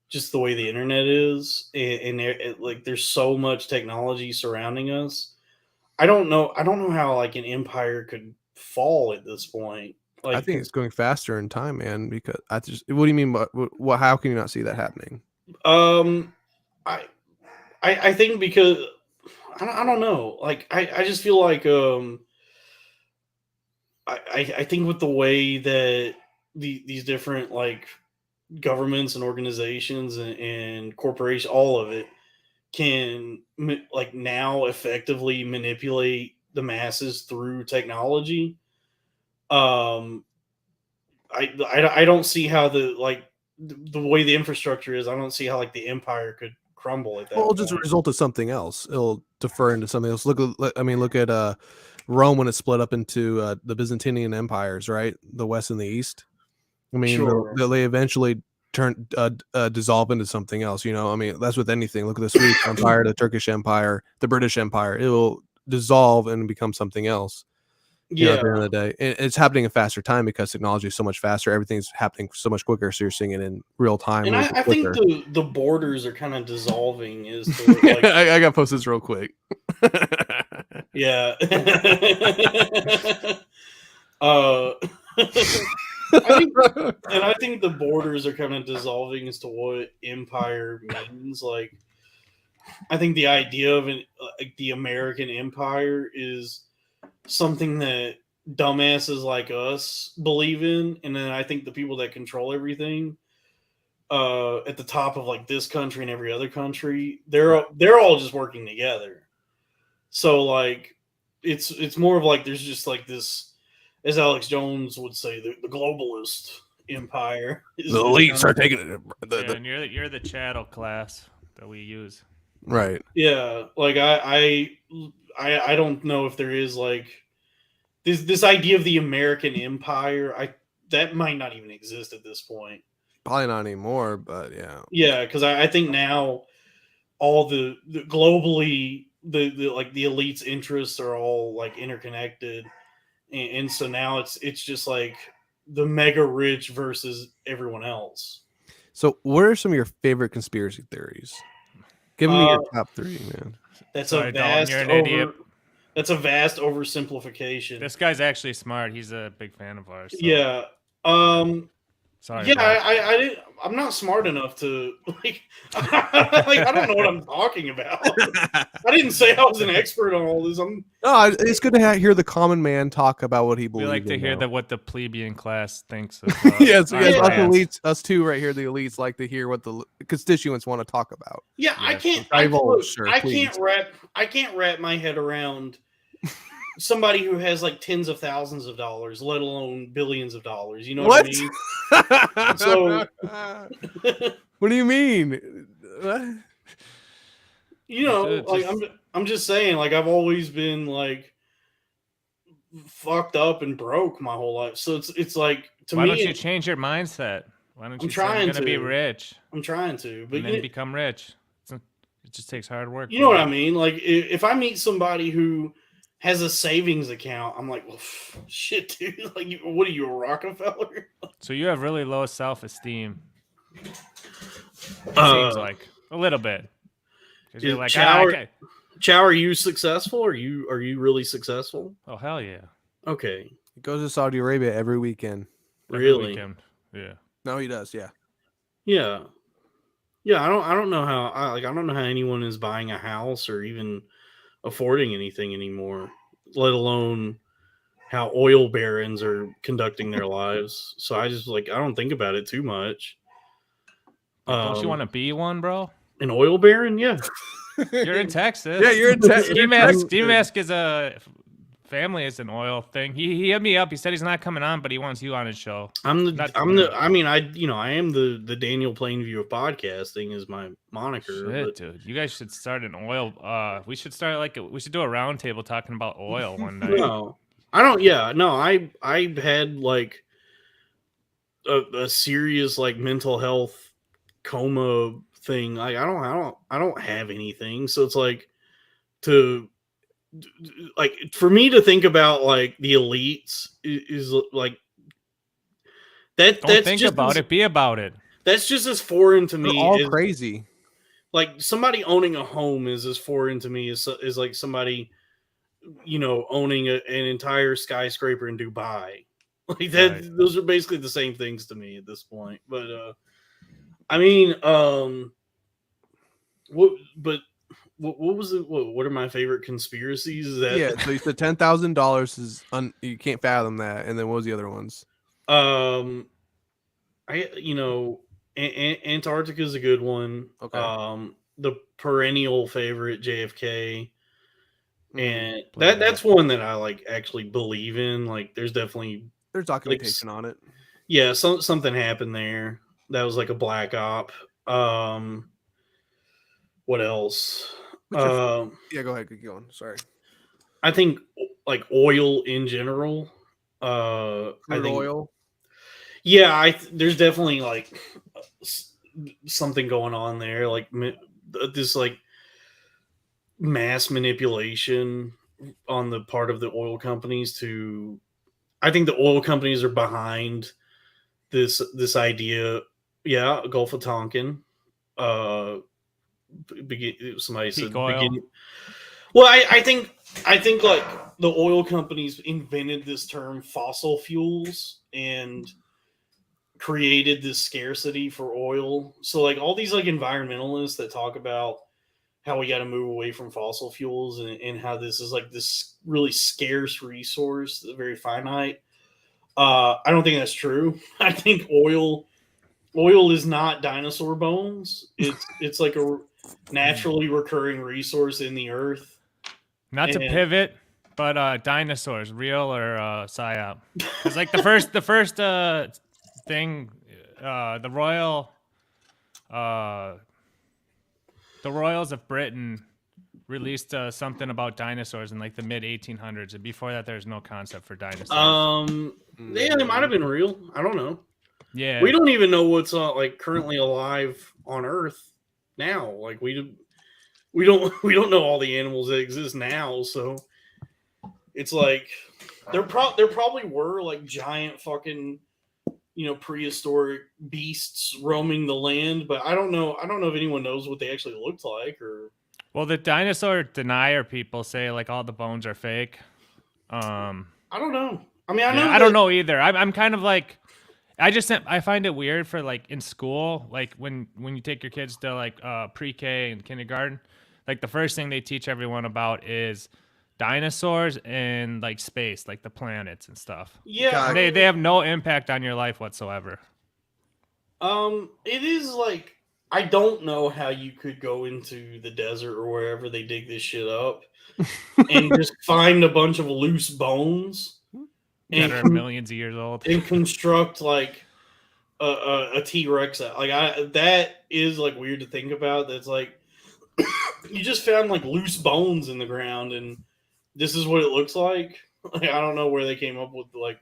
just the way the internet is, like there's so much technology surrounding us. I don't know how like an empire could fall at this point. I Like, think it's 'cause, going faster in time, man. Because I just, what do you mean? What? How can you not see that happening? um, I, I think because I don't know. Like, I just feel like I think with the way that these different like governments and organizations and corporations, all of it can like now effectively manipulate the masses through technology. Um, I don't see how the like the way the infrastructure is, I don't see how like the empire could crumble at that Well, point. just a result of something else. It'll defer into something else. Look, at Rome when it split up into the Byzantine empires, right? The West and the East. I mean, Sure. they eventually dissolve into something else. I mean, that's with anything. Look at the Swedish Empire, the Turkish Empire, the British Empire. It will dissolve and become something else. At the end of the day, it's happening in faster time because technology is so much faster. Everything's happening so much quicker. So you're seeing it in real time. And I think the borders are kind of dissolving. Is to, like, I got to post this real quick. Yeah. I think the borders are kind of dissolving as to what empire means. Like, I think the idea of the American empire is something that dumbasses like us believe in, and then I think the people that control everything at the top of like this country and every other country, they're all just working together. So like it's more of like there's just like this, as Alex Jones would say, the globalist empire. The elites are taking it. And you're the chattel class that we use. Right. Yeah, like I don't know if there is like this idea of the American empire. That might not even exist at this point. Probably not anymore, but yeah. Yeah, because I think now all the globally the like the elites' interests are all like interconnected, and so now it's just like the mega rich versus everyone else. So, what are some of your favorite conspiracy theories? Give me your top 3, man. That's Sorry, a vast Dalton, you're an idiot. That's a vast oversimplification. This guy's actually smart. He's a big fan of ours. So. Yeah. Sorry. Yeah, I'm not smart enough to like. I don't know what I'm talking about. I didn't say I was an expert on all this. It's good to hear the common man talk about what he believes. We like to hear Mm-hmm. what the plebeian class thinks. Of, yes, our us plans. elites, us two right here, the elites like to hear what the constituents want to talk about. Yeah, Yes. I can't wrap my head around somebody who has like tens of thousands of dollars, let alone billions of dollars. You know what I mean? So, what do you mean? you know, like I'm just saying, like I've always been like fucked up and broke my whole life. So it's like to Why me, don't you change your mindset? Why don't you say trying you're gonna be to. rich I'm trying to, but and then become rich? It just takes hard work. You know what I mean? Like if I meet somebody who has a savings account, I'm like, well, shit, dude. Like, what are you, a Rockefeller? So you have really low self-esteem. Seems like a little bit. Because you're like, Chow, are you successful? Are you really successful? Oh hell yeah! Okay, he goes to Saudi Arabia every weekend. Really? Weekend. Yeah. No, he does. Yeah. Yeah. Yeah. I don't know how. I don't know how anyone is buying a house or even affording anything anymore, let alone how oil barons are conducting their lives. So I just I don't think about it too much. Don't you want to be one, bro? An oil baron? Yeah. You're in Texas. Yeah, you're in Texas. D-Mask is a family is an oil thing. He hit me up. He said he's not coming on, but he wants you on his show. I am the Daniel Plainview of podcasting is my moniker. Shit, dude. You guys should start an oil. We should start we should do a round table talking about oil one night. No, I don't. Yeah, no, I had like a serious like mental health coma thing. Like I don't have anything. So it's like for me to think about like the elites is like that. Don't think about it. Be about it. That's just as foreign to me. They're all crazy. Like somebody owning a home is as foreign to me as like somebody, owning an entire skyscraper in Dubai. Like that. Right. Those are basically the same things to me at this point. But I mean, what was it? What are my favorite conspiracies? Is that so you said $10,000 is you can't fathom that, and then what was the other ones? Antarctica is a good one. Okay. The perennial favorite, JFK, and that's one that I like actually believe in. Like, there's documentation on it. Yeah, something happened there. That was like a black op. What else? What's your Um, yeah, go ahead. Keep going. Sorry. I think like oil in general. I Crude think oil. yeah, there's definitely like something going on there, like this like mass manipulation on the part of the oil companies to. I think the oil companies are behind this idea. Yeah, Gulf of Tonkin. Uh, somebody Peak said oil. begin. Well, I think like the oil companies invented this term fossil fuels and created this scarcity for oil. So like all these like environmentalists that talk about how we got to move away from fossil fuels and how this is like this really scarce resource, very finite. I don't think that's true. I think oil is not dinosaur bones. It's like a naturally recurring resource in the earth. Not to And pivot, but dinosaurs, real or psyop? Because like the first thing, the uh, the royals of Britain released something about dinosaurs in like the mid 1800s, and before that, there's no concept for dinosaurs. yeah, they might have been real. I don't know. Yeah, We don't even know what's like currently alive on Earth now. Like we don't we don't know all the animals that exist now. So it's like there probably were like giant fucking prehistoric beasts roaming the land, but I don't know if anyone knows what they actually looked like. Or well, the dinosaur denier people say like all the bones are fake. I don't know. I mean, I Yeah, know I don't that. know either. I'm kind of like, I find it weird for like in school, like when you take your kids to like pre-K and kindergarten, like the first thing they teach everyone about is dinosaurs and like space, like the planets and stuff. Yeah, I God, And mean, they have no impact on your life whatsoever. it is like I don't know how you could go into the desert or wherever they dig this shit up and just find a bunch of loose bones That and are millions of years old. and construct like a T Rex. Like that is like weird to think about. That's like you just found like loose bones in the ground, and this is what it looks like. Like I don't know where they came up with like.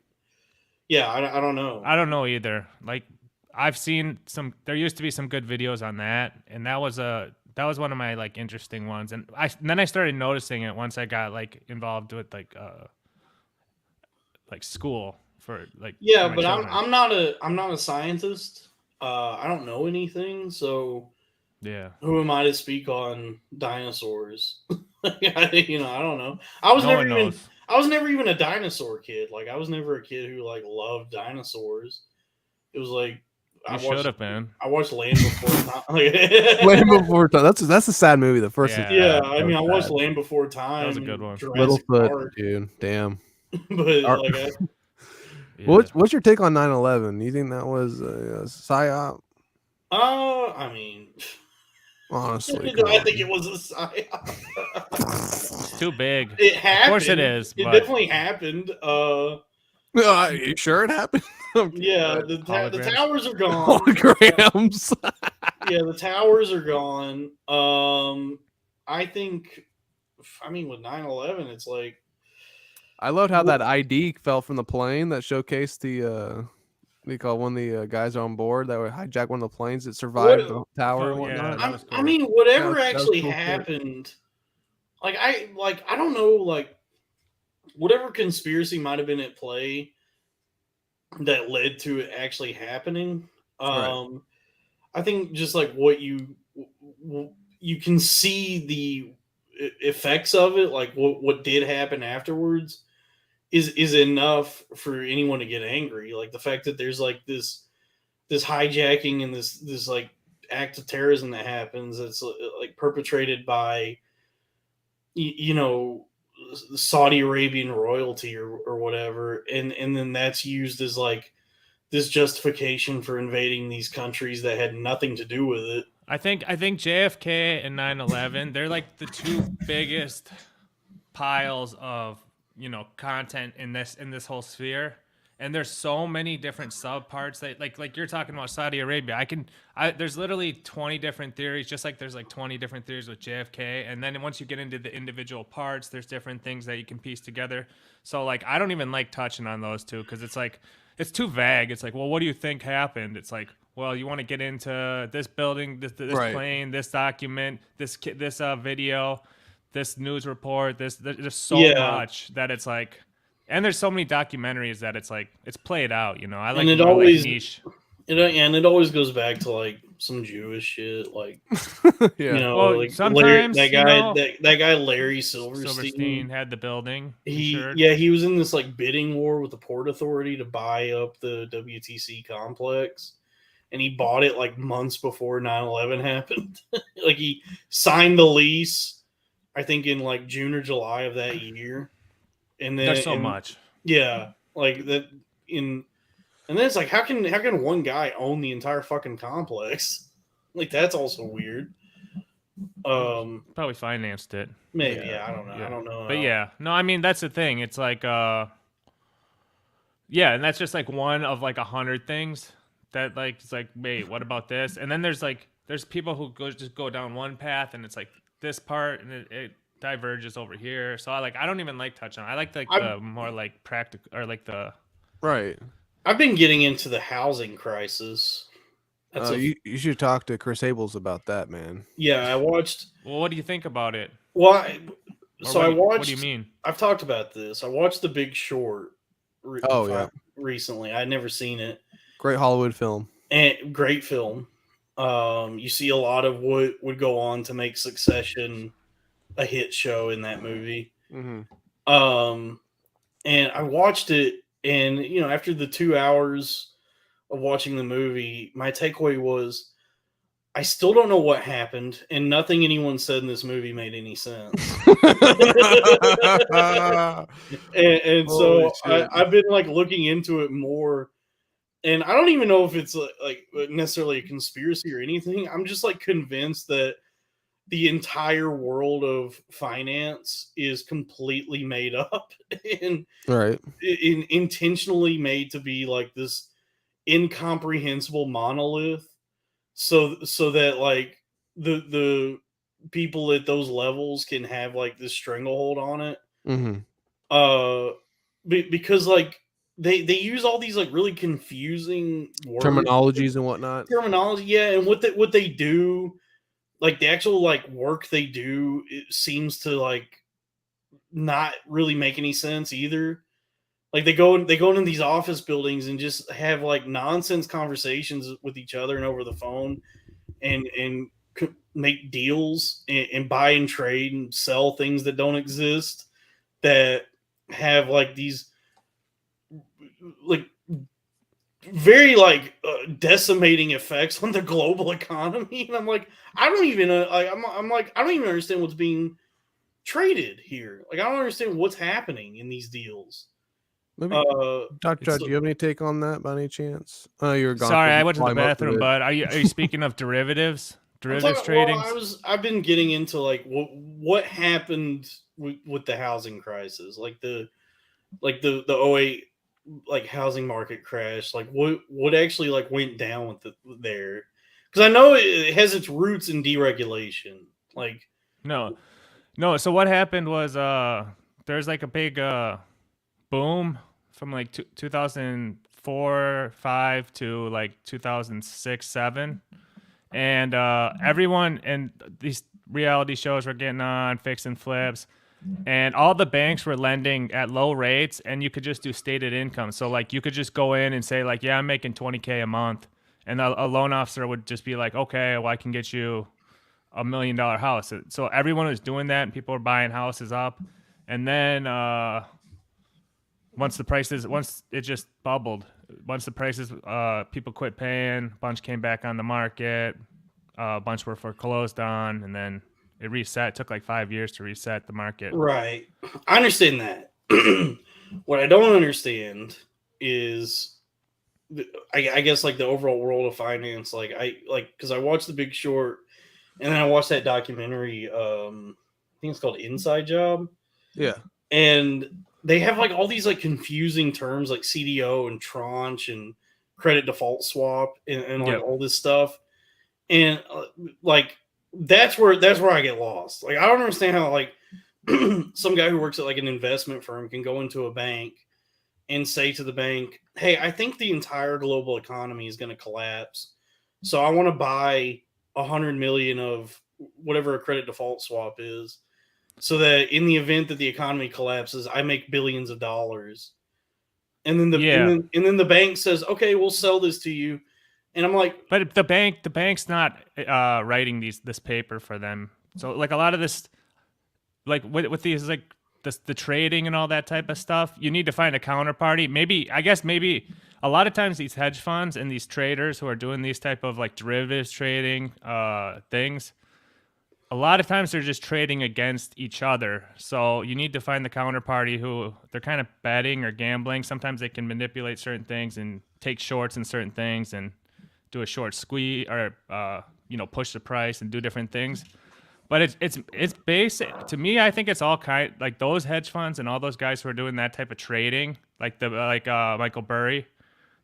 Yeah, I don't know. I don't know either. Like I've seen some. There used to be some good videos on that, and that was one of my like interesting ones. And then I started noticing it once I got like involved with like school for Yeah, my but I'm children. I'm not a I'm not a scientist. I don't know anything, so Yeah. who am I to speak on dinosaurs? I don't know. I was No never one even knows. I was never even a dinosaur kid. Like I was never a kid who like loved dinosaurs. It was like I You should watched have been. I watched Land Before Time. Land Before Time. That's a sad movie. The first is Yeah. Yeah, bad. I That mean was I watched bad. Land Before That was Time a good and one. Jurassic Littlefoot, Park, dude. Damn. but Are- like Yeah. what's your take on 9/11? You think that was a psyop? I mean, Honestly, do come I on. think it was a psyop? It's too big. It Of course it happened. is, It but definitely happened. Are you sure it happened? Yeah, the holograms. towers are gone. Holograms. Yeah, the towers are gone. I think, I mean, with 9/11, it's like, I loved how that ID fell from the plane that showcased the they call one of the guys on board that would hijack one of the planes that survived the what tower and Yeah, whatnot. that was I cool. mean, Yeah, whatever that was actually cool shit. happened, I don't know, like whatever conspiracy might have been at play that led to it actually happening. Right. I think just like what you can see the effects of it, like what did happen afterwards, is enough for anyone to get angry. Like the fact that there's like this hijacking and this like act of terrorism that happens that's like perpetrated by you know Saudi Arabian royalty or whatever, and then that's used as like this justification for invading these countries that had nothing to do with it. I think JFK and 9/11, they're like the two biggest piles of content in this whole sphere. And there's so many different sub parts that like you're talking about Saudi Arabia. There's literally 20 different theories, just like there's like 20 different theories with JFK. And then once you get into the individual parts, there's different things that you can piece together. So like I don't even like touching on those two because it's like it's too vague. It's like, well, what do you think happened? It's like, well, you want to get into this building, this Right. plane, this document, this video, this news report. There's so Yeah. much that it's like. And there's so many documentaries that it's like it's played out, you know. I like And it more always- like niche. It always goes back to like some Jewish shit, like Yeah. you know, Well, like sometimes, that you guy, know, that guy Larry Silverstein. Silverstein had the building. He insured. he was in this like bidding war with the Port Authority to buy up the WTC complex, and he bought it like months before 9/11 happened. Like he signed the lease, I think in like June or July of that year, and then There's so much. yeah, like that in. And then it's like, how can one guy own the entire fucking complex? Like that's also weird. Probably financed it. Maybe I don't know. Yeah. I don't know. But yeah, no, I mean that's the thing. It's like yeah, and that's just like one of like 100 things that like it's like, wait, what about this? And then there's people who just go down one path and it's like this part and it diverges over here. So I don't even like touching on. I like the more like practical or like the Right. I've been getting into the housing crisis. You should talk to Chris Abels about that, man. Yeah, I watched. Well, what do you think about it? Well, I watched. What do you mean? I've talked about this. I watched The Big Short. Recently, I'd never seen it. Great Hollywood film. And great film. You see a lot of what would go on to make Succession a hit show in that movie. Mm-hmm. And I watched it, and you know, after the 2 hours of watching the movie, my takeaway was I still don't know what happened, and nothing anyone said in this movie made any sense. and so I've been like looking into it more, and I don't even know if it's like necessarily a conspiracy or anything. I'm just like convinced that the entire world of finance is completely made up and right. Intentionally made to be like this incomprehensible monolith, so that like the people at those levels can have like this stranglehold on it. Mm-hmm. Because like they use all these like really confusing words, terminologies and whatnot. Yeah, and what they do. Like the actual like work they do, it seems to like not really make any sense either. Like they go into these office buildings and just have like nonsense conversations with each other and over the phone, and make deals and buy and trade and sell things that don't exist, that have like these like very like decimating effects on the global economy. And I'm like, I don't even I'm like, I don't even understand what's being traded here. Like I don't understand what's happening in these deals. Maybe, Dr. Judd, do you have any take on that by any chance? You were gone. Sorry, I went to the bathroom, but are you speaking of derivatives? Derivatives trading? Well, I've been getting into like what happened with the housing crisis, like the 08 like housing market crash, like what actually like went down with there, because I know it has its roots in deregulation. Like no, so what happened was there's like a big boom from like 2004 5 to like 2006 7, and everyone and these reality shows were getting on, fix and flips. And all the banks were lending at low rates, and you could just do stated income. So like you could just go in and say like, yeah, I'm making $20K a month. And a loan officer would just be like, okay, well, I can get you $1 million house. So everyone was doing that, and people were buying houses up. And then once it just bubbled, once the prices, people quit paying, a bunch came back on the market, a bunch were foreclosed on, and then it reset. It took like 5 years to reset the market. Right. I understand that. What I don't understand is, I guess, like the overall world of finance. Like because I watched The Big Short, and then I watched that documentary. I think it's called Inside Job. Yeah. And they have like all these like confusing terms like CDO and tranche and credit default swap and like Yep. all this stuff. And like that's where I get lost. Like I don't understand how like some guy who works at like an investment firm can go into a bank and say to the bank, "Hey, I think the entire global economy is going to collapse. So I want to buy 100 million of whatever a credit default swap is, so that in the event that the economy collapses, I make billions of dollars." And then the bank says, "Okay, we'll sell this to you." And I'm like, But the bank's not writing this paper for them. So like a lot of this, like with these like the trading and all that type of stuff, you need to find a counterparty. Maybe a lot of times these hedge funds and these traders who are doing these type of like derivatives trading things, a lot of times they're just trading against each other. So you need to find the counterparty who they're kind of betting or gambling. Sometimes they can manipulate certain things and take shorts in certain things and do a short squeeze or push the price and do different things. But it's basic to me. I think it's all kind like those hedge funds and all those guys who are doing that type of trading, like Michael Burry,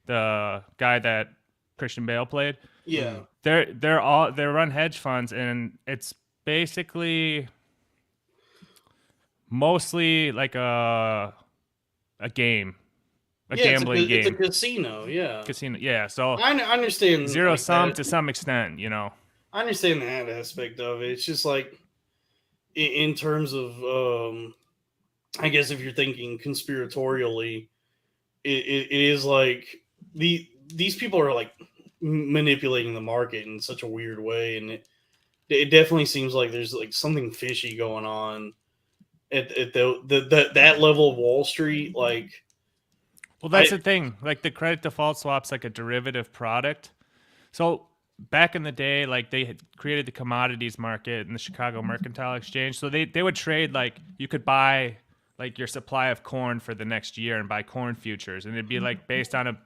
the guy that Christian Bale played. yeah, They run hedge funds, and it's basically mostly like a game, gambling game. It's a casino. Yeah, Casino. Yeah, so I understand zero like sum that. to some extent, I understand that aspect of it. It's just like in terms of, I guess if you're thinking conspiratorially, it is like these people are like manipulating the market in such a weird way, and it definitely seems like there's like something fishy going on at that level of Wall Street. Like, Well, that's the thing. Like the credit default swap's like a derivative product. So back in the day, like they had created the commodities market in the Chicago Mercantile Exchange. So they would trade like you could buy like your supply of corn for the next year and buy corn futures, and it'd be like based on a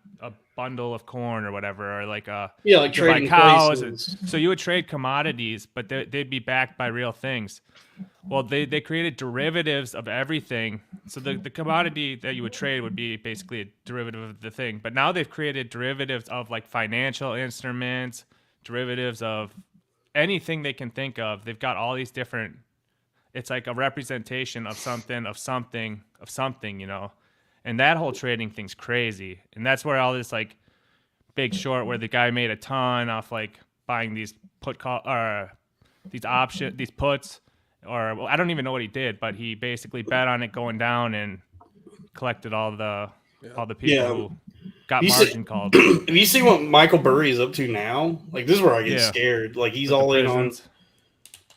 bundle of corn or whatever, or like like you could buy trading cows. places. So you would trade commodities, but they'd be backed by real things. Well, they created derivatives of everything. So the commodity that you would trade would be basically a derivative of the thing. But now they've created derivatives of like financial instruments, derivatives of anything they can think of. They've got all these different, it's like a representation of something, And that whole trading thing's crazy. And that's where all this like Big Short, where the guy made a ton off like buying these these puts, or well, I don't even know what he did, but he basically bet on it going down and collected all the people who got margin called. Have you seen what Michael Burry is up to now? Like, this is where I get scared. Like, he's With all in on.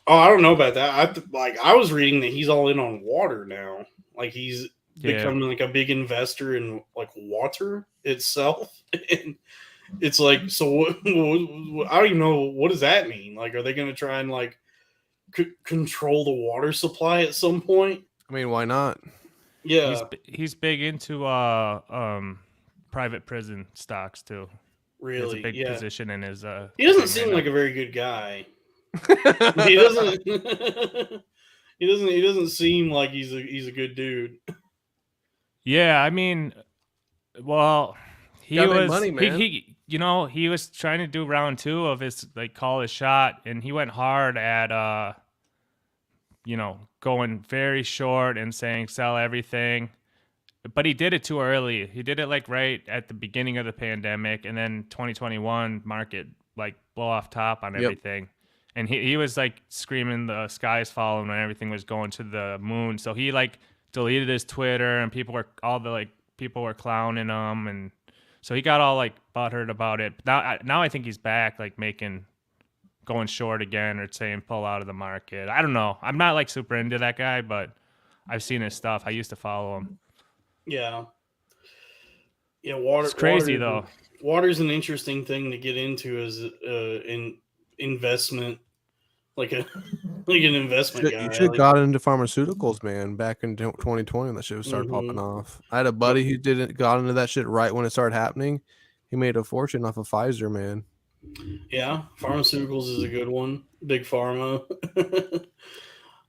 Oh, I don't know about that. I was reading that he's all in on water now. Like, he's becoming like a big investor in like water itself. And it's like, so I don't even know, what does that mean? Like, are they going to try and like control the water supply at some point? I mean, why not? Yeah, he's big into private prison stocks too. really. He has a big position in his. He doesn't seem like a very good guy. He doesn't. He doesn't seem like he's a good dude. Yeah, I mean, well, he was money, man. he was trying to do round 2 of his like call his shot, and he went hard at going very short and saying sell everything. But he did it too early. He did it like right at the beginning of the pandemic, and then 2021 market like blow off top on everything. And he was like screaming the sky's falling when everything was going to the moon. So he like deleted his Twitter, and people were clowning him, and so he got all like butthurt about it. Now I think he's back, like going short again, or saying pull out of the market. I don't know. I'm not like super into that guy, but I've seen his stuff. I used to follow him. Yeah. Water. It's crazy though. Water's an interesting thing to get into as an investment, like an investment guy. You should have got into pharmaceuticals, man, back in 2020 when that shit started popping off. I had a buddy who got into that shit right when it started happening. He made a fortune off of Pfizer, man. Yeah, pharmaceuticals is a good one. Big pharma.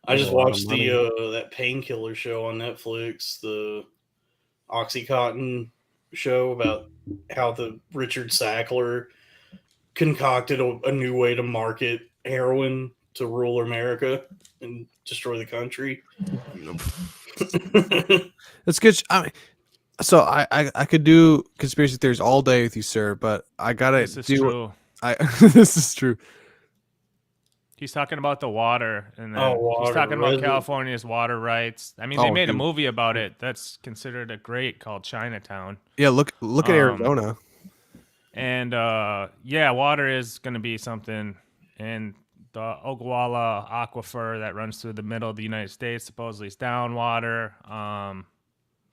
I That's just a lot of watched money. that painkiller show on Netflix, the OxyContin show about how the Richard Sackler concocted a new way to market heroin to rural America and destroy the country. That's good. I mean, so I could do conspiracy theories all day with you, sir, but I gotta This is do. true. This is true. He's talking about the water, and Oh, then he's water, talking about resin- California's water rights. I mean, they Oh, made a dude. movie about it. That's considered a great called Chinatown. Yeah, look at Arizona. And yeah, water is going to be something. And the Ogallala Aquifer that runs through the middle of the United States supposedly is down water.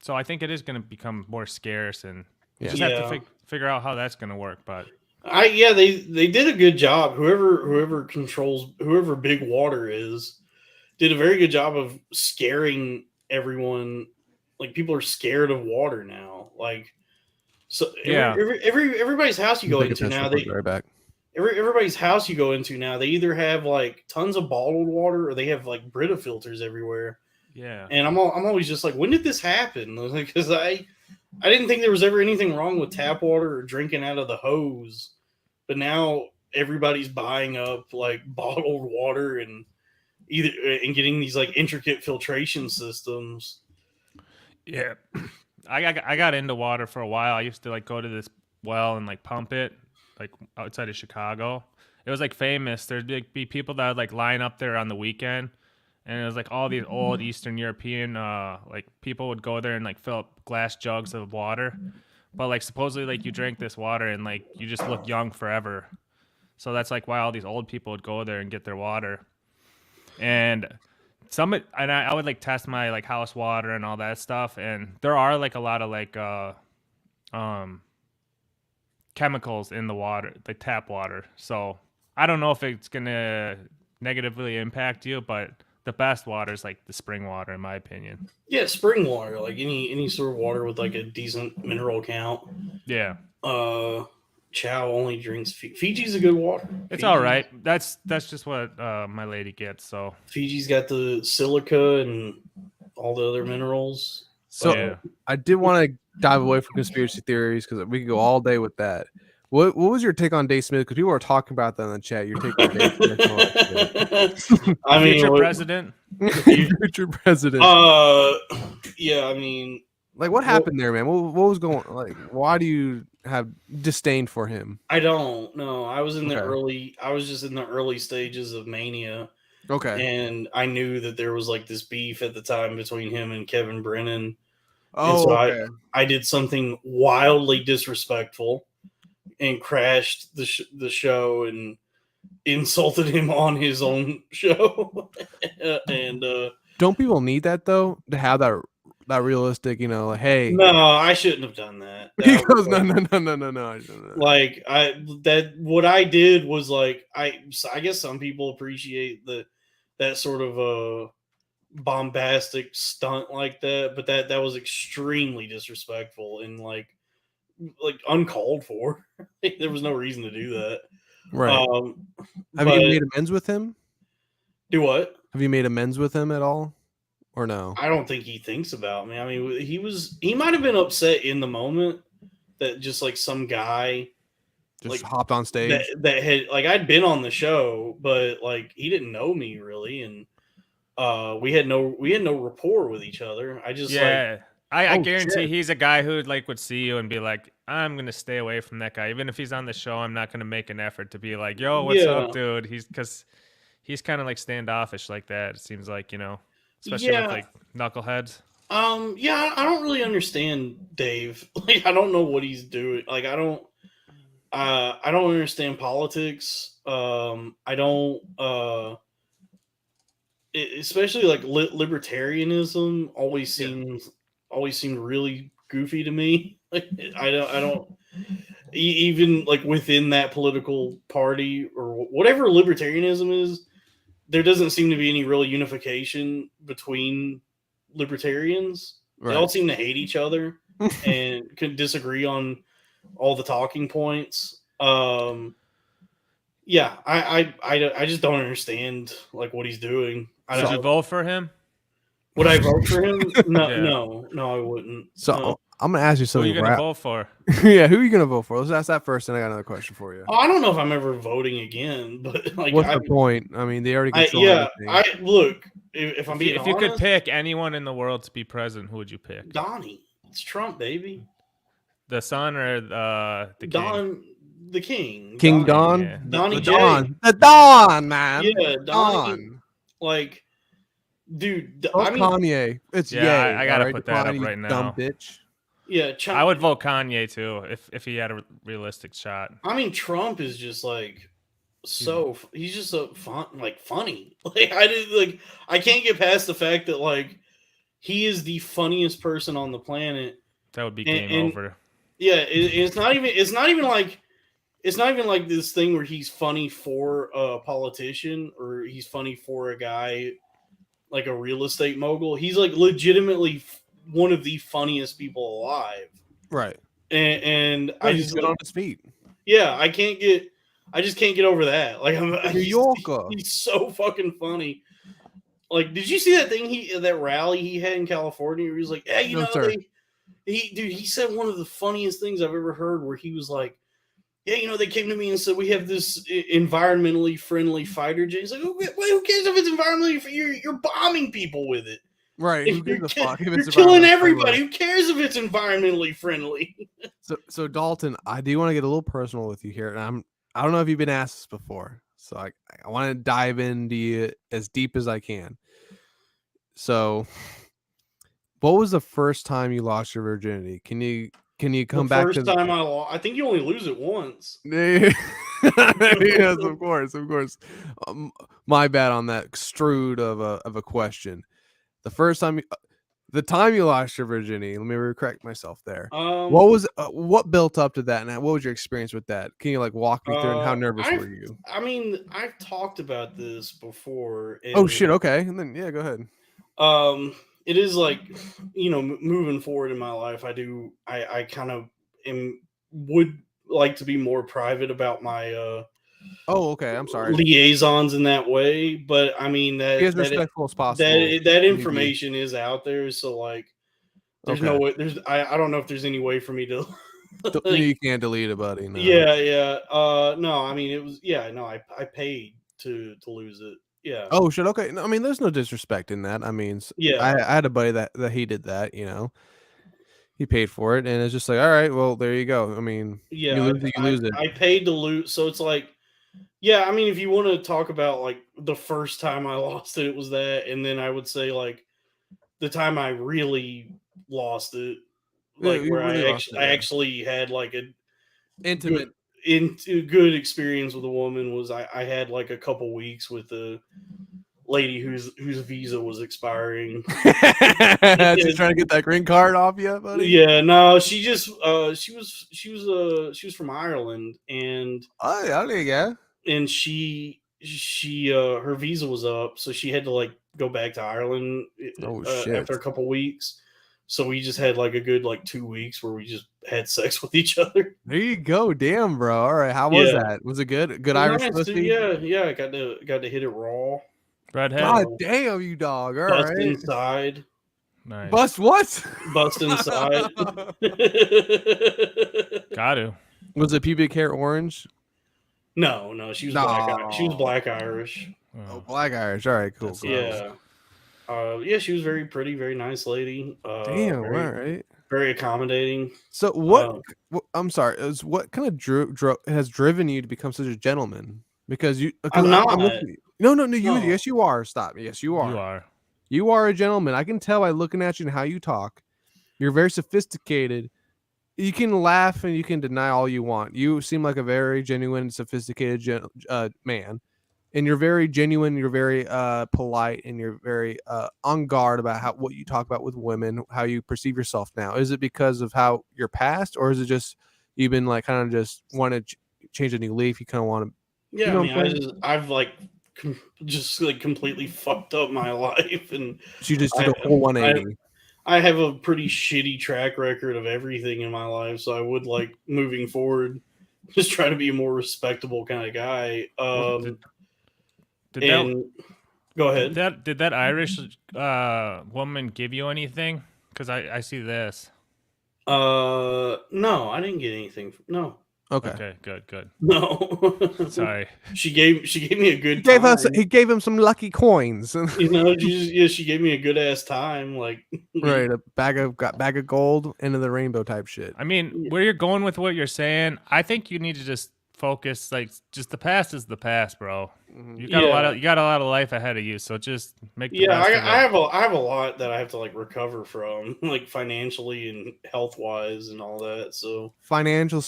So I think it is going to become more scarce, and you just have to figure out how that's going to work. But they did a good job. Whoever controls whoever Big Water is did a very good job of scaring everyone. Like, people are scared of water now. Like, so everybody's house you go into now, right back. everybody's house you go into now, they either have like tons of bottled water or they have like Brita filters everywhere. Yeah. And I'm always just like, when did this happen? Because I didn't think there was ever anything wrong with tap water or drinking out of the hose, but now everybody's buying up like bottled water and getting these like intricate filtration systems. Yeah. I got into water for a while. I used to like go to this well and like pump it like outside of Chicago. It was like famous. There'd be people that would like line up there on the weekend, and it was like all these old Eastern European like people would go there and like fill up glass jugs of water. But like supposedly like you drink this water and like you just look young forever. So that's like why all these old people would go there and get their water. And I would like test my like house water and all that stuff, and there are like a lot of like chemicals in the water, the tap water. So I don't know if it's gonna negatively impact you, but the best water is like the spring water, in my opinion. Yeah, spring water, like any sort of water with like a decent mineral count. Yeah. Chow only drinks Fiji's a good water. It's all right. That's just what my lady gets. So Fiji's got the silica and all the other minerals. So yeah. I did want to dive away from conspiracy theories because we could go all day with that. What was your take on Dave Smith? Because people were talking about that in the chat. Your take on Dave Smith? I mean, future president. Future president. Yeah. I mean, like, what happened there, man? What was going? Like, why do you have disdain for him? I don't know. I was in I was just in the early stages of Mania. Okay. And I knew that there was like this beef at the time between him and Kevin Brennan. Oh, and so okay. I did something wildly disrespectful and crashed the show and insulted him on his own show. And don't people need that though, to have that realistic, like, hey, no, I shouldn't have done that. He goes, no. Like what I did was like, I guess some people appreciate that sort of a bombastic stunt like that, but that was extremely disrespectful and like uncalled for. There was no reason to do that. Right. Have you made amends with him? Do what? Have you made amends with him at all? Or no? I don't think he thinks about me. I mean, he might have been upset in the moment that just like some guy just like hopped on stage that had like, I'd been on the show, but like he didn't know me really, and we had no rapport with each other. I just I guarantee he's a guy who like would see you and be like, I'm gonna stay away from that guy. Even if he's on the show, I'm not gonna make an effort to be like, yo, what's up, dude? Because he's kind of like standoffish like that. It seems like, especially with like knuckleheads. Yeah, I don't really understand Dave. Like, I don't know what he's doing. Like, I don't understand politics. I don't, especially like libertarianism always seemed really goofy to me. Like, I don't even like within that political party or whatever libertarianism is, there doesn't seem to be any real unification between libertarians. Right. They all seem to hate each other and could disagree on all the talking points. Yeah, I just don't understand like what he's doing. I Would don't you vote for him? Would I vote for him? No, Yeah. no, I wouldn't. So No. I'm gonna ask you Who are something. you gonna vote for? Yeah, who are you gonna vote for? Let's ask that first, and I got another question for you. I don't know if I'm ever voting again, but like, What's the point? I mean, they already I control everything. look. If I'm being If honest, you could pick anyone in the world to be president, who would you pick? Donnie, it's Trump, baby. The son or the king? Don, the king, King Donnie, Don, yeah. Donnie the J. Don, the Don, man. Yeah, Donnie. Don. Like, dude, Oh, I mean, Kanye. It's Yeah, yay. I gotta all right? put that up Define, you right dumb now. bitch. yeah, I would vote Kanye too if he had a realistic shot. I mean, Trump is just like so. He's just so funny. Like I can't get past the fact that like he is the funniest person on the planet. That would be And- game and- over. Yeah, it's not even like this thing where he's funny for a politician or he's funny for a guy like a real estate mogul. He's like legitimately one of the funniest people alive. Right. And I He's just good on his feet. yeah, I just can't get over that. Like New Yorker. he's so fucking funny. Like, did you see that rally he had in California where he was like, "Hey, No, sir. he said one of the funniest things I've ever heard where he was like, yeah, they came to me and said we have this environmentally friendly fighter jet. He's like, who cares if it's environmentally? You're bombing people with it. Right. Who gives a fuck if You're it's killing environmentally everybody. friendly? Who cares if it's environmentally friendly? So Dalton, I do want to get a little personal with you here, and I don't know if you've been asked this before, so I want to dive into you as deep as I can. So, what was the first time you lost your virginity? Can you come The back first to time I lost, I think you only lose it once. yes, of course. My bad on that extrude of a question. The first time, the time you lost your virginity. Let me correct myself there. What was what built up to that, and what was your experience with that? Can you like walk me through? And how nervous were you? I mean, I've talked about this before. Oh shit! Okay, and then yeah, go ahead. It is like moving forward in my life. I kind of would like to be more private about my Oh, okay. I'm sorry. liaisons in that way, but I mean Be as respectful as possible. that information is out there, so like there's no Okay. way I don't know if there's any way for me to You can't delete it, buddy. No. yeah no, I mean it was I paid to lose it. Yeah. Oh shit. Okay. No, I mean, there's no disrespect in that. I mean, Yeah. I had a buddy that he did that. He paid for it, and it's just like, all right, well, there you go. I mean, Yeah, you lose it, you lose it. I paid to lose, so it's like, yeah. I mean, if you want to talk about like the first time I lost it, it was that, and then I would say like the time I really lost it, like you where really lost it, I yeah. actually had like a Intimate. good experience with a woman was I had like a couple weeks with a lady whose visa was expiring. She's trying to get that green card off you, buddy. Yeah, no, she just she was from Ireland, and Oh, yeah, there you go. and she her visa was up, so she had to like go back to Ireland Oh, shit. after a couple weeks. So we just had like a good like 2 weeks where we just had sex with each other. There you go. Damn, bro. All right, how was Yeah. that? Was it good? Good It was Irish nice, pussy? dude. Yeah, I got to hit it raw, Redhead. God damn, you dog. All bust right. inside, Nice. Bust what? bust inside. Got to. Was the pubic hair orange? No, she was Black Irish. Oh, black Irish. All right, cool. That's cool. Yeah. Yeah, she was very pretty, very nice lady. Damn. very, All right. very accommodating. So I'm sorry. What kind of has driven you to become such a gentleman? Because I'm not. No. You. No. Yes, you are. Stop. Yes, you are. You are. You are a gentleman. I can tell by looking at you and how you talk. You're very sophisticated. You can laugh and you can deny all you want. You seem like a very genuine, sophisticated man. And you're very genuine. You're very polite, and you're very on guard about what you talk about with women, how you perceive yourself now. Is it because of how your past, or is it just you've been like kind of just want to change a new leaf? You kind of want to. Yeah, You know I what I'm mean, I've like just like completely fucked up my life, and You just did a whole 180. I have a pretty shitty track record of everything in my life, so I would like moving forward, just try to be a more respectable kind of guy. Go ahead. Did that Irish woman give you anything? Because I see this. No, I didn't get anything. No. Okay. Good. No. Sorry. She gave me a good time. He gave him some lucky coins. You know, she gave me a good ass time. Like, Right, a bag of gold, end of the rainbow type shit. I mean, where you're going with what you're saying, I think you need to just focus. Like, just the past is the past, bro. You got you got a lot of life ahead of you, so just make the best of it. I have a lot that I have to like recover from, like financially and health wise and all that. So Financial.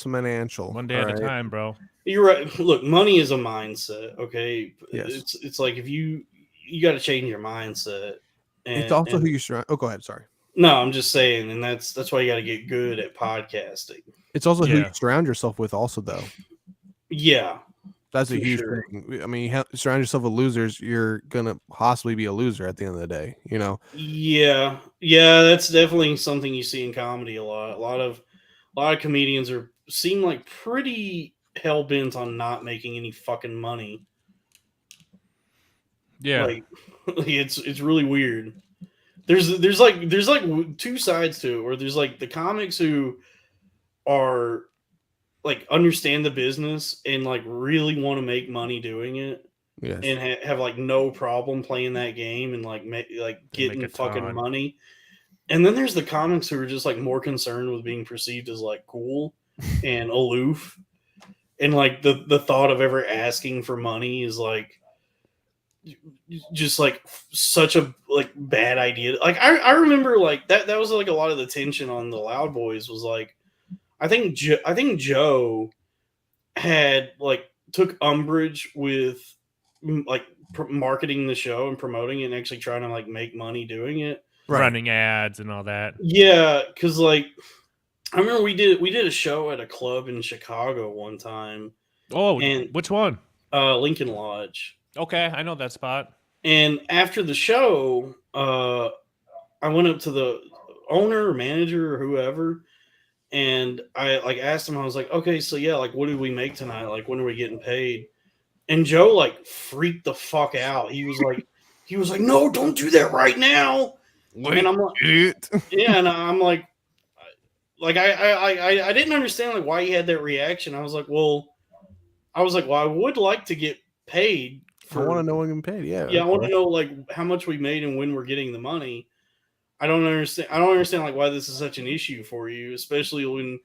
One day at a time, bro. you're right. Look, money is a mindset. Okay, Yes. it's like if you got to change your mindset. And, It's also who you surround. Oh, go ahead. Sorry. No, I'm just saying, and that's why you got to get good at podcasting. It's also who you surround yourself with. Also, though. Yeah. That's a huge thing. I mean, you surround yourself with losers, you're gonna possibly be a loser at the end of the day. You know. Yeah, that's definitely something you see in comedy a lot. A lot of comedians seem like pretty hell bent on not making any fucking money. Yeah, like it's really weird. There's like two sides to it, where there's like the comics who are like understand the business and like really want to make money doing it, yes, and have like no problem playing that game and like getting fucking money. And then there's the comics who are just like more concerned with being perceived as like cool and aloof, and like the thought of ever asking for money is like just like such a like bad idea. Like I remember like that was like a lot of the tension on the Loud Boys was like I think Joe had like took umbrage with like marketing the show and promoting it and actually trying to like make money doing it, running ads and all that. Yeah, because like I remember we did a show at a club in Chicago one time. Oh, and which one? Lincoln Lodge. Okay, I know that spot. And after the show, I went up to the owner or manager or whoever, and I like asked him, I was like, okay, so yeah, like what did we make tonight? Like when are we getting paid? And Joe like freaked the fuck out. He was like, no, don't do that right now. Wait, and I'm like, yeah, and I'm like I didn't understand like why he had that reaction. I was like, well, I would like to get paid. I want to know when I'm paid. Yeah, I want to know like how much we made and when we're getting the money. I don't understand like why this is such an issue for you, especially when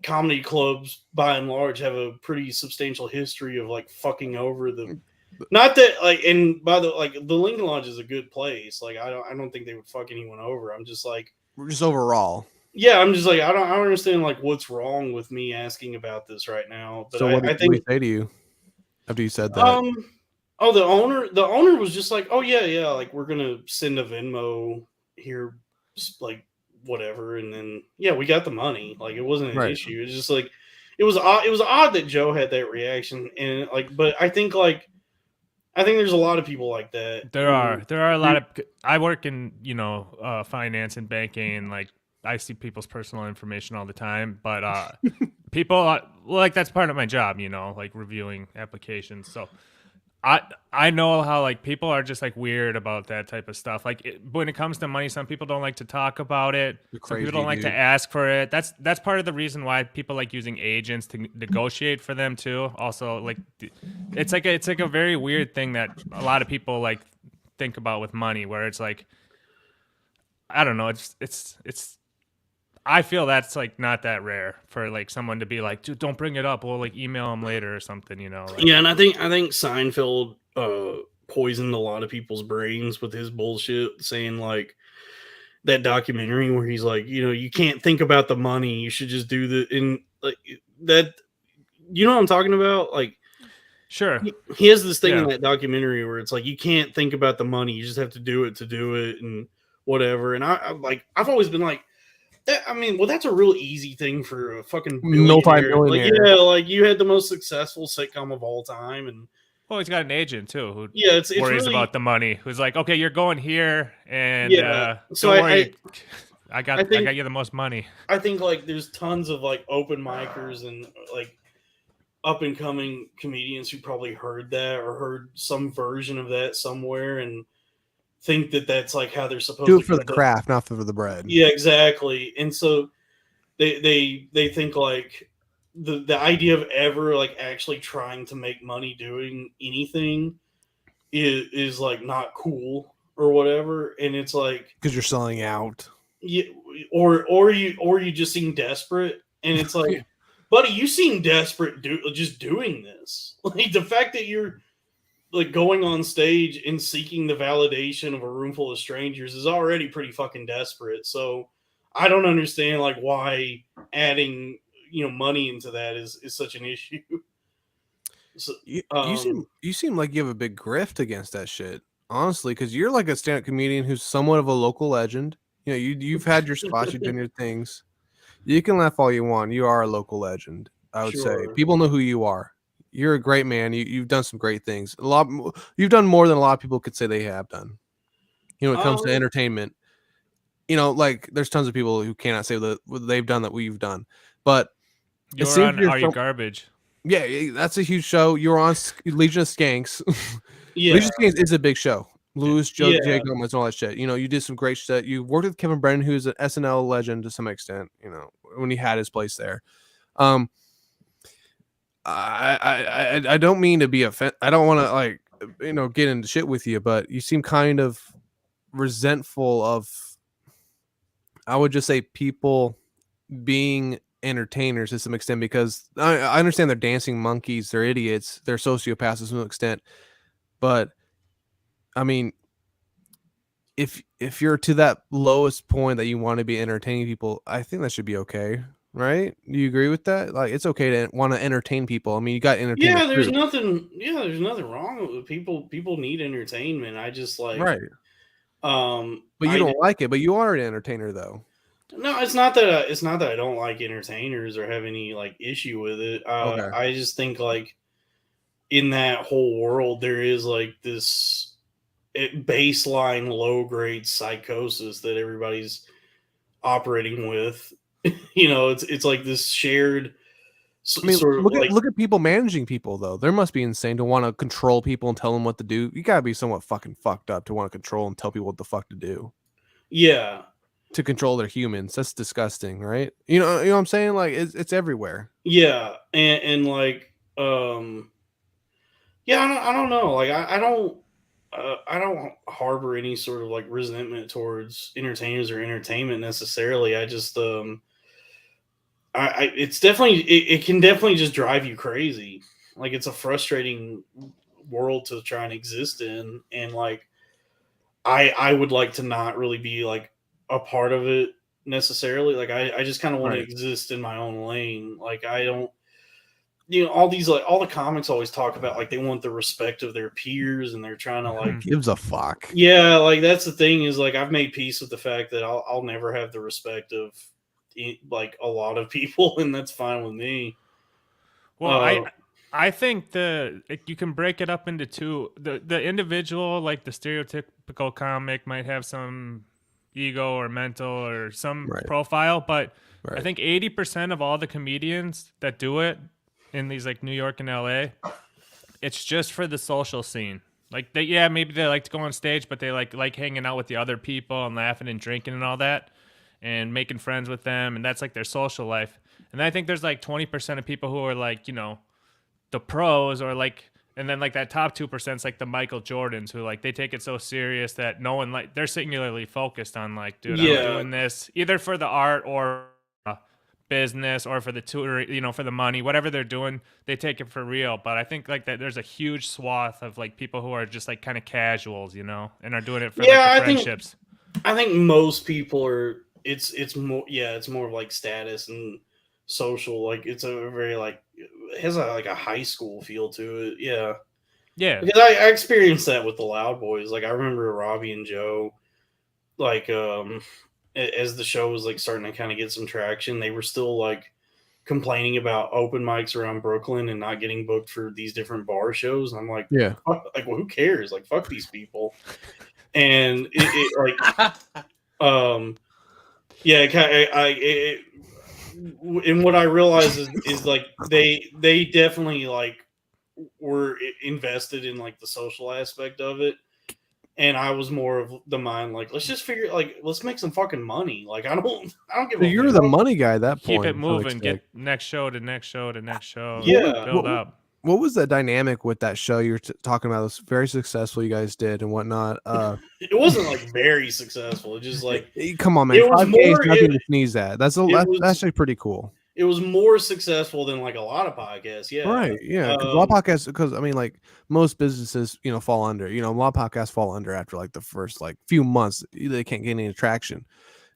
comedy clubs by and large have a pretty substantial history of like fucking over the. Not that like, and by the like, the Lincoln Lodge is a good place. Like I don't think they would fuck anyone over. I'm just like, just overall. Yeah, I'm just like I don't understand like what's wrong with me asking about this right now. But so what did he say to you after you said that? Oh, the owner was just like, oh yeah, like we're gonna send a Venmo here, like whatever, and then yeah, we got the money. Like it wasn't an issue. It's just like it was odd that Joe had that reaction, and like, but I think there's a lot of people like that. There are a lot of. I work in finance and banking, and like I see people's personal information all the time, but people like that's part of my job, like reviewing applications. So I know how like people are just like weird about that type of stuff. Like when it comes to money, some people don't like to talk about it. Some people don't like to ask for it. That's part of the reason why people like using agents to negotiate for them too. Also, like it's like a very weird thing that a lot of people like think about with money, where it's like I don't know. It's I feel that's like not that rare for like someone to be like, dude, don't bring it up. We'll like email them later or something, Like, yeah, and I think Seinfeld poisoned a lot of people's brains with his bullshit, saying like that documentary where he's like, you can't think about the money. You should just do the and like that. You know what I'm talking about? Like, sure. He has this thing in that documentary where it's like you can't think about the money. You just have to do it and whatever. And I've always been like. That's a real easy thing for a fucking billionaire. Like, yeah, like you had the most successful sitcom of all time, and he's got an agent too who it's worries really, about the money. Who's like, okay, you're going here, and so don't worry, I got you the most money. I think like there's tons of like open micers and like up and coming comedians who probably heard that or heard some version of that somewhere and think that that's like how they're supposed Do to it for the conduct. craft, not for the bread. Yeah, exactly. And so they think like the idea of ever like actually trying to make money doing anything is like not cool or whatever. And it's like, Because you're selling out. yeah, or you just seem desperate, and it's like, buddy, you seem desperate just doing this. Like the fact that you're like going on stage and seeking the validation of a room full of strangers is already pretty fucking desperate. So I don't understand like why adding money into that is such an issue. So, You seem like you have a big grift against that shit, honestly, because you're like a stand-up comedian who's somewhat of a local legend. You know, you've had your spots, you've done your things. You can laugh all you want. You are a local legend. I would say sure. people know who you are. You're a great man. You've done some great things. You've done more than a lot of people could say they have done. You know, when it comes to entertainment, like there's tons of people who cannot say that what they've done that we've done. But it You're seems on Are You Garbage? yeah, that's a huge show. You were on Legion of Skanks. Yeah, Legion of Skanks is a big show. Louis, Joe, yeah. Jay Gomez, and all that shit. You did some great shit. You worked with Kevin Brennan, who's an SNL legend to some extent. When he had his place there. I don't mean to be I don't want to get into shit with you, but you seem kind of resentful of, I would just say, people being entertainers to some extent, because I understand they're dancing monkeys, they're idiots, they're sociopaths to some extent, but I mean, if you're to that lowest point that you want to be entertaining people, I think that should be okay, right? Do you agree with that? Like, it's okay to want to entertain people. I mean, you got to entertain Yeah, the there's group. nothing. Yeah, there's nothing wrong with people. People need entertainment. I just like, Right. But you don't like it. But you are an entertainer, though. No, it's not that I don't like entertainers or have any like issue with it. Okay. I just think like in that whole world there is like this baseline low grade psychosis that everybody's operating with. It's like this shared I mean, sort of like, look at people managing people, though. There must be insane to want to control people and tell them what to do. You gotta be somewhat fucking fucked up to want to control and tell people what the fuck to do. yeah. To control their humans. That's disgusting, right? You know what I'm saying? Like, it's everywhere. Yeah, and like, yeah, I don't know. Like, I don't harbor any sort of like resentment towards entertainers or entertainment necessarily. I just, it's definitely, it can definitely just drive you crazy. Like, it's a frustrating world to try and exist in, and like, I would like to not really be like a part of it necessarily. Like, I just kind of want to Right. exist in my own lane. Like, I don't. All these like all the comics always talk about like they want the respect of their peers and they're trying to like, Gives a fuck. yeah, like that's the thing is like I've made peace with the fact that I'll never have the respect of like a lot of people, and that's fine with me. Well, I think you can break it up into two. The individual, like the stereotypical comic, might have some ego or mental or some Right. profile, but I Right. think 80% of all the comedians that do it in these like New York and LA, it's just for the social scene. Like maybe they like to go on stage, but they like hanging out with the other people and laughing and drinking and all that and making friends with them, and that's like their social life. And I think there's like 20% of people who are like, the pros, or like, and then like that top 2% is like the Michael Jordans who like they take it so serious that no one, like, they're singularly focused on like, dude, Yeah. I'm doing this either for the art or business or for the tour, for the money, whatever they're doing, they take it for real. But I think like that there's a huge swath of like people who are just like kind of casuals, and are doing it for like the friendships. I think most people are. It's more. Yeah, it's more of like status and social. Like it's a very like it has a high school feel to it. Yeah. Yeah. Because I experienced that with the Loud Boys. Like I remember Robbie and Joe, like as the show was like starting to kind of get some traction, they were still like complaining about open mics around Brooklyn and not getting booked for these different bar shows. And I'm like, Yeah. well, who cares? Like, fuck these people. And it like, yeah, and what I realized is like they definitely like were invested in like the social aspect of it, and I was more of the mind like let's just figure like let's make some fucking money. Like I don't give So a you're fuck. the money guy at that Keep point. it to some moving. Get extent. next show to next show to next show. Yeah. Build up. What was the dynamic with that show you're talking about? It was very successful, you guys did and whatnot. It wasn't like very successful. It just like Come on, man. it was 5K is more. nothing to sneeze at. That's Was actually pretty cool. it was more successful than like a lot of podcasts. Yeah, Right. Yeah. Because a lot of podcasts, because I mean, like most businesses, fall under, a lot of podcasts fall under after like the first like few months. They can't gain any traction.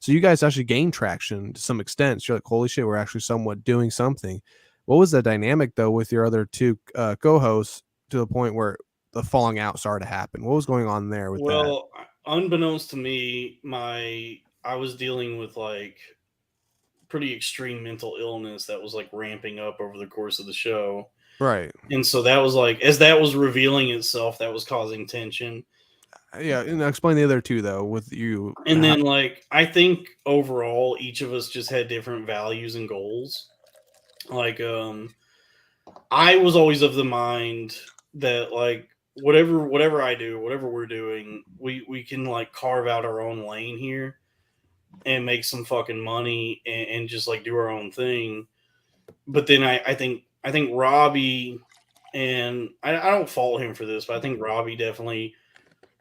So you guys actually gained traction to some extent. So you're like, holy shit, we're actually somewhat doing something. What was the dynamic though with your other two co-hosts to the point where the falling out started to happen? What was going on there with that? well, unbeknownst to me, I was dealing with like pretty extreme mental illness that was like ramping up over the course of the show. Right. And so that was like, as that was revealing itself, that was causing tension. Yeah. And explain the other two though with you. And then like, I think overall, each of us just had different values and goals. Like, I was always of the mind that like, whatever I do, whatever we're doing, we can like carve out our own lane here and make some fucking money and just like do our own thing. But then I think Robbie, and I don't fault him for this, but I think Robbie definitely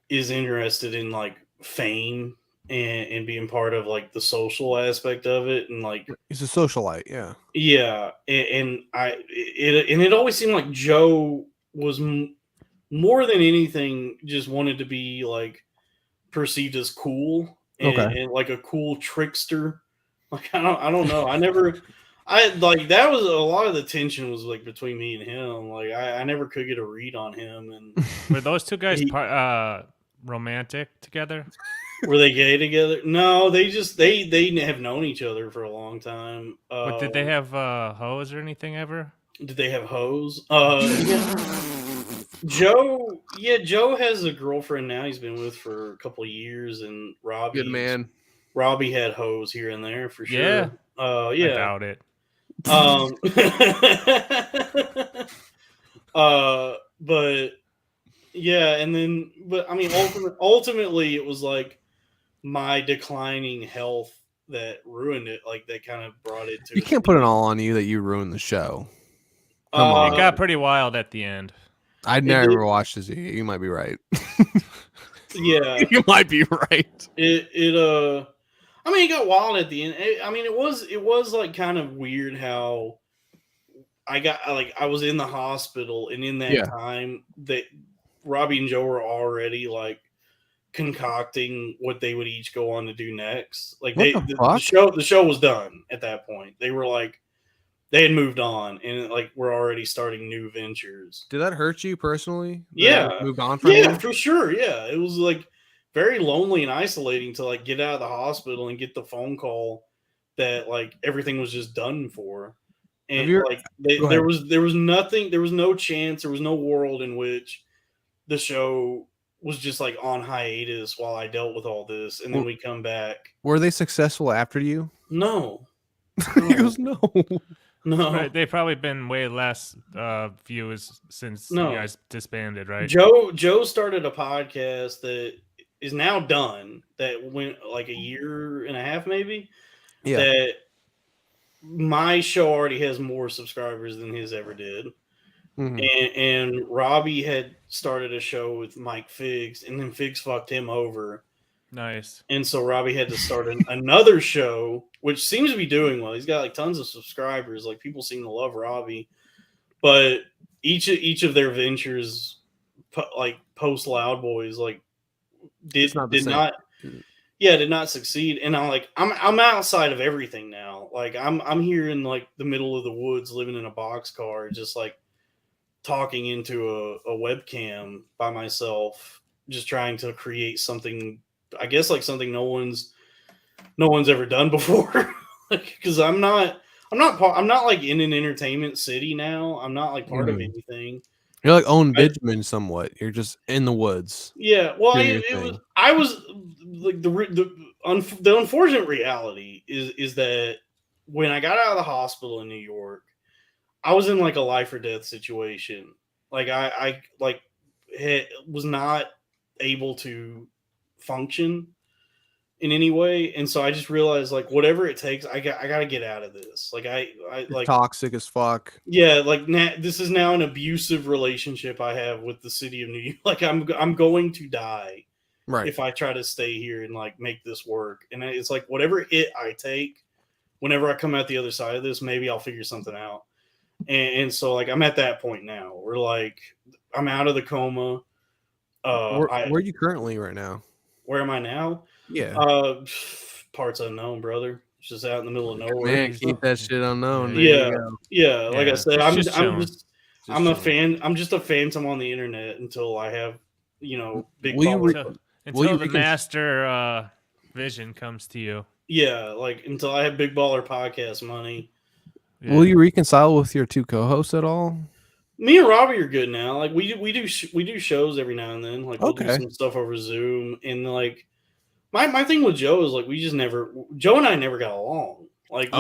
is interested in like fame and being part of like the social aspect of it. And like, He's a socialite. Yeah. yeah. And it always seemed like Joe was more than anything just wanted to be like perceived as cool. And like a cool trickster. Like I don't know. I like that was a lot of the tension was like between me and him. Like I never could get a read on him. And Were those two guys romantic together? were they gay together? No, they have known each other for a long time. But did they have hoes or anything ever? Did they have hoes? Joe has a girlfriend now he's been with for a couple of years, and Good man. Robbie had hoes here and there for sure. Yeah. Yeah. I doubt it. But yeah, and then I mean ultimately it was like my declining health that ruined it, like that kind of brought it to You can't put it all on you that you ruined the show. Come on. It got pretty wild at the end. I never watched this. You might be right. Yeah. You might be right. I mean, it got wild at the end. It was like kind of weird how I was in the hospital, and in that time that Robbie and Joe were already like concocting what they would each go on to do next. Like the show was done at that point. They were like, they had moved on, and like we're already starting new ventures. Did that hurt you personally? Yeah, moved on from you? for sure. Yeah, it was like very lonely and isolating to like get out of the hospital and get the phone call that like everything was just done for, and there was nothing, there was no chance, there was no world in which the show was just like on hiatus while I dealt with all this, and then we come back. Were they successful after you? No. He goes, no. No, right, they've probably been way less viewers since you guys disbanded, right? Joe started a podcast that is now done. That went like a year and a half, maybe. Yeah. That my show already has more subscribers than his ever did. Mm-hmm. And Robbie had started a show with Mike Figs, and then Figs fucked him over. Nice. And so Robbie had to start another show, which seems to be doing well. He's got like tons of subscribers. Like people seem to love Robbie, but each of their ventures, like post Loud Boys, like did not succeed. And I'm outside of everything now. Like I'm here in like the middle of the woods, living in a boxcar, just like talking into a webcam by myself, just trying to create something. I guess like something no one's ever done before. Because I'm not like in an entertainment city now. I'm not like part of anything. You're like Owen Benjamin somewhat. You're just in the woods. Yeah. Well, I was like the unfortunate reality is that when I got out of the hospital in New York, I was in like a life or death situation. Like I like was not able to function in any way, and so I just realized like whatever it takes, I got to get out of this. Like I You're like toxic as fuck. yeah, like this is now an abusive relationship I have with the city of New York. Like I'm going to die Right. if I try to stay here and like make this work. And it's like whatever hit I take, whenever I come out the other side of this, maybe I'll figure something out. And so like I'm at that point now. We're like I'm out of the coma. Where are you currently right now? Where am I now? Yeah. Parts unknown, brother. It's just out in the middle of nowhere. Man, keep that shit unknown. There Yeah, you go. yeah. Like I Yeah, said, just chilling. I'm a fan. I'm just a phantom on the internet until I have, big Will you baller. Until the master vision comes to you. Yeah, like until I have big baller podcast money. Yeah. Will you reconcile with your two co-hosts at all? Me and Robbie are good now. Like we do shows every now and then. Like we'll do Okay. some stuff over Zoom, and like my thing with Joe is like we just never. Joe and I never got along. Like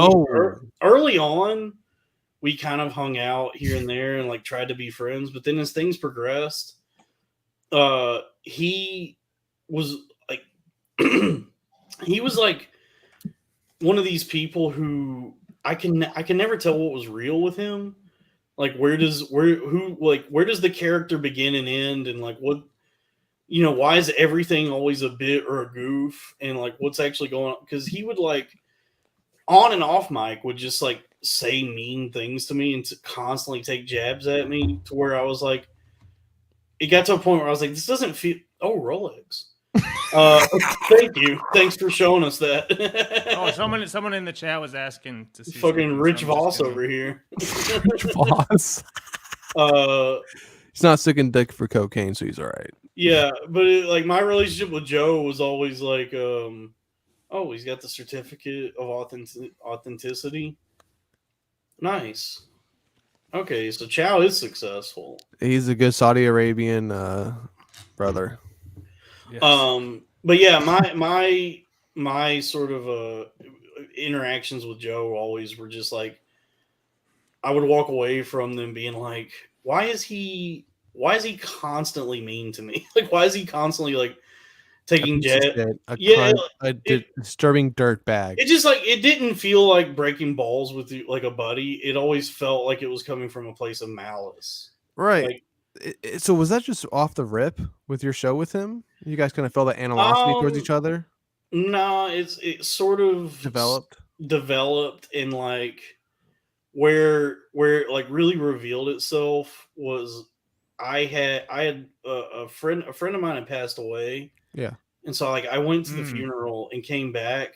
early on, we kind of hung out here and there and like tried to be friends. But then as things progressed, he was like he was like one of these people who I can never tell what was real with him. Like where does the character begin and end, and like what why is everything always a bit or a goof, and like what's actually going on? Because he would like on and off mic would just like say mean things to me and to constantly take jabs at me to where I was like, it got to a point where I was like, this doesn't feel. Oh, Rolex. Thank you. Thanks for showing us that. Oh, someone in the chat was asking to see fucking Rich Voss over here. Rich Voss. He's not sucking dick for cocaine, so he's all right. Yeah, but like my relationship with Joe was always like, oh, he's got the certificate of authenticity. Nice. Okay, so Chow is successful. He's a good Saudi Arabian brother. Yes. But yeah, my sort of interactions with Joe always were just like I would walk away from them being like, why is he constantly mean to me? Like why is he constantly like taking disturbing dirt bag. It just like it didn't feel like breaking balls with like a buddy. It always felt like it was coming from a place of malice. Right. Like, so was that just off the rip with your show with him? You guys kind of felt that animosity towards each other? No, it sort of developed in like where it like really revealed itself was I had a friend of mine had passed away. Yeah. And so like I went to the funeral and came back,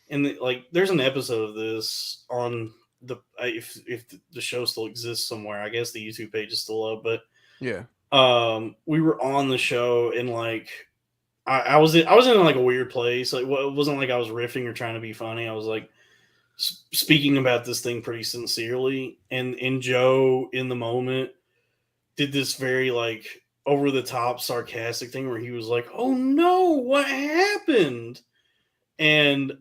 and like there's an episode of this on the if the show still exists somewhere. I guess the YouTube page is still up, but yeah. We were on the show and like I was in like a weird place. Like it wasn't like I was riffing or trying to be funny. I was like speaking about this thing pretty sincerely, and Joe in the moment did this very like over the top sarcastic thing where he was like, "Oh no, what happened?" And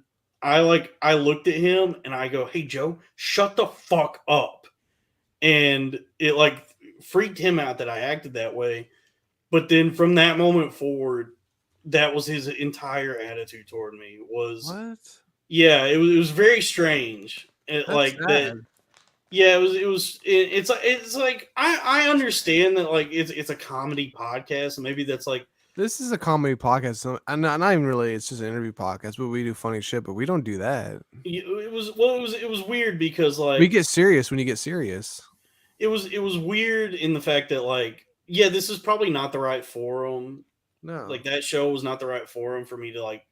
I looked at him and I go, "Hey Joe, shut the fuck up." And it like freaked him out that I acted that way. But then from that moment forward, that was his entire attitude toward me was what? Yeah, it was very strange. Like sad. That. Yeah, it's like I understand that like it's a comedy podcast, and maybe that's like this is a comedy podcast. So, not even really. It's just an interview podcast, but we do funny shit. But we don't do that. It was weird because like we get serious when you get serious. It was weird in the fact that like this is probably not the right forum. No, like that show was not the right forum for me to like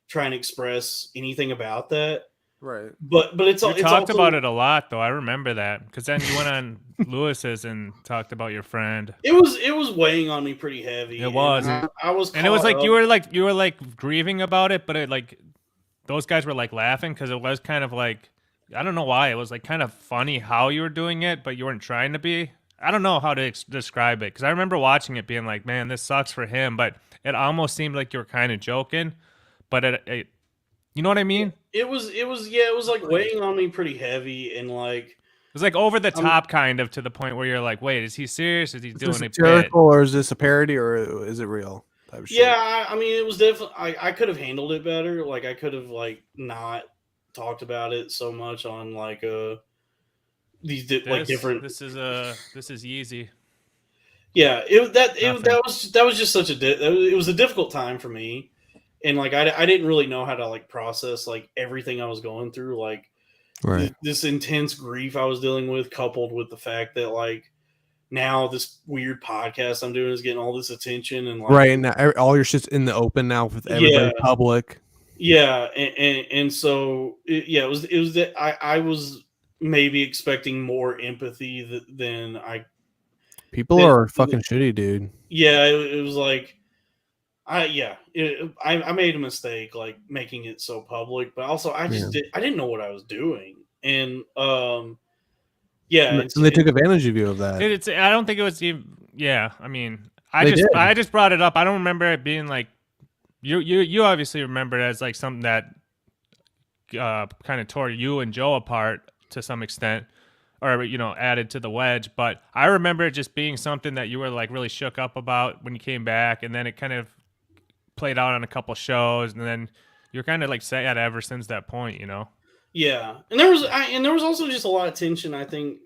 try and express anything about that. Right. But it's you talked about it a lot though. I remember that because then you went on Lewis's and talked about your friend. It was weighing on me pretty heavy. It was. I was, and it was like you were like grieving about it, but it like those guys were like laughing because it was kind of like I don't know why it was like kind of funny how you were doing it, but you weren't trying to be. I don't know how to describe it because I remember watching it being like, man, this sucks for him, but it almost seemed like you were kind of joking, but You know what I mean? It was like weighing on me pretty heavy, and like It was like over the top, kind of, to the point where you're like, wait, is he serious? Is he Is doing this a bit? satirical or is this a parody or is it real type of shit? yeah, I mean, it was definitely. I could have handled it better. Like I could have like not talked about it so much on like like different. This is Yeezy. Yeah, Nothing. that was just such it was a difficult time for me, and like I didn't really know how to like process like everything I was going through, like Right. this intense grief I was dealing with, coupled with the fact that like now this weird podcast I'm doing is getting all this attention, and like Right. And now all your shit's in the open now with everybody public. yeah, and so it was that I was maybe expecting more empathy than I. People are fucking shitty, dude. Yeah, it was like I made a mistake like making it so public, but also I didn't know what I was doing, and yeah, And they took advantage of you of that. I don't think it was even. Yeah, I mean, I just brought it up. I don't remember it being like you obviously remember it as like something that kind of tore you and Joe apart to some extent, or added to the wedge. But I remember it just being something that you were like really shook up about when you came back, and then it kind of played out on a couple shows, and then you're kind of like sad ever since that point, Yeah, and there was also just a lot of tension. I think,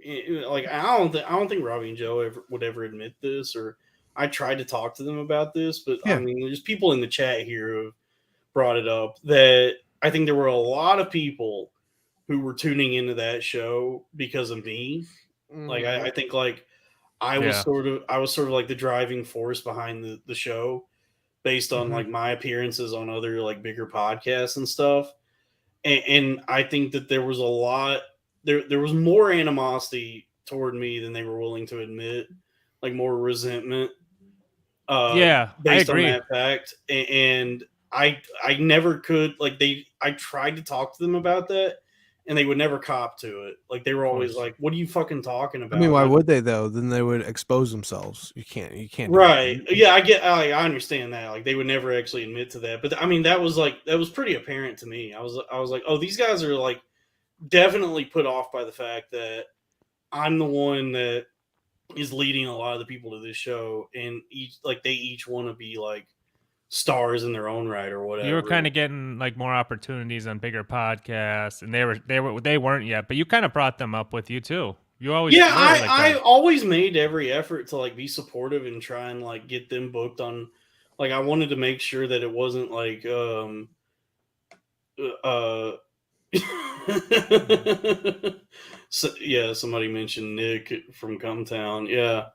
like I don't think Robbie and Joe would ever admit this, or I tried to talk to them about this, but I mean, there's people in the chat here who have brought it up that I think there were a lot of people who were tuning into that show because of me. Like I think like I was sort of like the driving force behind the show, based on like my appearances on other like bigger podcasts and stuff. And I think that there was a lot there was more animosity toward me than they were willing to admit, like more resentment. Based on that fact. And I never could like I tried to talk to them about that, and they would never cop to it. Like they were always like, "What are you fucking talking about?" I mean, why would they though? Then they would expose themselves. You can't. Right? Yeah, I understand that. Like they would never actually admit to that, but I mean, that was pretty apparent to me. I was like, "Oh, these guys are like definitely put off by the fact that I'm the one that is leading a lot of the people to this show, and they each want to be like stars in their own right or whatever." You were kind of getting like more opportunities on bigger podcasts, and they weren't yet, but you kind of brought them up with you too. You always I always made every effort to like be supportive and try and like get them booked on. Like I wanted to make sure that it wasn't like so, yeah, somebody mentioned Nick from Cumtown. Yeah.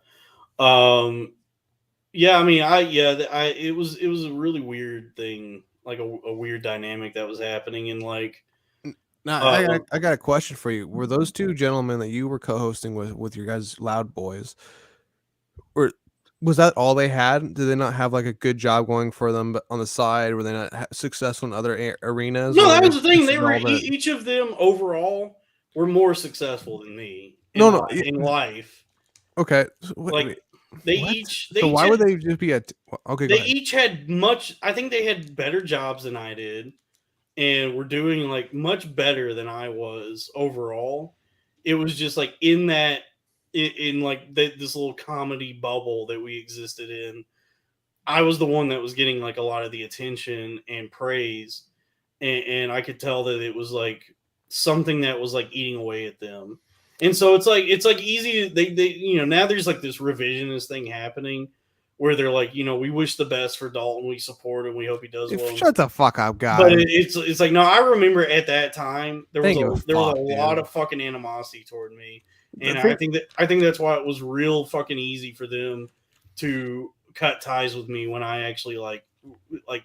Yeah, I mean, it was a really weird thing, like a weird dynamic that was happening, and like. Now, I got a question for you. Were those two gentlemen that you were co-hosting with your guys' Loud Boys? Was that all they had? Did they not have like a good job going for them on the side? Were they not successful in other arenas? No, that was the thing. They were each of them overall were more successful than me. In life. Okay, like they each. So why would they just be okay? They each had much. I think they had better jobs than I did, and were doing like much better than I was overall. It was just like in like this little comedy bubble that we existed in. I was the one that was getting like a lot of the attention and praise, and I could tell that it was like something that was like eating away at them. And so it's like easy. They now there's like this revisionist thing happening where they're like, we wish the best for Dalton, we support him, we hope he does well. Shut the fuck up, guy. But it's like, no, I remember at that time there was a lot of fucking animosity toward me, and I think that's why it was real fucking easy for them to cut ties with me when I actually like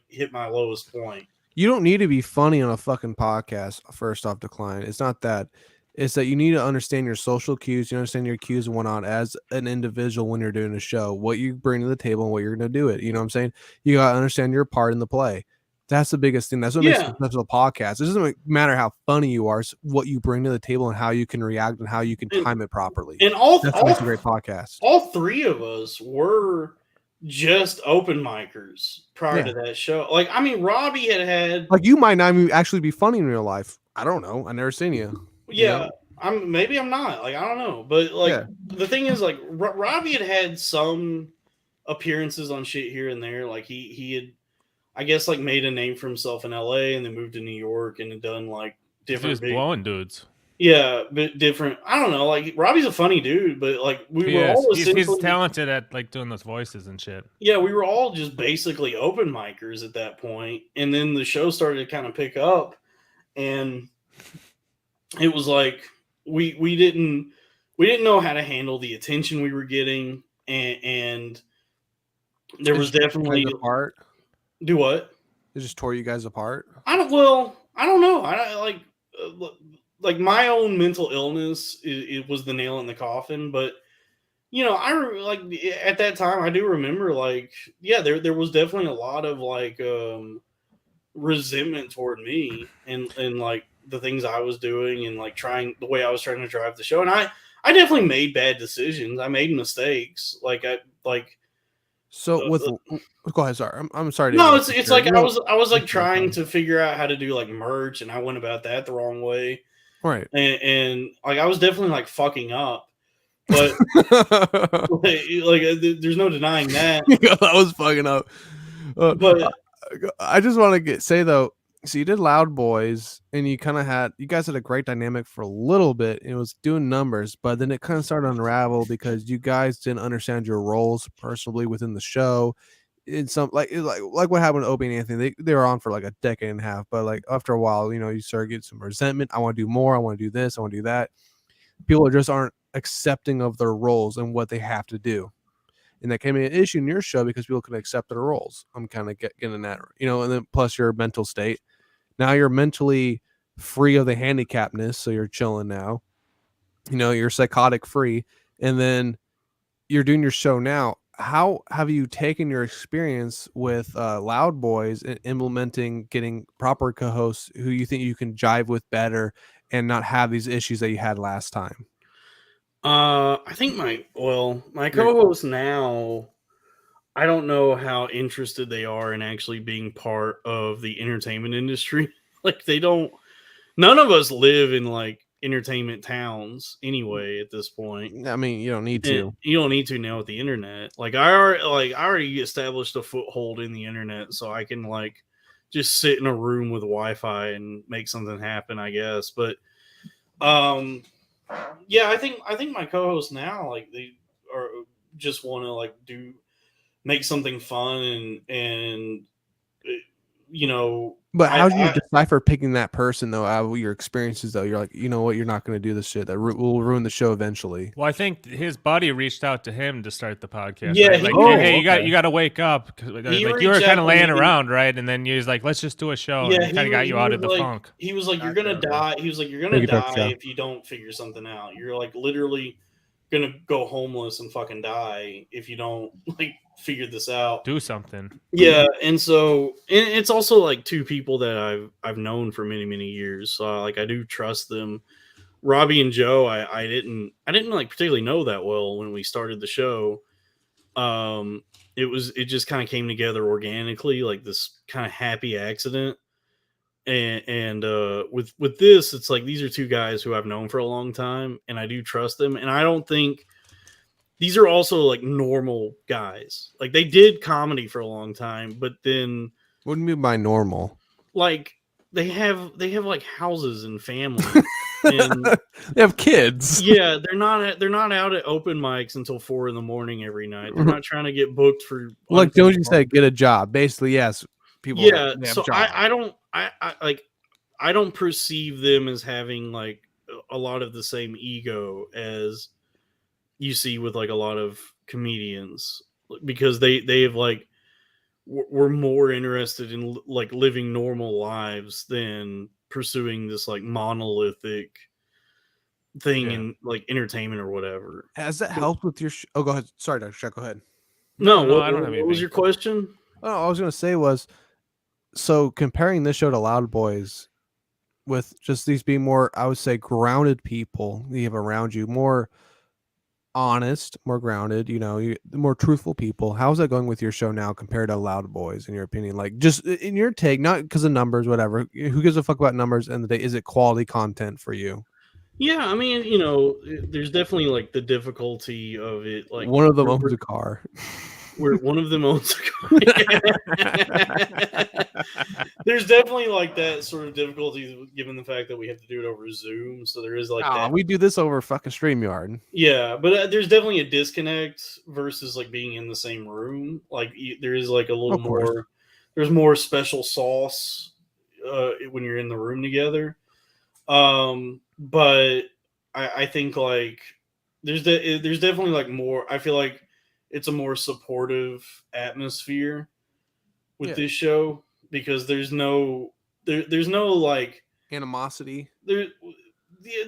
hit my lowest point. You don't need to be funny on a fucking podcast. First off, Decline. It's not that. It's that you need to understand your social cues. You understand your cues and whatnot as an individual when you're doing a show, what you bring to the table and what you're going to do it. You know what I'm saying? You got to understand your part in the play. That's the biggest thing. That's what makes a successful podcast. It doesn't matter how funny you are. It's what you bring to the table and how you can react and how you can time it properly. And that's what makes a great podcast. All three of us were just open micers prior to that show. Like, I mean, Robbie had like you might not even actually be funny in real life. I don't know. I never seen you. yeah. Maybe I'm not, like, I don't know, but like the thing is, like, Robbie had some appearances on shit here and there. Like he had, I guess, like, made a name for himself in LA and then moved to New York and had done like different blowing dudes. Yeah, but different. I don't know. Like, Robbie's a funny dude, but like he's talented at like doing those voices and shit. Yeah, we were all just basically open micers at that point, and then the show started to kind of pick up, and it was like we didn't know how to handle the attention we were getting, and there was definitely apart. Do what? It just tore you guys apart. I don't know. Like my own mental illness, it was the nail in the coffin. But at that time, I do remember, like, yeah, there was definitely a lot of like resentment toward me and like the things I was doing and like the way I was trying to drive the show. And I definitely made bad decisions. I made mistakes. So go ahead. Sorry, I'm sorry. No, it's like I was like trying to figure out how to do like merch, and I went about that the wrong way. Right. And like I was definitely like fucking up, but like there's no denying that. I was fucking up. But I just want to say though, so you did Loud Boys, and you guys had a great dynamic for a little bit. And it was doing numbers, but then it kind of started to unravel because you guys didn't understand your roles personally within the show. In some like what happened to Opie and Anthony, they were on for like a decade and a half, but like after a while, you start getting some resentment. I want to do more. I want to do this. I want to do that. People just aren't accepting of their roles and what they have to do. And that can be an issue in your show because people can accept their roles. I'm kind of getting that, and then plus your mental state. Now you're mentally free of the handicapness, so you're chilling now. You're psychotic free, and then you're doing your show now. How have you taken your experience with Loud Boys and implementing getting proper co-hosts who you think you can jive with better and not have these issues that you had last time? I think my co-hosts now, I don't know how interested they are in actually being part of the entertainment industry. Like, none of us live in like entertainment towns anyway at this point. I mean, you don't need to. You don't need to now with the internet. Like, I already established a foothold in the internet, so I can like just sit in a room with Wi-Fi and make something happen, I guess. But yeah, I think my co-hosts now, like, they are just want to like make something fun and But how do you decipher picking that person though out of your experiences though? You're like, you know what, you're not going to do this shit that will ruin the show eventually. Well, I think his buddy reached out to him to start the podcast. Yeah, right? Like, hey, you got to wake up. Like, you were kind of laying around, right? And then he was like, let's just do a show. Yeah, and kind of got you out of the funk. He was like, you're gonna die. He was like, you're gonna die if you don't figure something out. You're like literally gonna go homeless and fucking die if you don't like figure this out. Do something. Yeah, and so it's also like two people that I've known for many, many years. So like I do trust them. Robbie and Joe, I didn't like particularly know that well when we started the show. It just kind of came together organically, like this kind of happy accident. And with this, it's like these are two guys who I've known for a long time, and I do trust them. And I don't think these are also like normal guys. Like they did comedy for a long time, but then what do you mean by normal? Like they have like houses and families. And they have kids. Yeah, they're not out at open mics until 4 a.m. every night. They're not trying to get booked for like don't you say get a job? Basically, yes. People so I don't perceive them as having like a lot of the same ego as you see with like a lot of comedians, because they have like were more interested in like living normal lives than pursuing this like monolithic thing in like entertainment or whatever. Has that helped with your oh, go ahead. Sorry, Dr. Chuck, go ahead. No, I don't have anything. What was your question? Oh, I was gonna say was, so comparing this show to Loud Boys, with just these being more, I would say, grounded people you have around you, more honest, more grounded, more truthful people. How's that going with your show now compared to Loud Boys, in your opinion? Like, just in your take, not because of numbers, whatever. Who gives a fuck about numbers? And the day, is it quality content for you? Yeah, I mean, there's definitely like the difficulty of it. Like, One of them owns a car. where one of them owns a car. There's definitely like that sort of difficulty given the fact that we have to do it over Zoom. So there is like that. We do this over fucking StreamYard. Yeah, but there's definitely a disconnect versus like being in the same room. Like there is like a little more. There's more special sauce when you're in the room together. But I think like there's definitely like more. I feel like it's a more supportive atmosphere with this show because there's no like animosity. There's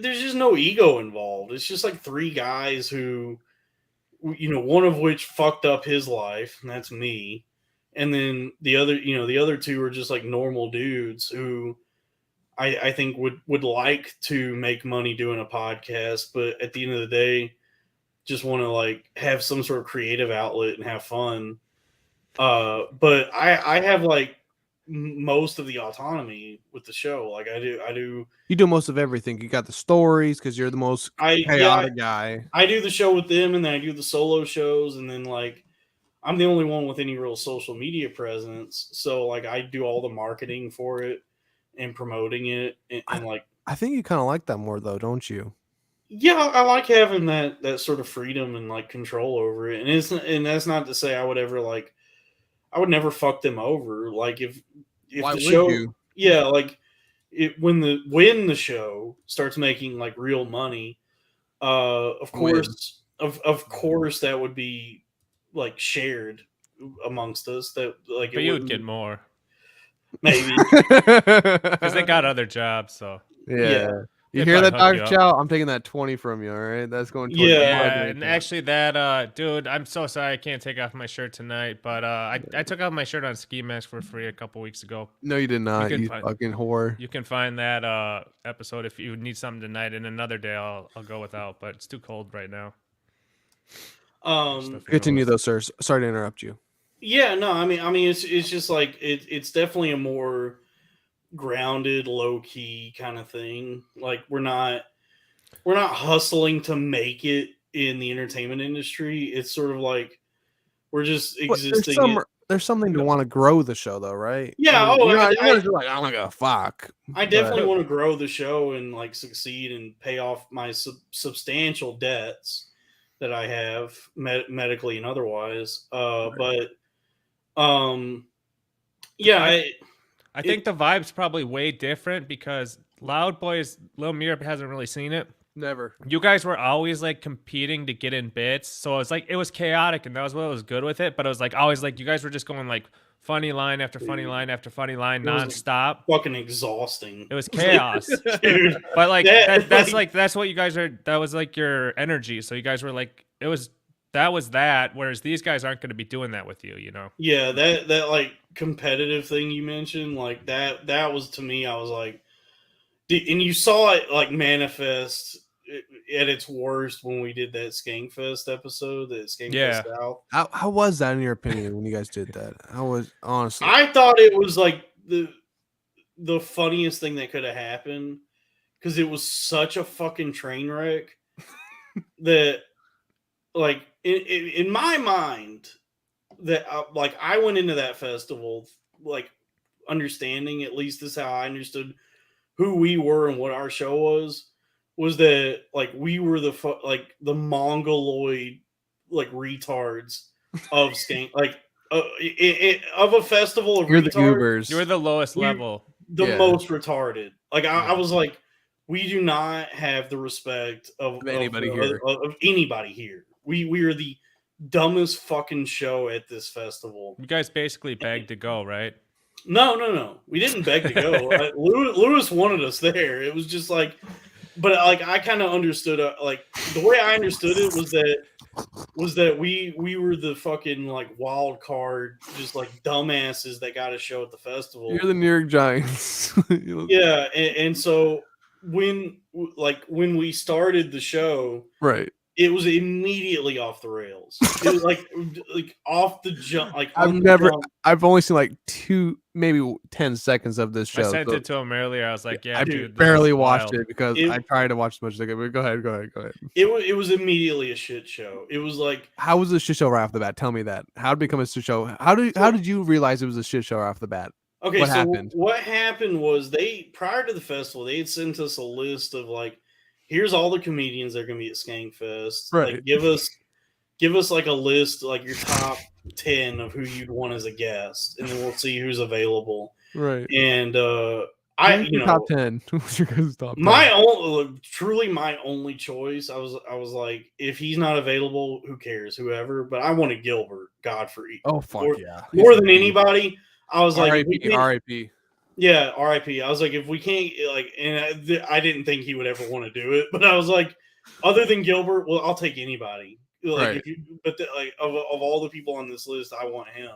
just no ego involved. It's just like three guys who, one of which fucked up his life, and that's me, and then the other two are just like normal dudes who I think would like to make money doing a podcast, but at the end of the day, just want to like have some sort of creative outlet and have fun. But I have like most of the autonomy with the show. Like I do. You do most of everything. You got the stories because you're the most chaotic guy. I do the show with them, and then I do the solo shows, and then like I'm the only one with any real social media presence. So like I do all the marketing for it and promoting it, and like I think you kind of like that more though, don't you? Yeah, I like having that sort of freedom and like control over it. And that's not to say I would never fuck them over. Like if Why the show, you? Yeah, like when the show starts making like real money, of course that would be like shared amongst us. That like, but you would get more, maybe because they got other jobs. So yeah. You hear that, Dr. Chow? I'm taking that 20 from you, all right? That's going towards and actually that dude, I'm so sorry I can't take off my shirt tonight, but I took off my shirt on Ski Mask for free a couple weeks ago. No, you did not, you fucking whore. You can find that episode if you need something tonight, and another day I'll go without, but it's too cold right now. Continue though, sir. Sorry to interrupt you. Yeah, no, I mean it's just like it's definitely a more grounded, low key kind of thing. Like we're not hustling to make it in the entertainment industry. It's sort of like we're just existing. There's something to want to grow the show though, right? Yeah. You're not like, I'm not gonna fuck. I definitely want to grow the show and like succeed and pay off my substantial debts that I have medically and otherwise. But yeah, I think the vibe's probably way different because Loud Boys, Lil Mir hasn't really seen it. Never. You guys were always like competing to get in bits, so it was like it was chaotic, and that was what was good with it. But it was like always like you guys were just going like funny line after funny line after funny line nonstop. Fucking exhausting. It was chaos, dude. But like that's what you guys are. That was like your energy. So you guys were like that was that. Whereas these guys aren't going to be doing that with you, you know. Yeah, that like competitive thing you mentioned, like that was to me. I was like, and you saw it like manifest at its worst when we did that Skankfest episode, that Skankfest South. How was that in your opinion when you guys did that? I was honestly, I thought it was like the funniest thing that could have happened because it was such a fucking train wreck that like in my mind that like I went into that festival like understanding, at least this is how I understood who we were and what our show was that like we were the mongoloid like retards of Skank, like of a festival of you're retards, the goobers. You're the lowest level, the most retarded. Like I was like, we do not have the respect of anybody here. We are the dumbest fucking show at this festival. You guys basically begged to go, right? No. We didn't beg to go. Lewis wanted us there. It was just like, but like I kind of understood. Like the way I understood it was that we were the fucking like wild card, just like dumbasses that got a show at the festival. You're the New York Giants. Yeah, and so when we started the show, right, It was immediately off the rails. It was like off the jump. Like I've only seen like 2, maybe 10 seconds of this show. I sent it to him earlier. I was like, "Yeah, I dude, barely this is watched wild. it because I tried to watch as much as I could. Go ahead. It was immediately a shit show. It was like, How was the shit show right off the bat? Tell me that. How did it become a shit show? How did you realize it was a shit show right off the bat? okay, What so happened? what happened was prior to the festival, they had sent us a list of like, here's all the comedians that are gonna be at Skankfest. Right. Like, give us like a list, like your top 10 of who you'd want as a guest, and then we'll see who's available. Right. And top 10. Who's your guys' top 10? Truly my only choice. I was like, if he's not available, who cares? Whoever. But I wanted Gilbert Godfrey. Oh fuck yeah! More than anybody. I was like, R.I.P. Yeah, R.I.P. I was like, if we can't, like, and I didn't think he would ever want to do it, but I was like, other than Gilbert, well, I'll take anybody. Like, right. of all the people on this list, I want him.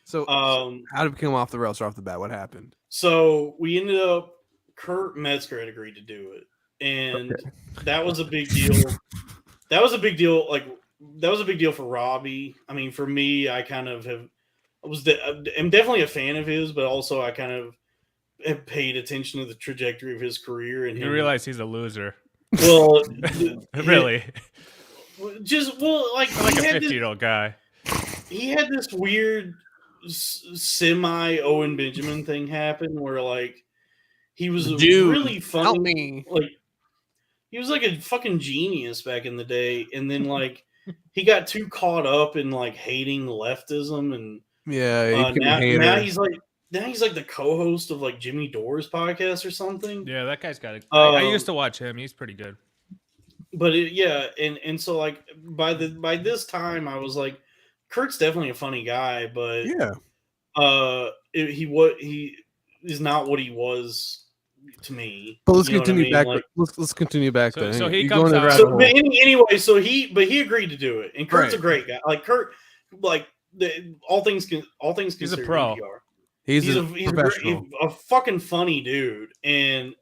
So how did it come off the rails right off the bat? What happened? So we ended up, Kurt Metzger had agreed to do it, and that was a big deal. That was a big deal. Like, that was a big deal for Robbie. I mean, for me, I kind of I'm definitely a fan of his, but also I kind of have paid attention to the trajectory of his career, and you realize he's a loser. Well, really, like a 50-year-old guy. He had this weird semi Owen Benjamin thing happen where like he was really funny. Help me. Like he was like a fucking genius back in the day, and then like he got too caught up in like hating leftism, and now he's like the co-host of like Jimmy Dore's podcast or something. Yeah, that guy's got it. I used to watch him. He's pretty good. But and so like by this time I was like, Kurt's definitely a funny guy, but he is not what he was to me. But let's continue back. Like, let's continue back then. So he comes out. Anyway, so he agreed to do it, and Kurt's a great guy. Like Kurt, like all things considered, he's a pro. He's a professional. A fucking funny dude, and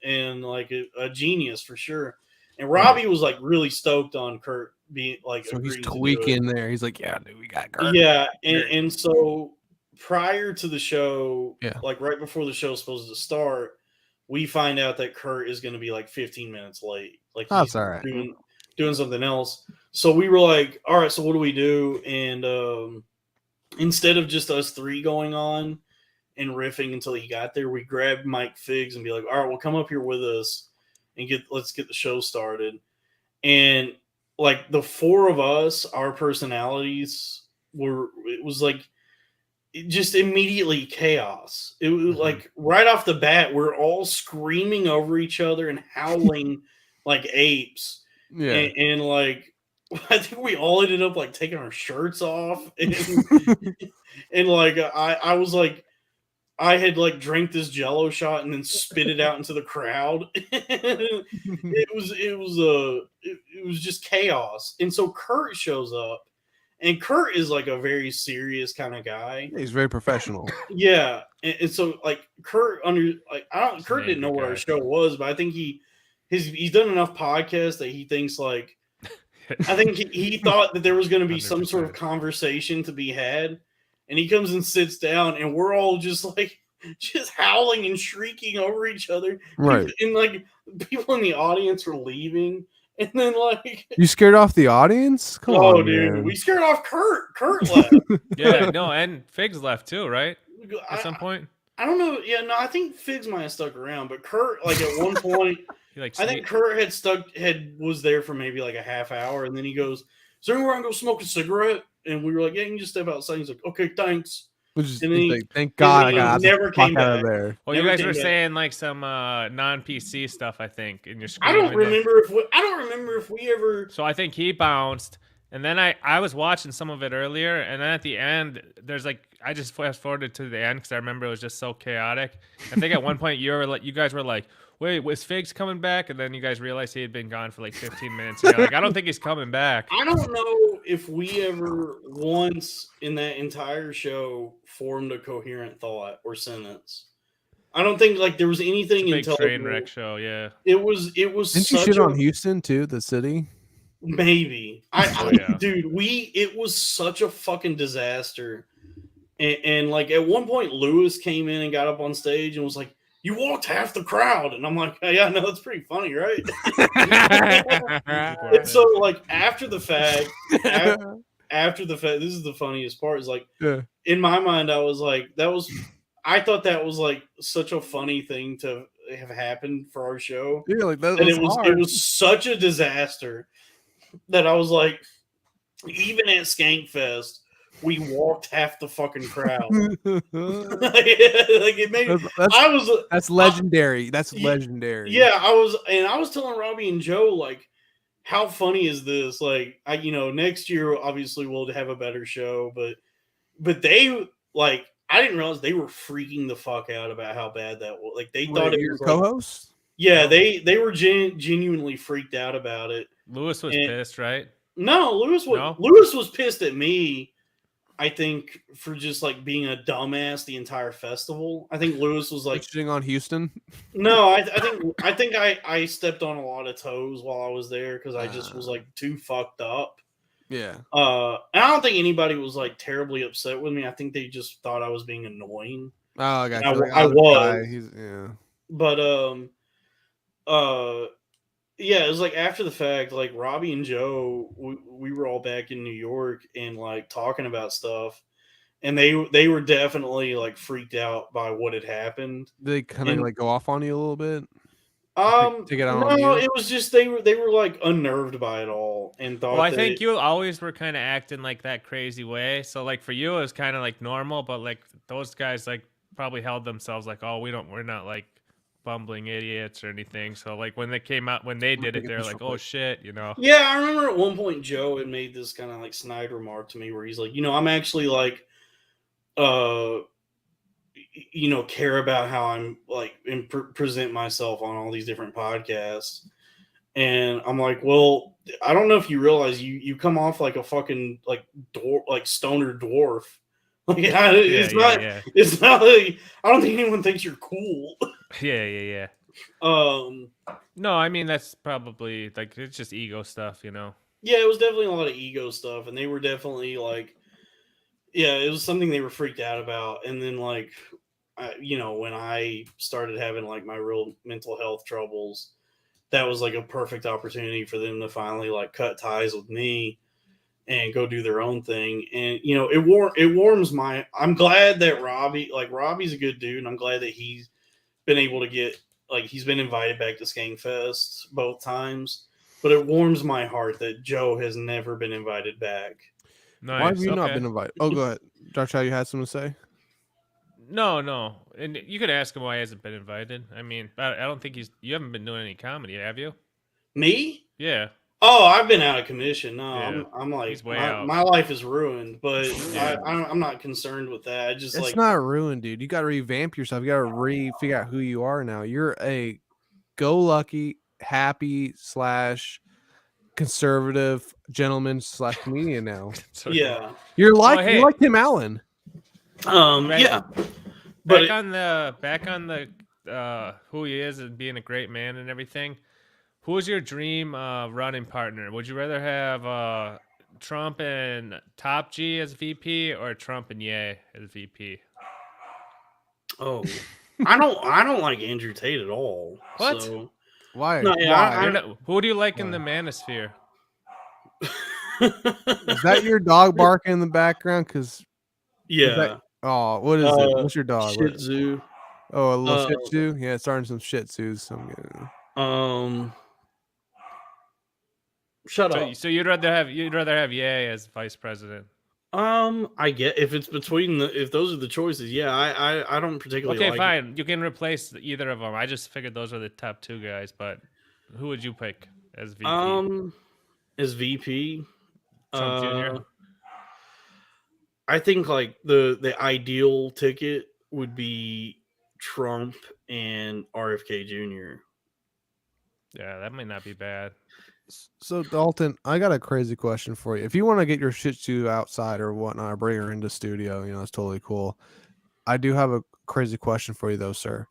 like a genius for sure. And Robbie was like really stoked on Kurt being like. So he's tweaking there. He's like, yeah, dude, we got Kurt. Yeah, and so prior to the show, like right before the show's supposed to start, we find out that Kurt is going to be like 15 minutes late. Like he's all right. doing something else. So we were like, all right, so what do we do? And instead of just us three going on and riffing until he got there, we grabbed Mike Figs and be like, all right, well, come up here with us and let's get the show started. And like the four of us, our personalities it was like just immediately chaos. It was like right off the bat, we're all screaming over each other and howling like apes. Yeah. And like, I think we all ended up like taking our shirts off. And, and like, I was like, I had like drank this Jello shot and then spit it out into the crowd. It was just chaos. And so Kurt shows up, and Kurt is like a very serious kind of guy. He's very professional. Yeah, and so like Kurt Kurt didn't know what our show was, but I think he's done enough podcasts that he thinks like I think he thought that there was going to be 100%. Some sort of conversation to be had. And he comes and sits down, and we're all just howling and shrieking over each other. Right. And like people in the audience are leaving. And then like you scared off the audience? Come on, dude. Man. We scared off Kurt. Kurt left. Yeah, no, and Figs left too, right? At some point. I don't know. Yeah, no, I think Figs might have stuck around, but Kurt, like at one point, I think Kurt was there for maybe like a half hour, and then he goes, "Is there anywhere I can go smoke a cigarette?" And we were like, "Yeah, you can just step outside." He's like, "Okay, thanks." Thank God I got never came out of there. Well, you guys were saying like some non-PC stuff, I think, in your screen. I don't remember if we ever. So I think he bounced, and then I was watching some of it earlier, and then at the end, there's like I just fast forwarded to the end because I remember it was just so chaotic. I think at one point you guys were like, "Wait, was Figs coming back?" And then you guys realized he had been gone for like 15 minutes. And you're like, "I don't think he's coming back." I don't know if we ever once in that entire show formed a coherent thought or sentence. I don't think like there was anything intelligible. Train wreck show, yeah. It was. Didn't you shit on Houston too, the city? Maybe. Oh, yeah. Dude, it was such a fucking disaster. And like at one point, Lewis came in and got up on stage and was like, "You walked half the crowd," and I'm like, "Yeah, no, that's pretty funny, right?" And so, like after the fact, this is the funniest part. Is like Yeah. in my mind, I was like, I thought that was like such a funny thing to have happened for our show. Yeah, like that And was it hard. was such a disaster that I was like, even at Skankfest, we walked half the fucking crowd. Like it made I was that's legendary. That's Ye- legendary. yeah, I was telling Robbie and Joe like, how funny is this? Like next year obviously we'll have a better show, but they like I didn't realize they were freaking the fuck out about how bad that was. Like they thought it your was co-host. yeah, Oh. they were genuinely freaked out about it. Lewis was And- pissed, right? No, Lewis was pissed at me. I think for just like being a dumbass the entire festival. I think Lewis was like, Shitting on Houston. no, I think I stepped on a lot of toes while I was there because I just was like too fucked up. Yeah. And I don't think anybody was like terribly upset with me. I think they just thought I was being annoying. Oh, I got I, you. Like, I this was, guy, he's yeah. but yeah, it was like after the fact, like Robbie and Joe, we were all back in New York and like talking about stuff, and they were definitely like freaked out by what had happened. They kind of like go off on you a little bit. To get out No, on you? it was just they were like unnerved by it all and thought. Well, I think you always were kind of acting like that crazy way. So like for you, it was kind of like normal, but like those guys like probably held themselves like, oh, we're not like bumbling idiots or anything. So like when they came out, when they did it, they're like, oh shit, Yeah, I remember at one point Joe had made this kind of like snide remark to me where he's like, I'm actually like, care about how I'm like and present myself on all these different podcasts. And I'm like, well, I don't know if you realize you come off like a fucking like stoner dwarf. Like it's not like I don't think anyone thinks you're cool. Yeah. No, I mean that's probably like it's just ego stuff, Yeah, it was definitely a lot of ego stuff, and they were definitely like, yeah, it was something they were freaked out about. And then like, when I started having like my real mental health troubles, that was like a perfect opportunity for them to finally like cut ties with me and go do their own thing. And it warms my. I'm glad that Robbie's a good dude, and I'm glad that he's been able to get he's been invited back to Skankfest both times. But it warms my heart that Joe has never been invited back. Nice. Why have you not been invited? Oh, go ahead, Dr. Chow, you had something to say? No, and you could ask him why he hasn't been invited. I mean, I don't think you haven't been doing any comedy, have you? Me? Yeah. Oh, I've been out of commission. No, Yeah. I'm like He's way out. my life is ruined, but Yeah. I'm not concerned with that. I just It's not ruined, dude. You got to revamp yourself. You got to figure out who you are now. You're a go-lucky, happy / conservative gentleman / comedian now. yeah. You're like Tim Allen. Yeah. Back on the who he is and being a great man and everything. Who's your dream running partner? Would you rather have Trump and Top G as VP or Trump and Ye as VP? Oh, I don't like Andrew Tate at all. What? So. Why? No, yeah, Why? Who do you like in the manosphere? Is that your dog barking in the background? Because yeah. What is it? What's your dog? Shih Tzu. Oh, a little Shih Tzu. Yeah, it's starting some Shih Tzus. Shut up. So you'd rather have Ye as vice president? I get if it's between if those are the choices. Yeah, I don't particularly. Okay, like fine. it. You can replace either of them. I just figured those are the top two guys, but who would you pick as VP? As VP, Trump Jr. I think like the ideal ticket would be Trump and RFK Jr. Yeah, that might not be bad. So Dalton, I got a crazy question for you. If you want to get your Shih Tzu outside or whatnot, or bring her into studio, it's totally cool. I do have a crazy question for you though, sir.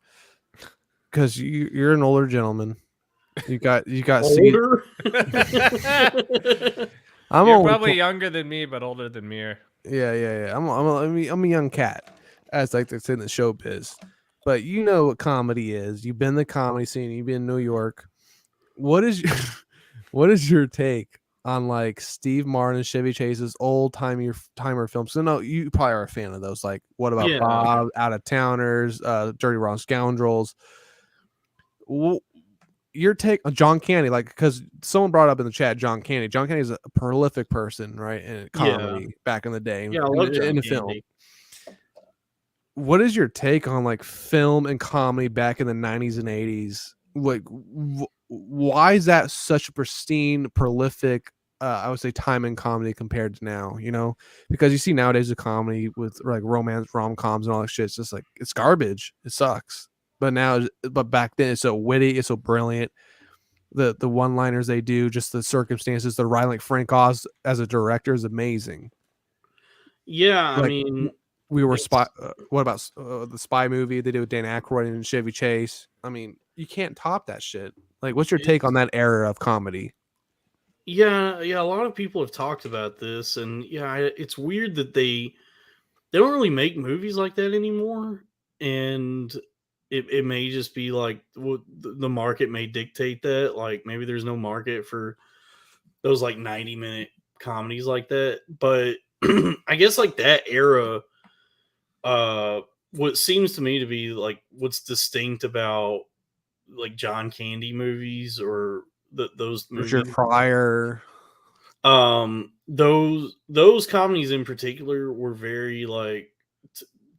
Because you're an older gentleman. You got Older. I'm You're only probably younger than me, but older than Mir. yeah. I'm a young cat, as like they say in the showbiz. But you know what comedy is. You've been in the comedy scene. You've been in New York. What is your, what is your take on like Steve Martin and Chevy Chase's old timer films? So no, you probably are a fan of those. Like, what about Yeah. Bob, Out of Towners, Dirty Rotten Scoundrels? Your take on John Candy, like, because someone brought up in the chat John Candy. John Candy is a prolific person, right? In comedy back in the day, Yeah, I love John in the film. Candy. What is your take on like film and comedy back in the 90s and 80s? Like, why is that such a pristine, prolific, I would say, time in comedy compared to now? You know, because you see nowadays the comedy with like romance, rom-coms, and all that shit. It's just like it's garbage. It sucks. But back then, it's so witty, it's so brilliant. The one-liners they do, just the circumstances, the writing. Like Frank Oz as a director is amazing. Yeah, I Like, mean, we were spy. What about the spy movie they did with Dan Aykroyd and Chevy Chase? I mean, you can't top that shit. Like, what's your take on that era of comedy? yeah. A lot of people have talked about this, and it's weird that they don't really make movies like that anymore. And it may just be like the market may dictate that. Like maybe there's no market for those like 90-minute comedies like that. But I guess like that era, what seems to me to be like what's distinct about like John Candy movies or those Richard movies. Pryor. Those comedies in particular were very like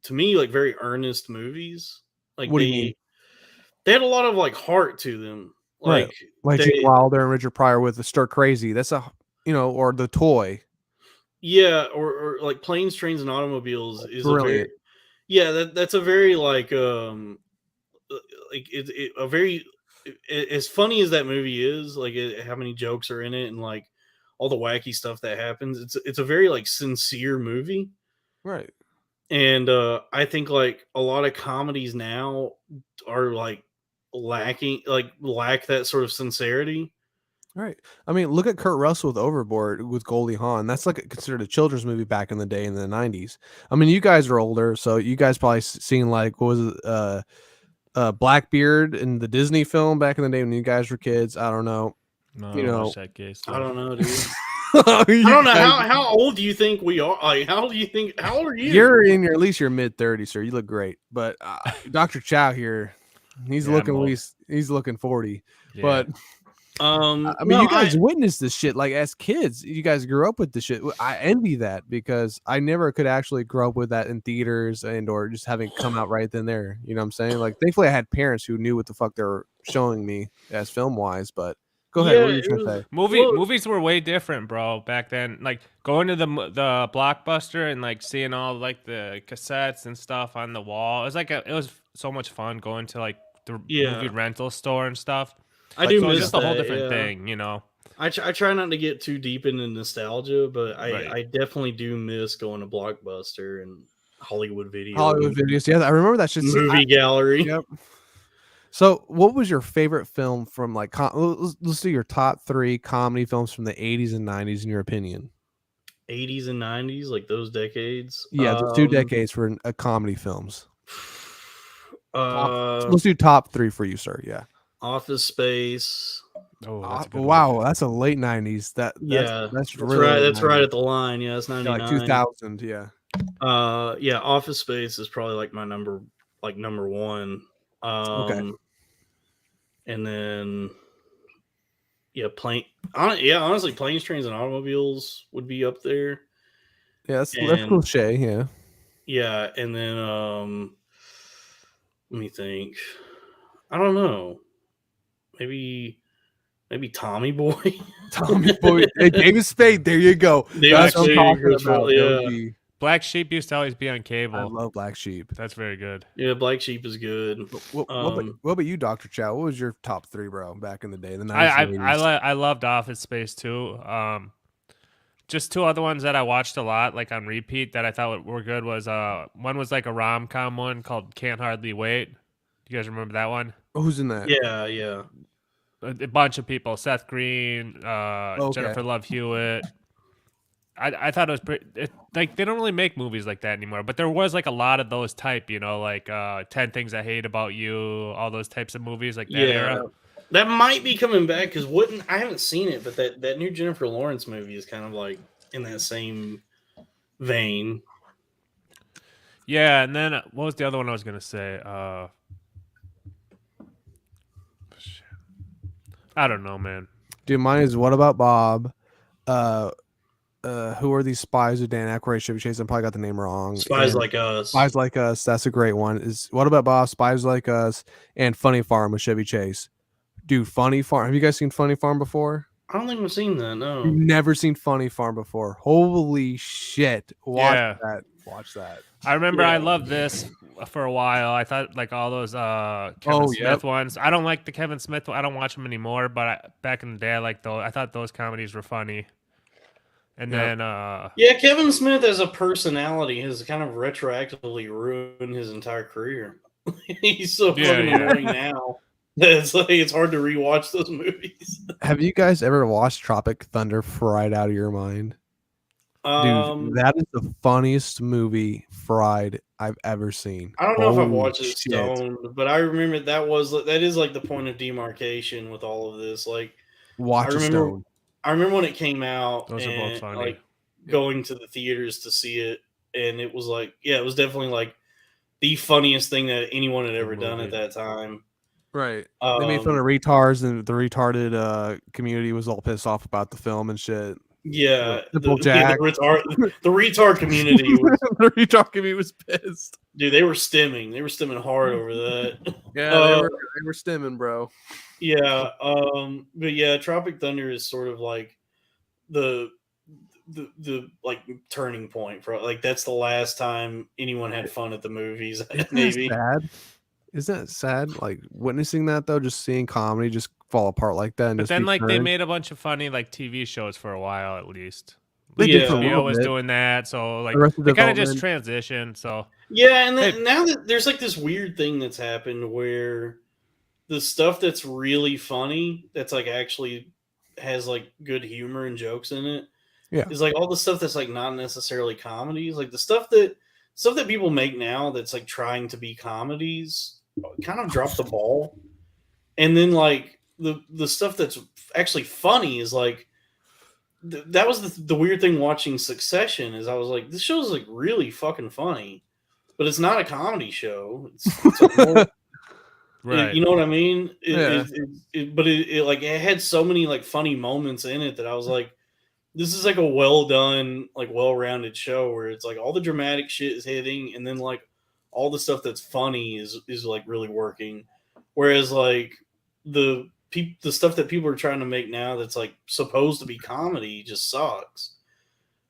to me like very earnest movies. Like What do you mean? they had a lot of like heart to them. Right, Like like Gene they Wilder and Richard Pryor with the Stir Crazy. That's a or the Toy. yeah, or like Planes, Trains, and Automobiles is a very Brilliant. that's a very like a very as funny as that movie is, like how many jokes are in it and like all the wacky stuff that happens. It's a very like sincere movie. Right. And I think like a lot of comedies now are like lack that sort of sincerity. Right. I mean, look at Kurt Russell with Overboard with Goldie Hawn. That's like considered a children's movie back in the day in the 90s. I mean, you guys are older, so you guys probably seen like what was it, Blackbeard in the Disney film back in the day when you guys were kids. I don't know. No, You know, watch that gay stuff. I don't know, dude. I I don't know how old do you think we are? Like, how old are you? You're in your at least your mid 30s, sir. You look great. But Dr. Chow here, he's looking at least he's looking 40. Yeah. But I mean, no, you guys witnessed this shit like as kids. You guys grew up with this shit. I envy that because I never could actually grow up with that in theaters and or just having come out right then there. You know what I'm saying? Like, thankfully, I had parents who knew what the fuck they were showing me as film wise. But go ahead. What are you trying to say? Movies were way different, bro, back then. Like going to the Blockbuster and like seeing all like the cassettes and stuff on the wall. It was like it was so much fun going to like the movie rental store and stuff. I do miss just a whole different thing, you know. I try not to get too deep into nostalgia, but I definitely do miss going to Blockbuster and Hollywood Videos. Yeah, I remember that shit. Movie gallery. Yep. So, what was your favorite film from like? Let's do your top 3 comedy films from the 80s and 90s in your opinion. 80s and 90s, like those decades. Yeah, the 2 decades for comedy films. Let's do top 3 for you, sir. Yeah. Office Space. Oh, wow, that's a late 90s. That's really right. That's right at the line. Yeah, it's 99. Like 2000. Yeah. Yeah, Office Space is probably like my number 1. Okay. And then honestly, Planes, Trains, and Automobiles would be up there. Yeah, that's cliche. Yeah. Yeah, and then let me think. I don't know. Maybe Tommy Boy. Tommy Boy. Hey, David Spade. There you go. That's what I'm talking about. Yeah. Black Sheep used to always be on cable. I love Black Sheep. That's very good. Yeah, Black Sheep is good. What about you, Dr. Chow? What was your top 3, bro, back in the day? The 90s. I loved Office Space too. Just 2 other ones that I watched a lot, like on repeat, that I thought were good was one was like a rom-com one called Can't Hardly Wait. You guys remember that one? Who's in that? Yeah. a bunch of people: Seth Green, Jennifer Love Hewitt. I thought it was pretty. Like they don't really make movies like that anymore, but there was like a lot of those type, like 10 Things I Hate About You, all those types of movies like that era. That might be coming back because I haven't seen it, but that new Jennifer Lawrence movie is kind of like in that same vein. Yeah, and then what was the other one I was gonna say? I don't know, man. Dude, mine is What About Bob? Who are these spies with Dan Aykroyd, Chevy Chase? I probably got the name wrong. Spies Like Us. Spies Like Us. That's a great one. Is What About Bob? Spies Like Us, and Funny Farm with Chevy Chase. Dude, Funny Farm. Have you guys seen Funny Farm before? I don't think we've seen that. No, You've never seen Funny Farm before. Holy shit! Watch that. Watch that. I remember I loved this for a while. I thought like all those Kevin Smith ones. I don't like the Kevin Smith one. I don't watch them anymore. But back in the day, I thought those comedies were funny. And then Kevin Smith as a personality has kind of retroactively ruined his entire career. He's so fucking annoying now. It's hard to rewatch those movies. Have you guys ever watched Tropic Thunder fried out of your mind? Dude, that is the funniest movie fried I've ever seen. I don't know if I've watched it stoned, but I remember that is like the point of demarcation with all of this. Like, watch it stoned. I remember when it came out. Those are both funny. Like going to the theaters to see it, and it was like, it was definitely like the funniest thing that anyone had ever done at that time. Right. They made fun of retards, and the retarded community was all pissed off about the film and shit. Yeah, the retard community was, the retard community was pissed. Dude, they were stimming. They were stimming hard over that. Yeah, they were stimming, bro. Yeah, but yeah, Tropic Thunder is sort of like the like turning point for like that's the last time anyone had fun at the movies. Maybe. Sad? Isn't that sad? Like witnessing that though, just seeing comedy just fall apart like that. And but then like they made a bunch of funny like TV shows for a while at least. HBO was doing that, so like they kind of just transitioned. So yeah, and then, now that there's like this weird thing that's happened where the stuff that's really funny, that's like actually has like good humor and jokes in it, is like all the stuff that's like not necessarily comedies, like the stuff that people make now that's like trying to be comedies kind of drop the ball, and then like the stuff that's actually funny is like. That was the weird thing watching Succession is I was like, this show's like really fucking funny, but it's not a comedy show. It's like more, right? You know what I mean? But it had so many like funny moments in it that I was like, this is like a well done, like well rounded show where it's like all the dramatic shit is hitting, and then like all the stuff that's funny is like really working. Whereas like the stuff that people are trying to make now that's like supposed to be comedy just sucks.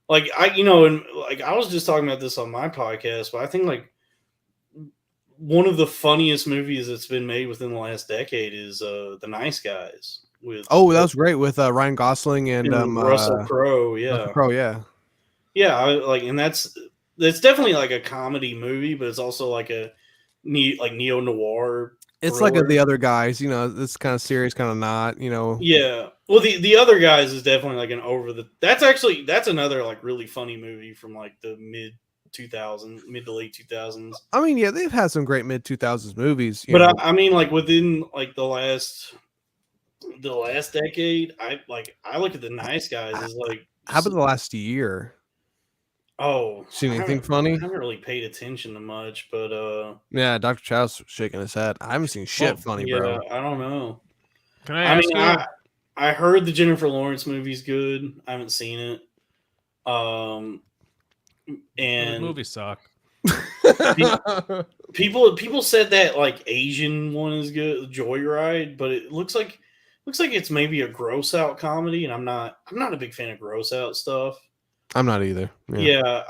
Like and like I was just talking about this on my podcast, but I think like one of the funniest movies that's been made within the last decade is The Nice Guys. That was great with Ryan Gosling and Russell Crowe. And that's definitely like a comedy movie, but it's also like a neo noir. It's like the other guys, it's kind of serious, kind of not, Yeah. Well, the other guys is definitely like that's another like really funny movie from like the mid to late 2000s. I mean, yeah, they've had some great mid 2000s movies. But I mean, like within like the last decade, I look at The Nice Guys as like. How about the last year? Oh, seen anything funny? I haven't really paid attention to much, but yeah, Dr. Chow's shaking his head. I haven't seen shit funny, bro. I don't know. Can I ask you? I heard the Jennifer Lawrence movie's good. I haven't seen it. And the movie sucked. people said that like Asian one is good, Joyride, but it looks like it's maybe a gross out comedy, and I'm not a big fan of gross out stuff. I'm not either. Yeah,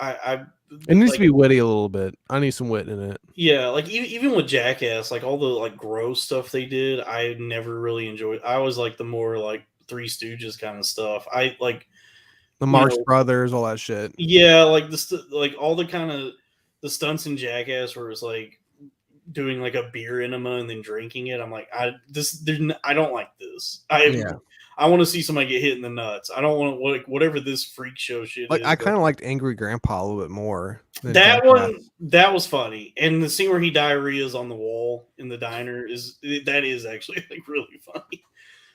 it needs to be witty a little bit. I need some wit in it. Yeah, like even with Jackass, like all the like gross stuff they did, I never really enjoyed. I was like the more like Three Stooges kind of stuff. I like the Marx Brothers, all that shit. Yeah, like like all the kind of the stunts in Jackass where it's like doing like a beer enema and then drinking it. I'm like, I don't like this. Yeah. I want to see somebody get hit in the nuts. I don't want to whatever this freak show shit Like is. I kind of liked Angry Grandpa a little bit more. Than That Jackass. one, that was funny, and the scene where he diarrheas on the wall in the diner is actually like really funny.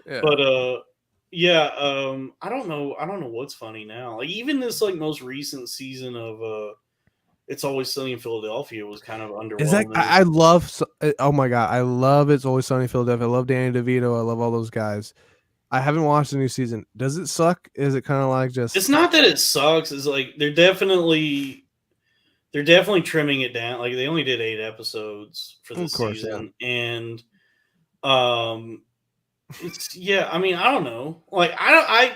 Yeah. But yeah, I don't know what's funny now. Like even this like most recent season of It's Always Sunny in Philadelphia was kind of underwhelming. Is that I love? Oh my god, I love It's Always Sunny in Philadelphia. I love Danny DeVito. I love all those guys. I haven't watched the new season. Does it suck? Is it kind of like just? It's not that it sucks. It's like they're definitely trimming it down. Like they only did 8 episodes for this season, and it's I mean I don't know. Like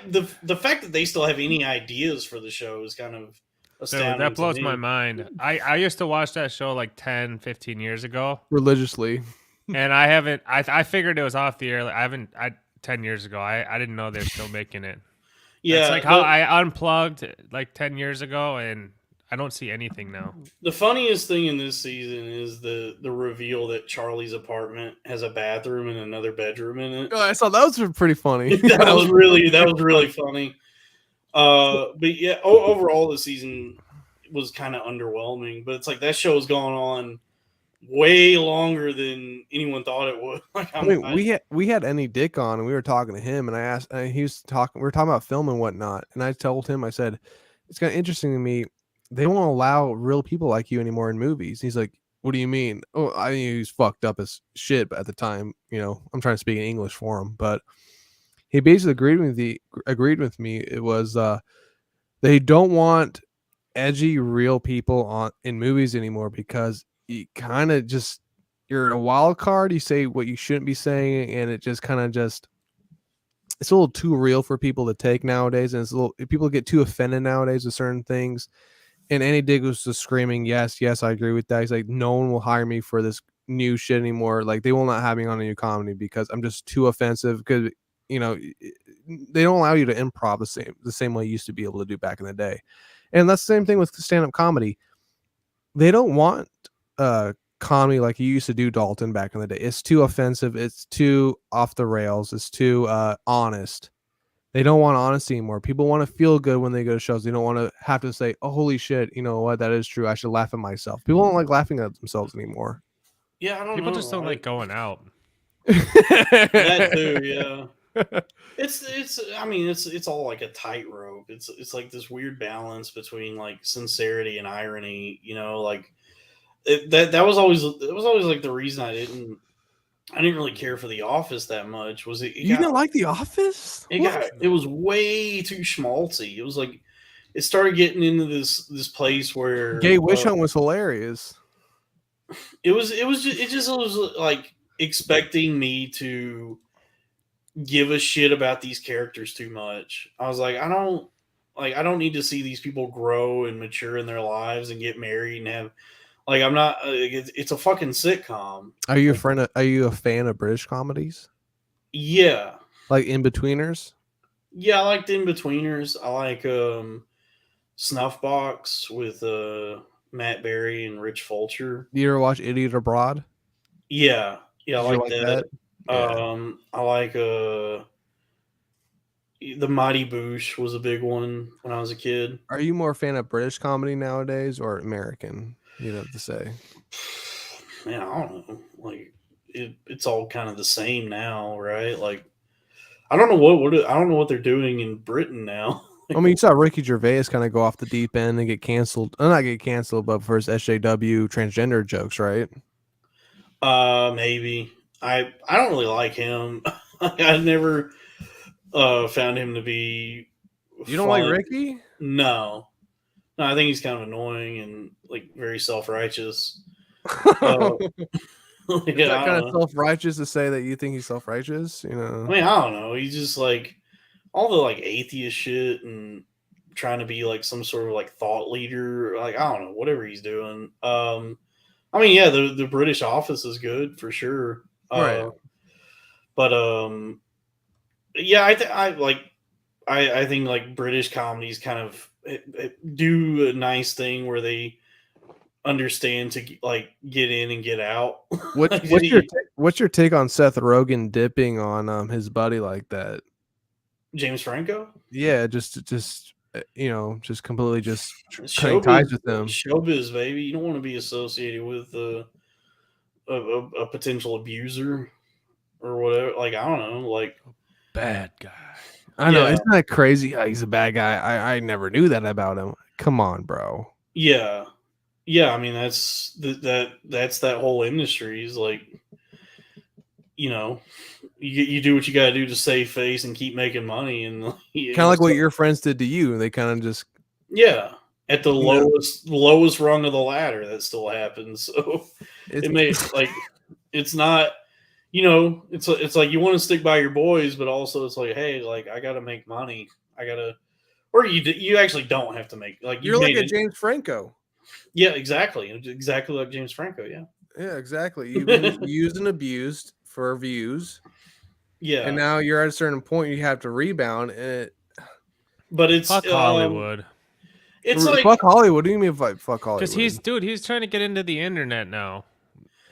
the fact that they still have any ideas for the show is kind of astounding. Dude, that blows my mind. I used to watch that show like 10, 15 years ago Religiously. And I haven't. I figured it was off the air. Like, I haven't. 10 years ago. I didn't know they're still making it. Yeah, it's like how I unplugged like 10 years ago, and I don't see anything now. The funniest thing in this season is the reveal that Charlie's apartment has a bathroom and another bedroom in it. Oh, I saw that was pretty funny. that was really funny. But yeah, overall the season was kind of underwhelming. But it's like that show's gone on way longer than anyone thought it would. Like I mean, we had Any Dick on, and we were talking to him, and I asked, he was talking. We were talking about film and whatnot, and I told him, I said, it's kind of interesting to me. They won't allow real people like you anymore in movies. He's like, what do you mean? Oh, I mean, he was fucked up as shit, but at the time, I'm trying to speak in English for him, but he basically agreed with me. It was they don't want edgy real people in movies anymore because you kind of just you're a wild card. You say what you shouldn't be saying, and it just kind of it's a little too real for people to take nowadays, and people get too offended nowadays with certain things. And Andy Digg was just screaming, yes, I agree with that. He's like, no one will hire me for this new shit anymore. Like they will not have me on a new comedy because I'm just too offensive. Because they don't allow you to improv the same way you used to be able to do back in the day. And that's the same thing with stand-up comedy. They don't want comedy like you used to do, Dalton, back in the day. It's too offensive. It's too off the rails. It's too honest. They don't want honesty anymore. People want to feel good when they go to shows. They don't want to have to say, oh, holy shit, you know what? That is true. I should laugh at myself. People don't like laughing at themselves anymore. Yeah, I don't know. People just don't like going out. That too, yeah. It's all like a tightrope. It's like this weird balance between like sincerity and irony, like that was always like the reason I didn't really care for The Office that much. Was it? You didn't like The Office? It was way too schmaltzy. It was like it started getting into this place where Gay Witch Hunt was hilarious. It was like expecting me to give a shit about these characters too much. I was like, I don't need to see these people grow and mature in their lives and get married and have. Like I'm not. It's a fucking sitcom. Are you Are you a fan of British comedies? Yeah, like In-Betweeners. Yeah, I liked In-Betweeners. I like Snuffbox with Matt Berry and Rich Fulcher. You ever watch Idiot Abroad? Yeah, I like that. Yeah. I like The Mighty Boosh was a big one when I was a kid. Are you more a fan of British comedy nowadays or American? You'd have to say. Man, I don't know. Like it's all kind of the same now, right? Like I don't know what they're doing in Britain now. I mean, you saw Ricky Gervais kind of go off the deep end and get canceled. Not get canceled, but for his SJW transgender jokes, right? Maybe. I don't really like him. I never found him to be. You don't like Ricky? No, I think he's kind of annoying and like very self-righteous. Is that kind of self-righteous to say that you think he's self-righteous? I mean, I don't know. He's just like all the like atheist shit and trying to be like some sort of like thought leader. Like I don't know, whatever he's doing. I mean, yeah, the British Office is good for sure. Right. But yeah, I think like British comedies kind of do a nice thing where they understand to like get in and get out. What's your take on Seth Rogen dipping on his buddy like that? James Franco? Yeah, just just completely just cutting ties Showbiz, with them. showbiz, baby. You don't want to be associated with a potential abuser or whatever. Like, I don't know. Like, Bad guy. I know, yeah. isn't that crazy? He's a bad guy. I never knew that about him. Come on, bro. Yeah. Yeah, I mean that's that whole industry is like, you do what you got to do to save face and keep making money, and Kind of like what your friends did to you. They kind of just at the lowest rung of the ladder that still happens. So it may like it's not, it's like you want to stick by your boys, but also it's like, hey, like I got to make money. I got to, or you actually don't have to make, like you're like a James Franco. Yeah, exactly like James Franco. Yeah, exactly. You've been used and abused for views. Yeah, and now you're at a certain point you have to rebound. But it's fuck Hollywood. It's like fuck Hollywood. What do you mean fuck Hollywood? Because he's trying to get into the internet now.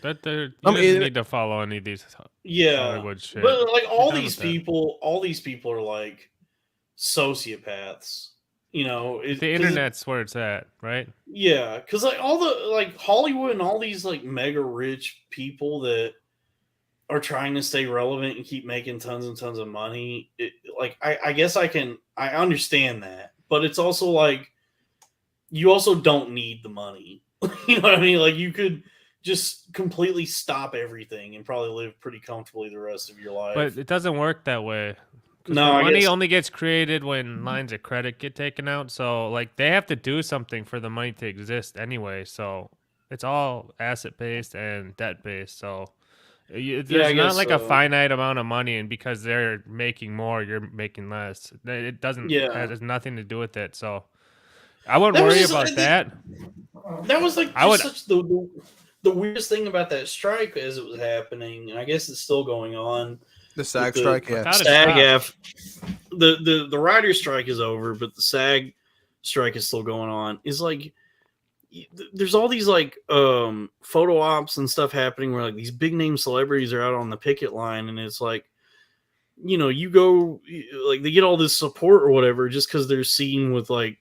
He doesn't need to follow any of these Hollywood shit. But like all these people are like sociopaths. The internet's where it's at, right? Yeah, because like all the like Hollywood and all these like mega rich people that are trying to stay relevant and keep making tons and tons of money. I guess I understand that, but it's also like you also don't need the money. You know what I mean? Like you could just completely stop everything and probably live pretty comfortably the rest of your life. But it doesn't work that way. No, money only gets created when lines of credit get taken out. So like they have to do something for the money to exist anyway. So it's all asset based and debt based. So there's not like a finite amount of money, and because they're making more, you're making less. It doesn't. It has nothing to do with it. So I wouldn't worry about that. That was like such the weirdest thing about that strike as it was happening, and I guess it's still going on. The SAG strike, yeah. SAG-F. The writer's strike is over, but the SAG strike is still going on. Is like there's all these like photo ops and stuff happening where like these big name celebrities are out on the picket line, and it's like, you go like they get all this support or whatever just because they're seen with like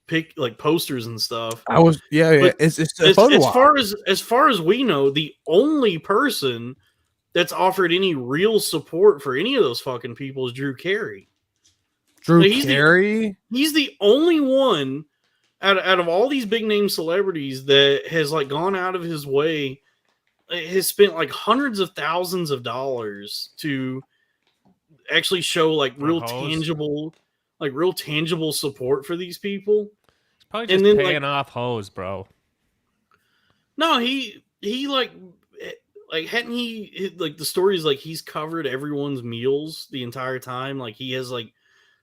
pick like posters and stuff. It's a photo op. As far as we know, the only person that's offered any real support for any of those fucking people is Drew Carey. He's the only one out of all these big name celebrities that has like gone out of his way, has spent like hundreds of thousands of dollars to actually show like real tangible support for these people. It's probably just paying off hoes, bro. No, he hadn't he like the story is like he's covered everyone's meals the entire time. Like he has like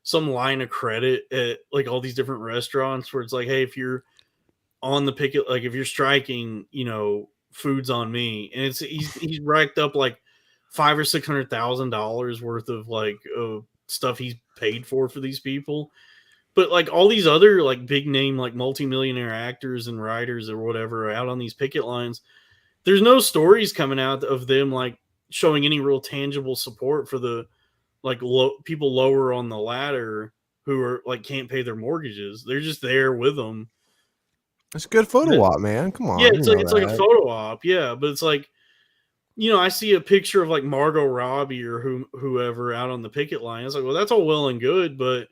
some line of credit at like all these different restaurants where it's like, hey, if you're on the picket, like if you're striking, food's on me. And he's racked up like $500,000 or $600,000 worth of like stuff he's paid for these people. But like all these other like big name like multimillionaire actors and writers or whatever out on these picket lines, there's no stories coming out of them like showing any real tangible support for the like people lower on the ladder who are like can't pay their mortgages. They're just there with them. It's a good photo op, man. Come on. Yeah, it's like a photo op. Yeah, but it's like, I see a picture of like Margot Robbie or whoever out on the picket line. It's like, well, that's all well and good, but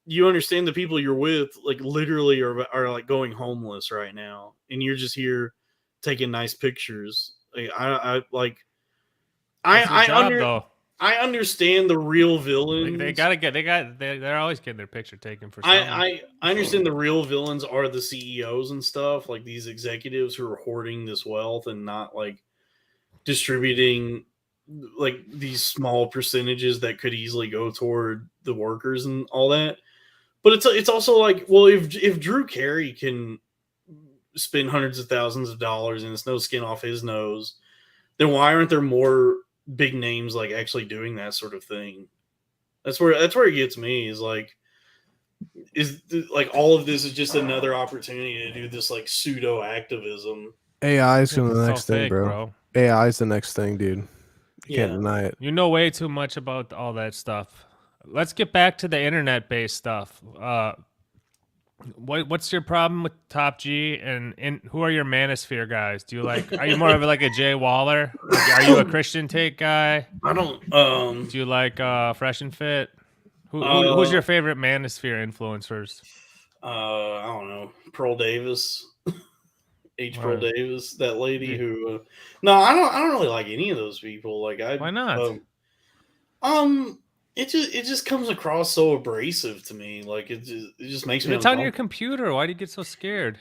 you understand the people you're with like literally are like going homeless right now, and you're just here taking nice pictures. Like, I understand the real villains. They're always getting their picture taken for something. I understand the real villains are the CEOs and stuff, like these executives who are hoarding this wealth and not like distributing like these small percentages that could easily go toward the workers and all that. But it's also like, well, if Drew Carey can spend hundreds of thousands of dollars and it's no skin off his nose, then why aren't there more big names like actually doing that sort of thing? That's where it gets me, is like is like all of this is just another opportunity to do this like pseudo activism. AI is It's the so next thing, fake, bro. AI is the next thing, dude. You can't Yeah. deny it. You know way too much about all that stuff. Let's get back to the internet-based stuff. What's your problem with Top G and who are your manosphere guys? Do you like? Are you more of like a Jay Waller? Are you a Christian Take guy? I don't. Do you like Fresh and Fit? Who's Uh, your favorite manosphere influencers? I don't know. Pearl Davis, Pearl Why Davis, that lady yeah. who. No, I don't. I don't really like any of those people. Like I. Why not? It just comes across so abrasive to me. Like it just makes me It's on your uncomfortable. computer. Why do you get so scared?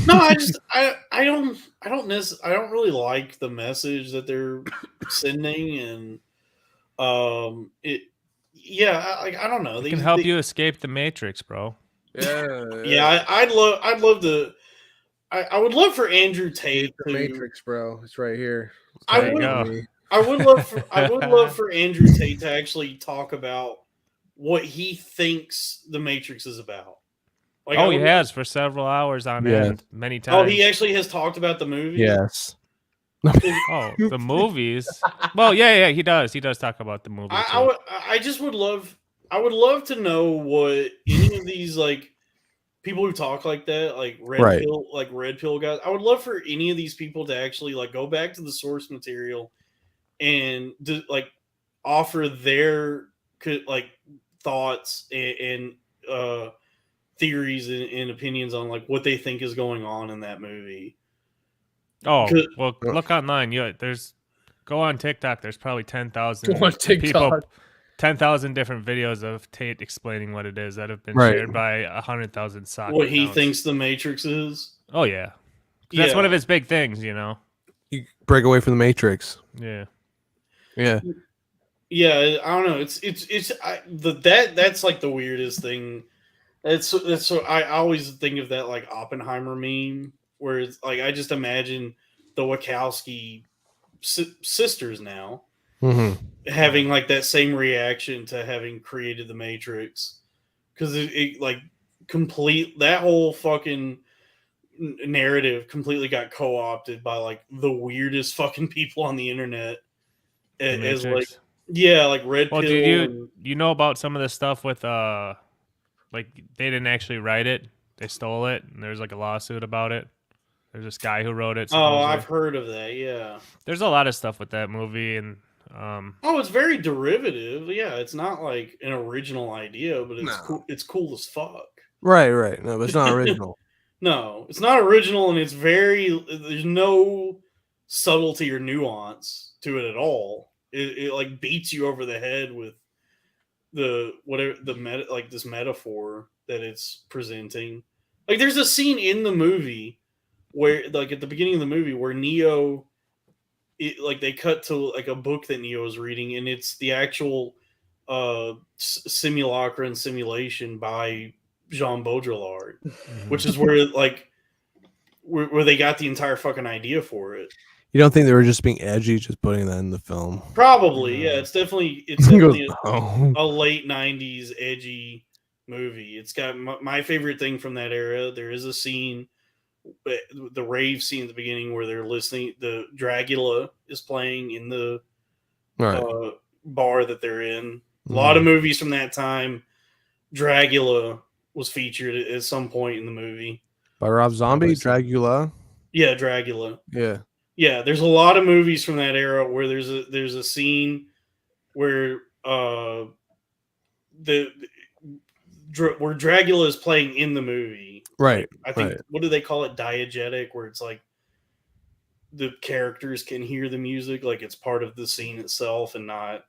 No, I don't really like the message that they're sending, and it yeah, I don't know. It can help you escape the Matrix, bro. Yeah, I'd love to. I would love for Andrew Tate The to. Matrix, bro. It's right here. I There you would go. I would love for Andrew Tate to actually talk about what he thinks the Matrix is about. Like, Oh, he has for several hours on Yeah. end, many times. Oh, he actually has talked about the movie. Yes. Oh, the movies. Well, yeah, he does. He does talk about the movies. I just would love. I would love to know what any of these like people who talk like that, like Right. red pill guys. I would love for any of these people to actually like go back to the source material and like offer their like thoughts and theories and opinions on like what they think is going on in that movie. Oh, 'Cause- well, look online. Go on TikTok. There's probably 10,000 Go on TikTok. people, 10,000 different videos of Tate explaining what it is that have been Right. shared by 100,000 sock what he accounts. thinks the Matrix is. Oh yeah, that's Yeah. one of his big things. You know. You break away from the Matrix. Yeah. Yeah. Yeah, I don't know. That's like the weirdest thing. That's so I always think of that like Oppenheimer meme where it's like I just imagine the Wachowski sisters now Mm-hmm. having like that same reaction to having created the Matrix because it like complete that whole fucking narrative completely got co-opted by like the weirdest fucking people on the internet as like Matrix. yeah like red Well, pill do you know about some of the stuff with like they didn't actually write it, they stole it, and there's like a lawsuit about it. There's this guy who wrote it. Oh, Supposedly. I've heard of that. Yeah. There's a lot of stuff with that movie, and Oh, it's very derivative. Yeah, it's not like an original idea, but it's No. cool. It's cool as fuck. Right. No, but it's not original. No, it's not original, and it's very. There's no subtlety or nuance to it at all. It like beats you over the head with the whatever the like this metaphor that it's presenting. Like, there's a scene in the movie where, like, at the beginning of the movie, where Neo, like, they cut to like a book that Neo is reading, and it's the actual simulacra and simulation by Jean Baudrillard, which is where like where they got the entire fucking idea for it. You don't think they were just being edgy, just putting that in the film? Probably, yeah. It's definitely He goes, a late '90s edgy movie. It's got my favorite thing from that era. There is a scene, the rave scene at the beginning, where they're listening. The Dracula is playing in the right. bar that they're in. A lot of movies from that time, Dracula was featured at some point in the movie. By Rob Zombie, Dracula. Yeah, Dracula. Yeah. Yeah, there's a lot of movies from that era where there's a scene where where Dracula is playing in the movie. Right. I think right. What do they call it? Diegetic, where it's like the characters can hear the music, like it's part of the scene itself, and not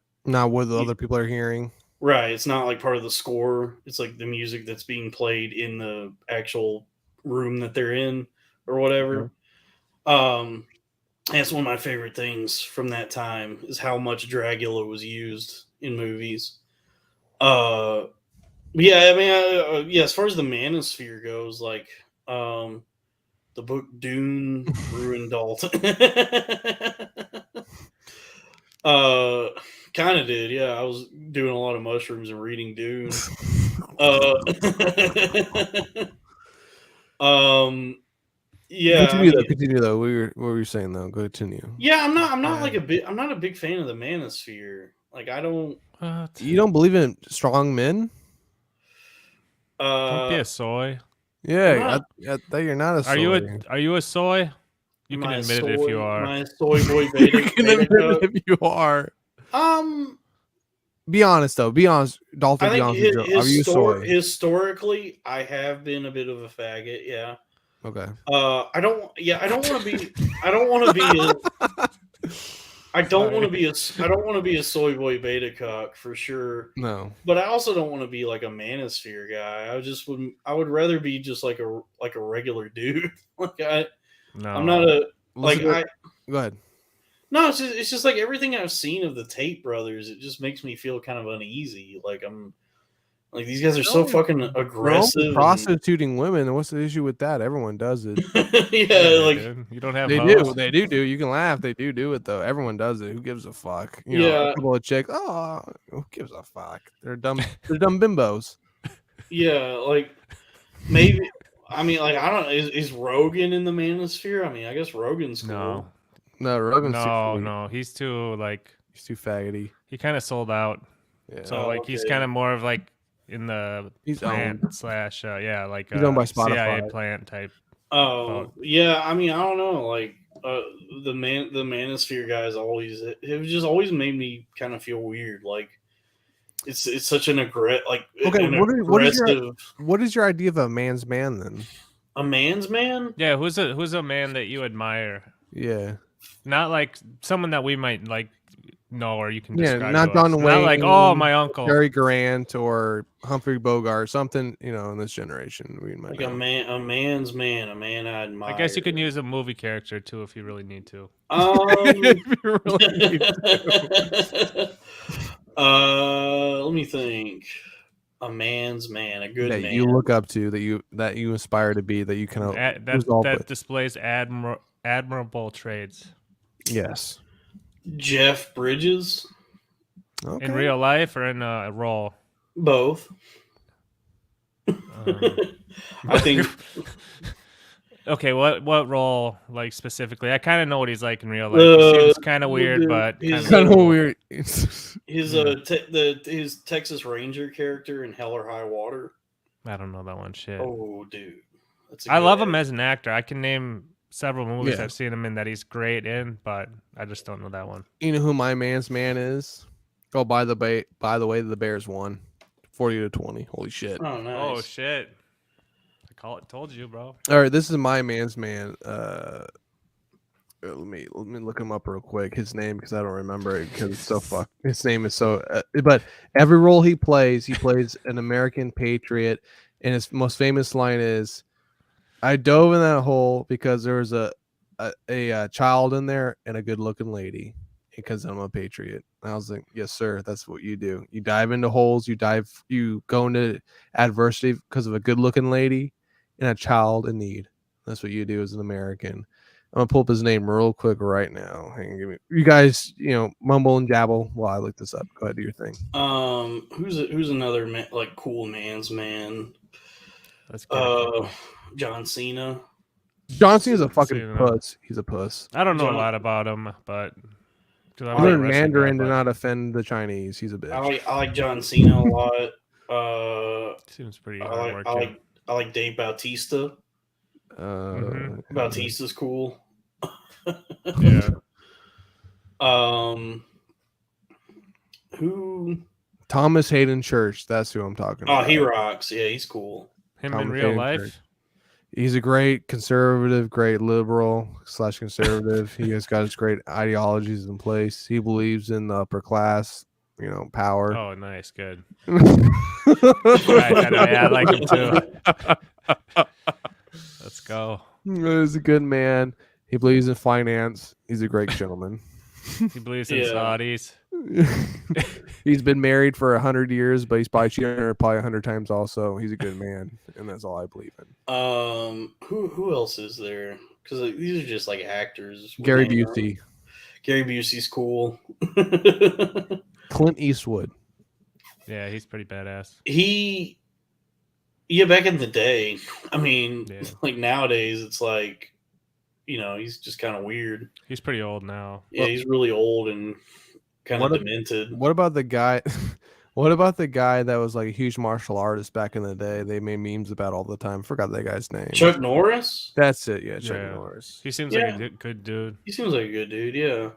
what the other people are hearing. Right. It's not like part of the score. It's like the music that's being played in the actual room that they're in or whatever. That's one of my favorite things from that time is how much Dracula was used in movies. Yeah, I mean, yeah, as far as the manosphere goes, like the book Dune ruined Dalton. Kind of did, yeah. I was doing a lot of mushrooms and reading Dune. Yeah, I mean, Continue though. What were you saying though? Continue. yeah, I'm not a big fan of the manosphere. Like, I don't. What? You don't believe in strong men? Don't be Uh, a soy. I'm Yeah, not. I thought you're not a Are you a soy. Are you a soy? You Am can I a admit it if you soy? Am are. I a soy boy You beta can beta admit cuck? it if you are. Um, Be honest though. Be honest, I Dalton. Be think honest with Joe. Are you a soy? historically, I have been a bit of a faggot. Yeah. Okay. I don't. Yeah, I don't want to be. I don't want to be a. I don't want to be a. I don't want to be a soy boy beta cuck for sure. No. But I also don't want to be like a manosphere guy. I just would. I would rather be just like a regular dude. Like I'm not No. a like Listen to- I. Go ahead. No, it's just like everything I've seen of the Tate brothers. It just makes me feel kind of uneasy. Like I'm like these guys are so fucking They're only aggressive. And, prostituting women. What's the issue with that? Everyone does it. yeah, like dude. You don't have They hoes. do. They do. You can laugh. They do it though. Everyone does it. Who gives a fuck? You know, Yeah. a couple of chicks. Oh, who gives a fuck? They're dumb. They're dumb bimbos. yeah, like maybe. I mean, like I don't. Is Rogan in the manosphere? I mean, I guess Rogan's cool. No. No, Rogan's No, too, no. He's too like he's too faggoty. he kind of sold out. Yeah. So like he's kind of more of like in the He's plant owned. slash yeah like He's owned by CIA Spotify. plant type. Oh, vote. yeah. I mean, I don't know. Like the manosphere guys always. It just always made me kind of feel weird. Like it's such an Okay, an what aggressive. is your idea of a man's man then? A man's man? Yeah, who's a man that you admire? Yeah. Not like someone that we might like know or you can Yeah, describe. not to us. John Not Wayne, like my uncle. Cary Grant or Humphrey Bogart, something, you know, in this generation. We might Like know. a man's man, a man I admire. I guess you can use a movie character too if you really need to. If you really need to. Let me think. A man's man, a good that man. you look up to, that you aspire to be, that you can resolve That with. displays admirable traits. Yes. Jeff Bridges. Okay. In real life or in a role? Both. I think. Okay, what role like specifically? I kind of know what he's like in real life. He seems kind of weird, but he's kind of weird. his Texas Ranger character in Hell or High Water. I don't know that one shit. Oh, dude, I love him as an actor. I can name several movies Yeah. I've seen him in that he's great in, but I just don't know that one. You know who my man's man is? Oh, by the way, the Bears won 40-20. Holy shit! Oh, nice. Oh shit! Told you, bro. All right, this is my man's man. Let me look him up real quick. His name, because I don't remember it because it's so fucked. His name is so. But every role he plays an American patriot, and his most famous line is, "I dove in that hole because there was a child in there and a good looking lady, because I'm a patriot." And I was like, "Yes, sir. That's what you do. You dive into holes. You go into adversity because of a good looking lady and a child in need. That's what you do as an American." I'm gonna pull up his name real quick right now. Hang on, give me, you guys, mumble and jabble while I look this up. Go ahead, do your thing. Who's another man, like cool man's man? That's good. John Cena. John Cena's a fucking puss. He's a puss. I don't know a lot about him, but I learned Mandarin to not offend the Chinese. He's a bitch. I like John Cena a lot. Seems pretty hardworking. I like Dave Bautista. Bautista's cool. Yeah. Who? Thomas Hayden Church. That's who I'm talking about. Oh, he rocks. Yeah, he's cool. Him Thomas in real Hayden life. Church. He's a great conservative, great liberal / conservative. He has got his great ideologies in place. He believes in the upper class, power. Oh, nice, good. I like him too. Let's go. He's a good man. He believes in finance. He's a great gentleman. He believes in Saudis. He's been married for 100 years, but he's probably cheated on her probably 100 times also. He's a good man, and that's all I believe in. Who else is there? Because these are just like actors. Gary Busey. Gary Busey's cool. Clint Eastwood. Yeah, he's pretty badass. He Yeah, back in the day. I mean, Yeah. like nowadays, it's like, he's just kind of weird. He's pretty old now. Yeah, he's really old and kind of What, demented. what about the guy? What about the guy that was like a huge martial artist back in the day? They made memes about all the time. Forgot that guy's name. Chuck Norris? That's it. Yeah, Chuck Yeah. Norris. He seems Yeah. like a good dude. He seems like a good dude, yeah.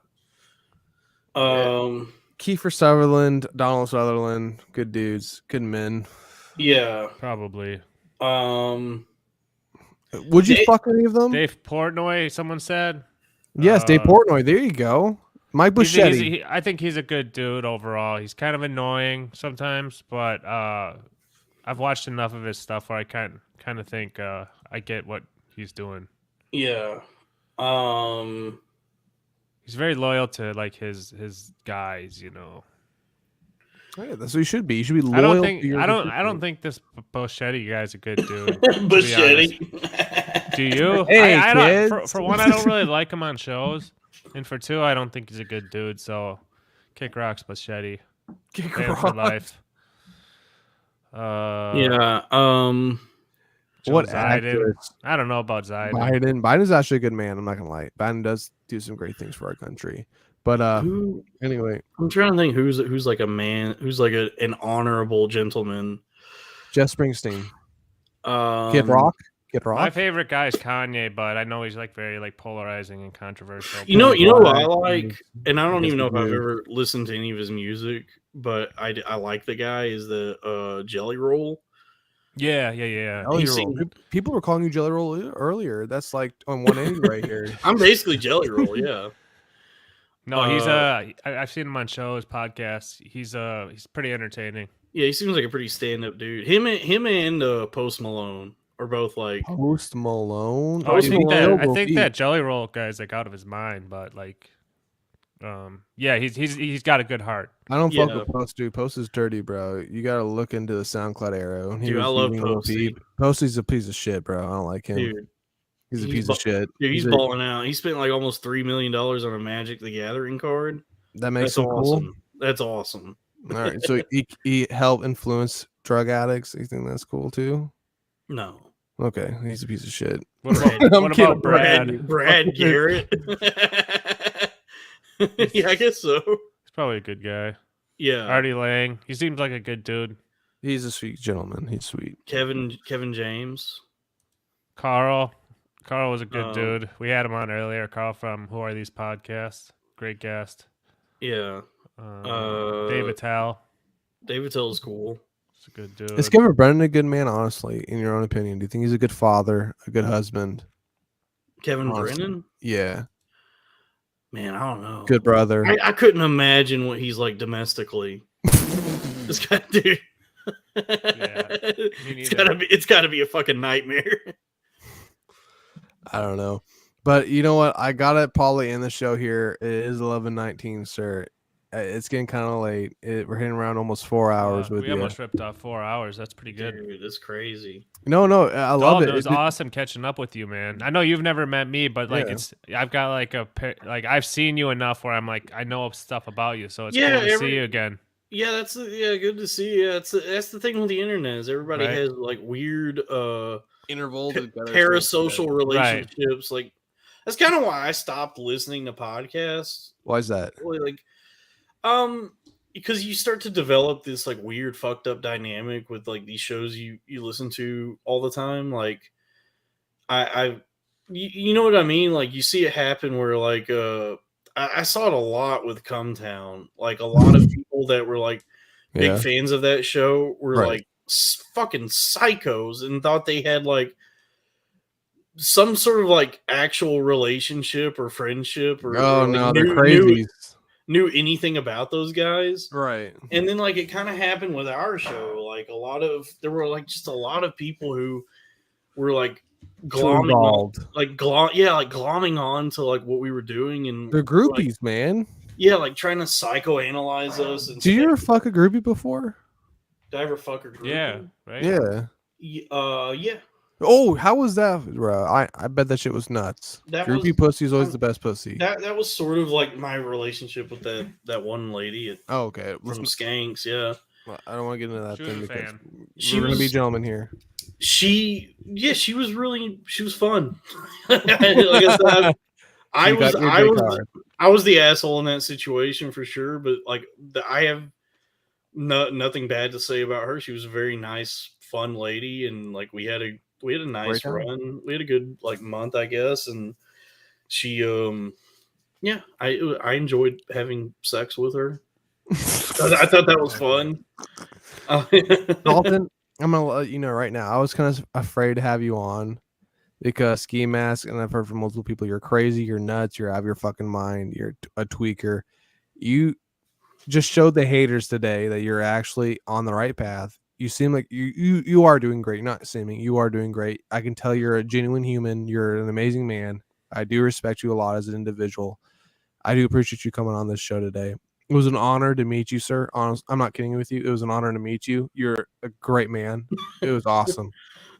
Kiefer Sutherland, Donald Sutherland, good dudes, good men. Yeah. Probably. Would you fuck any of them? Dave Portnoy, someone said. Yes, Dave Portnoy. There you go. Mike Buscetti. I think he's a good dude overall. He's kind of annoying sometimes, but I've watched enough of his stuff where I kind of think I get what he's doing. Yeah. He's very loyal to like his guys, Oh, yeah, that's what you should be. You should be loyal. I don't think this Buscetti guy's a good dude. Buscetti. Do you? Hey, I kids. don't, for one, I don't really like him on shows, and for two, I don't think he's a good dude. So, kick rocks, Buscetti. Kick Pay him for life. Yeah. What Biden? actress? I don't know about Biden. Biden's actually a good man. I'm not gonna lie. Biden does do some great things for our country. But anyway, I'm trying to think who's like a man, who's like an honorable gentleman. Jeff Springsteen, Kid Rock. My favorite guy is Kanye, but I know he's like very like polarizing and controversial. You know what I like, and I don't even know if I've ever listened to any of his music, but I like the guy is the Jelly Roll. Yeah. People were calling you Jelly Roll earlier. That's like on 180 right here. I'm basically Jelly Roll, yeah. No, he's I've seen him on shows, podcasts. He's pretty entertaining. Yeah, he seems like a pretty stand-up dude. Him and Post Malone are both like Post Malone. I think that Jelly Roll guy is like out of his mind, but like, yeah, he's got a good heart. I don't fuck with Post, dude. Post is dirty, bro. You gotta look into the SoundCloud arrow. Dude, I love Posty. Posty's a piece of shit, bro. I don't like him. Dude, he's a piece of shit. Dude, he's balling out. He spent like almost $3 million on a Magic the Gathering card. That makes him awesome. Cool. That's awesome. All right, so he helped influence drug addicts. You think that's cool too? No. Okay, he's a piece of shit. What about Brad? Brad Garrett? Yeah, I guess so. He's probably a good guy. Yeah. Artie Lang. He seems like a good dude. He's a sweet gentleman. He's sweet. Kevin James. Carl was a good dude. We had him on earlier. Carl from Who Are These Podcasts? Great guest. Yeah. Dave Attell. Dave Attell is cool. He's a good dude. Is Kevin Brennan a good man, honestly, in your own opinion? Do you think he's a good father, a good husband? Kevin Brennan? Yeah. Man, I don't know. Good brother. I couldn't imagine what he's like domestically. This guy, dude. Yeah, it's gotta be a fucking nightmare. I don't know. But you know what? I gotta probably end the show here. It is 11:19, sir. It's getting kind of late. We're hitting around almost 4 hours with you. We almost ripped off 4 hours. That's pretty good. Dude, that's crazy. No, I love it. It was awesome catching up with you, man. I know you've never met me, but like I've got like I've seen you enough where I'm like I know stuff about you, so it's cool to see you again. Yeah, that's good to see you. That's the thing with the internet is everybody has like weird intervals, parasocial relationships. Right. Like that's kind of why I stopped listening to podcasts. Why is that? Really, like, because you start to develop this like weird fucked up dynamic with like these shows you listen to all the time. Like you know what I mean? Like you see it happen where like I saw it a lot with Cumtown. Like a lot of people that were like big fans of that show were like fucking psychos and thought they had like some sort of like actual relationship or friendship or they're crazy. Knew anything about those guys, right? And then like it kind of happened with our show. Like there were like just a lot of people who were like glomming on to like what we were doing, and they're groupies, like, man. Yeah, like trying to psychoanalyze us. And did you ever fuck a groupie before? Did I ever fuck a groupie? Yeah, right. Yeah. Yeah. Oh, how was that, bro? I bet that shit was nuts. Groupie pussy is always the best pussy. That was sort of like my relationship with that one lady. Okay. From Skanks, yeah. Well, I don't want to get into that thing because we're going to be gentlemen here. She was fun. Like I said, You got your dick hard. I was the asshole in that situation for sure, but like I have nothing bad to say about her. She was a very nice, fun lady, and like we had a nice run. We had a good like month, I guess, and she yeah, I enjoyed having sex with her. I thought that was fun. Dalton, I'm gonna let you know right now. I was kind of afraid to have you on because ski mask, and I've heard from multiple people, you're crazy, you're nuts, you're out of your fucking mind, you're a tweaker. You just showed the haters today that you're actually on the right path. You seem like you are doing great. Not seeming, you are doing great. I can tell you're a genuine human. You're an amazing man. I do respect you a lot as an individual. I do appreciate you coming on this show today. It was an honor to meet you, sir. Honest, I'm not kidding with you. It was an honor to meet you. You're a great man. It was awesome.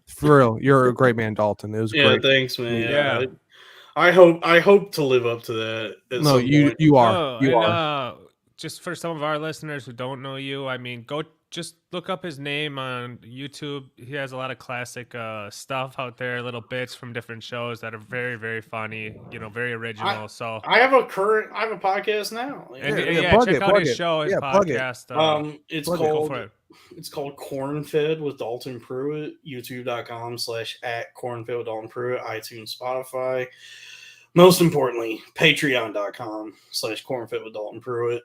For real, you're a great man, Dalton. It was great. Thanks, man. Yeah. I hope to live up to that. No, you are. You are. Just for some of our listeners who don't know you, I mean, go just look up his name on YouTube. He has a lot of classic stuff out there, little bits from different shows that are very, very funny. Very original. I have a podcast now. Check out his show, his podcast. It's called Corn Fed with Dalton Pruitt. YouTube.com/@cornfed with Dalton Pruitt. iTunes, Spotify. Most importantly, Patreon.com/cornfed with Dalton Pruitt.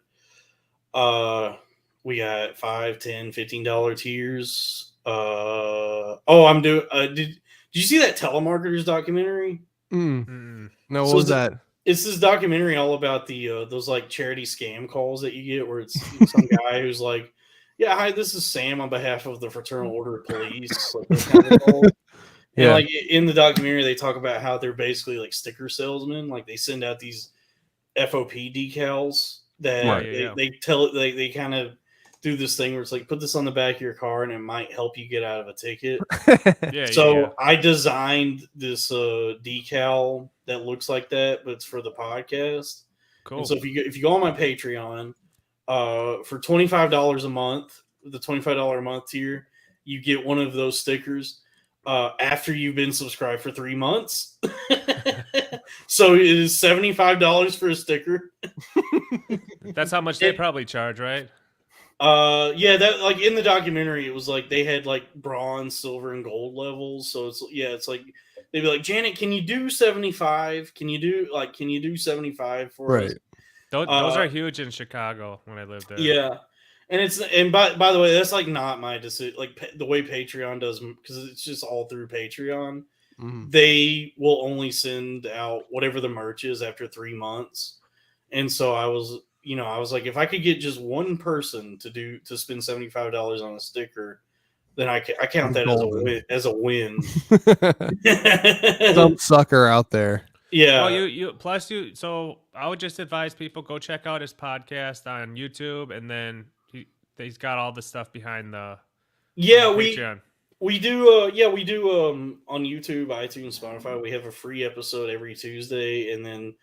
We got $5, $10, $15 tiers. I'm doing. Did you see that telemarketers documentary? No, what was that? It's this documentary all about the those like charity scam calls that you get, where it's some guy who's like, "Yeah, hi, this is Sam on behalf of the Fraternal Order of Police." Like, those kind of calls. And like in the documentary, they talk about how they're basically like sticker salesmen. Like they send out these FOP decals that they kind of do this thing where it's like, put this on the back of your car and it might help you get out of a ticket. I designed this decal that looks like that, but it's for the podcast. Cool. And so if you go on my Patreon, for $25 a month, the $25 a month tier, you get one of those stickers after you've been subscribed for 3 months. So it is $75 for a sticker. That's how much they probably charge, right? That like in the documentary, it was like they had like bronze, silver, and gold levels. So it's like they'd be like, Janet, can you do 75? Can you do 75 for us? Those are huge in Chicago when I lived there. Yeah. And by the way, that's like not my decision. Like the way Patreon does, because it's just all through Patreon. Mm-hmm. They will only send out whatever the merch is after 3 months. And so I was like, if I could get just one person to spend $75 on a sticker, then I count that as a win. Some sucker out there. Yeah. Well, so I would just advise people go check out his podcast on YouTube, and then he's got all the stuff behind the Patreon. We do on YouTube, iTunes, Spotify. We have a free episode every Tuesday, and then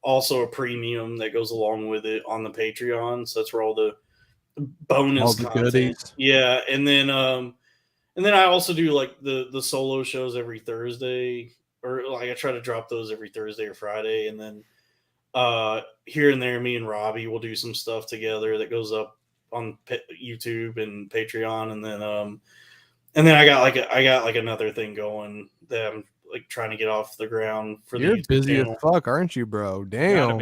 also a premium that goes along with it on the Patreon. So that's where all the bonus content. Goodies. Yeah, and then I also do like the solo shows every Thursday, or like I try to drop those every Thursday or Friday, and then here and there, me and Robbie will do some stuff together that goes up on YouTube and Patreon, and then I got like another thing going that I'm like trying to get off the ground for. You're busy as fuck, aren't you, bro? Damn.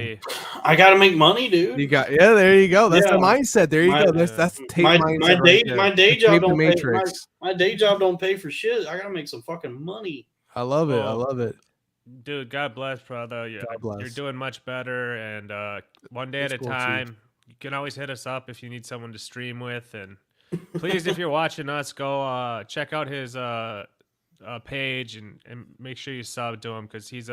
I gotta make money, dude. There you go. That's the mindset. There you go. That's my day job don't pay. My day job don't pay for shit. I gotta make some fucking money. I love it. I love it. Dude, God bless, brother. You're doing much better, and one day at a time. You can always hit us up if you need someone to stream with, and please, if you're watching us, go check out his page and make sure you sub to him, because he's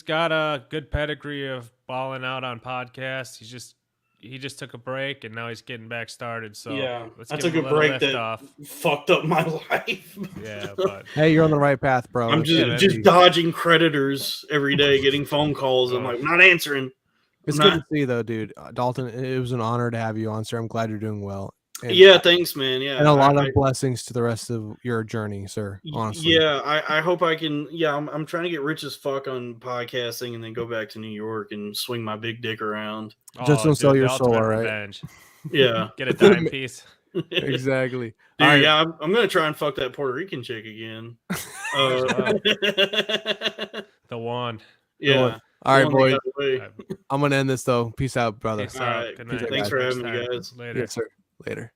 got a good pedigree of balling out on podcasts. He just took a break, and now he's getting back started. So yeah, I took a break that fucked up my life. Yeah, but hey, you're on the right path, bro. I'm just dodging creditors every day, getting phone calls. I'm like, not answering. It's good to see, though, dude. Dalton, it was an honor to have you on, sir. I'm glad you're doing well. Yeah, thanks, man. Yeah, and a lot of blessings to the rest of your journey, sir. Honestly, yeah, I hope I can. Yeah, I'm trying to get rich as fuck on podcasting, and then go back to New York and swing my big dick around. Just don't sell your the soul, ultimate all right? revenge. Yeah, Get a dime piece. Exactly. Dude, All right. yeah, I'm gonna try and fuck that Puerto Rican chick again. The one. Yeah. All right, boys. Right. I'm gonna end this though. Peace out, brother. Peace All out. right. Good night. Thanks for having me, guys. Later. Yes, sir. Later.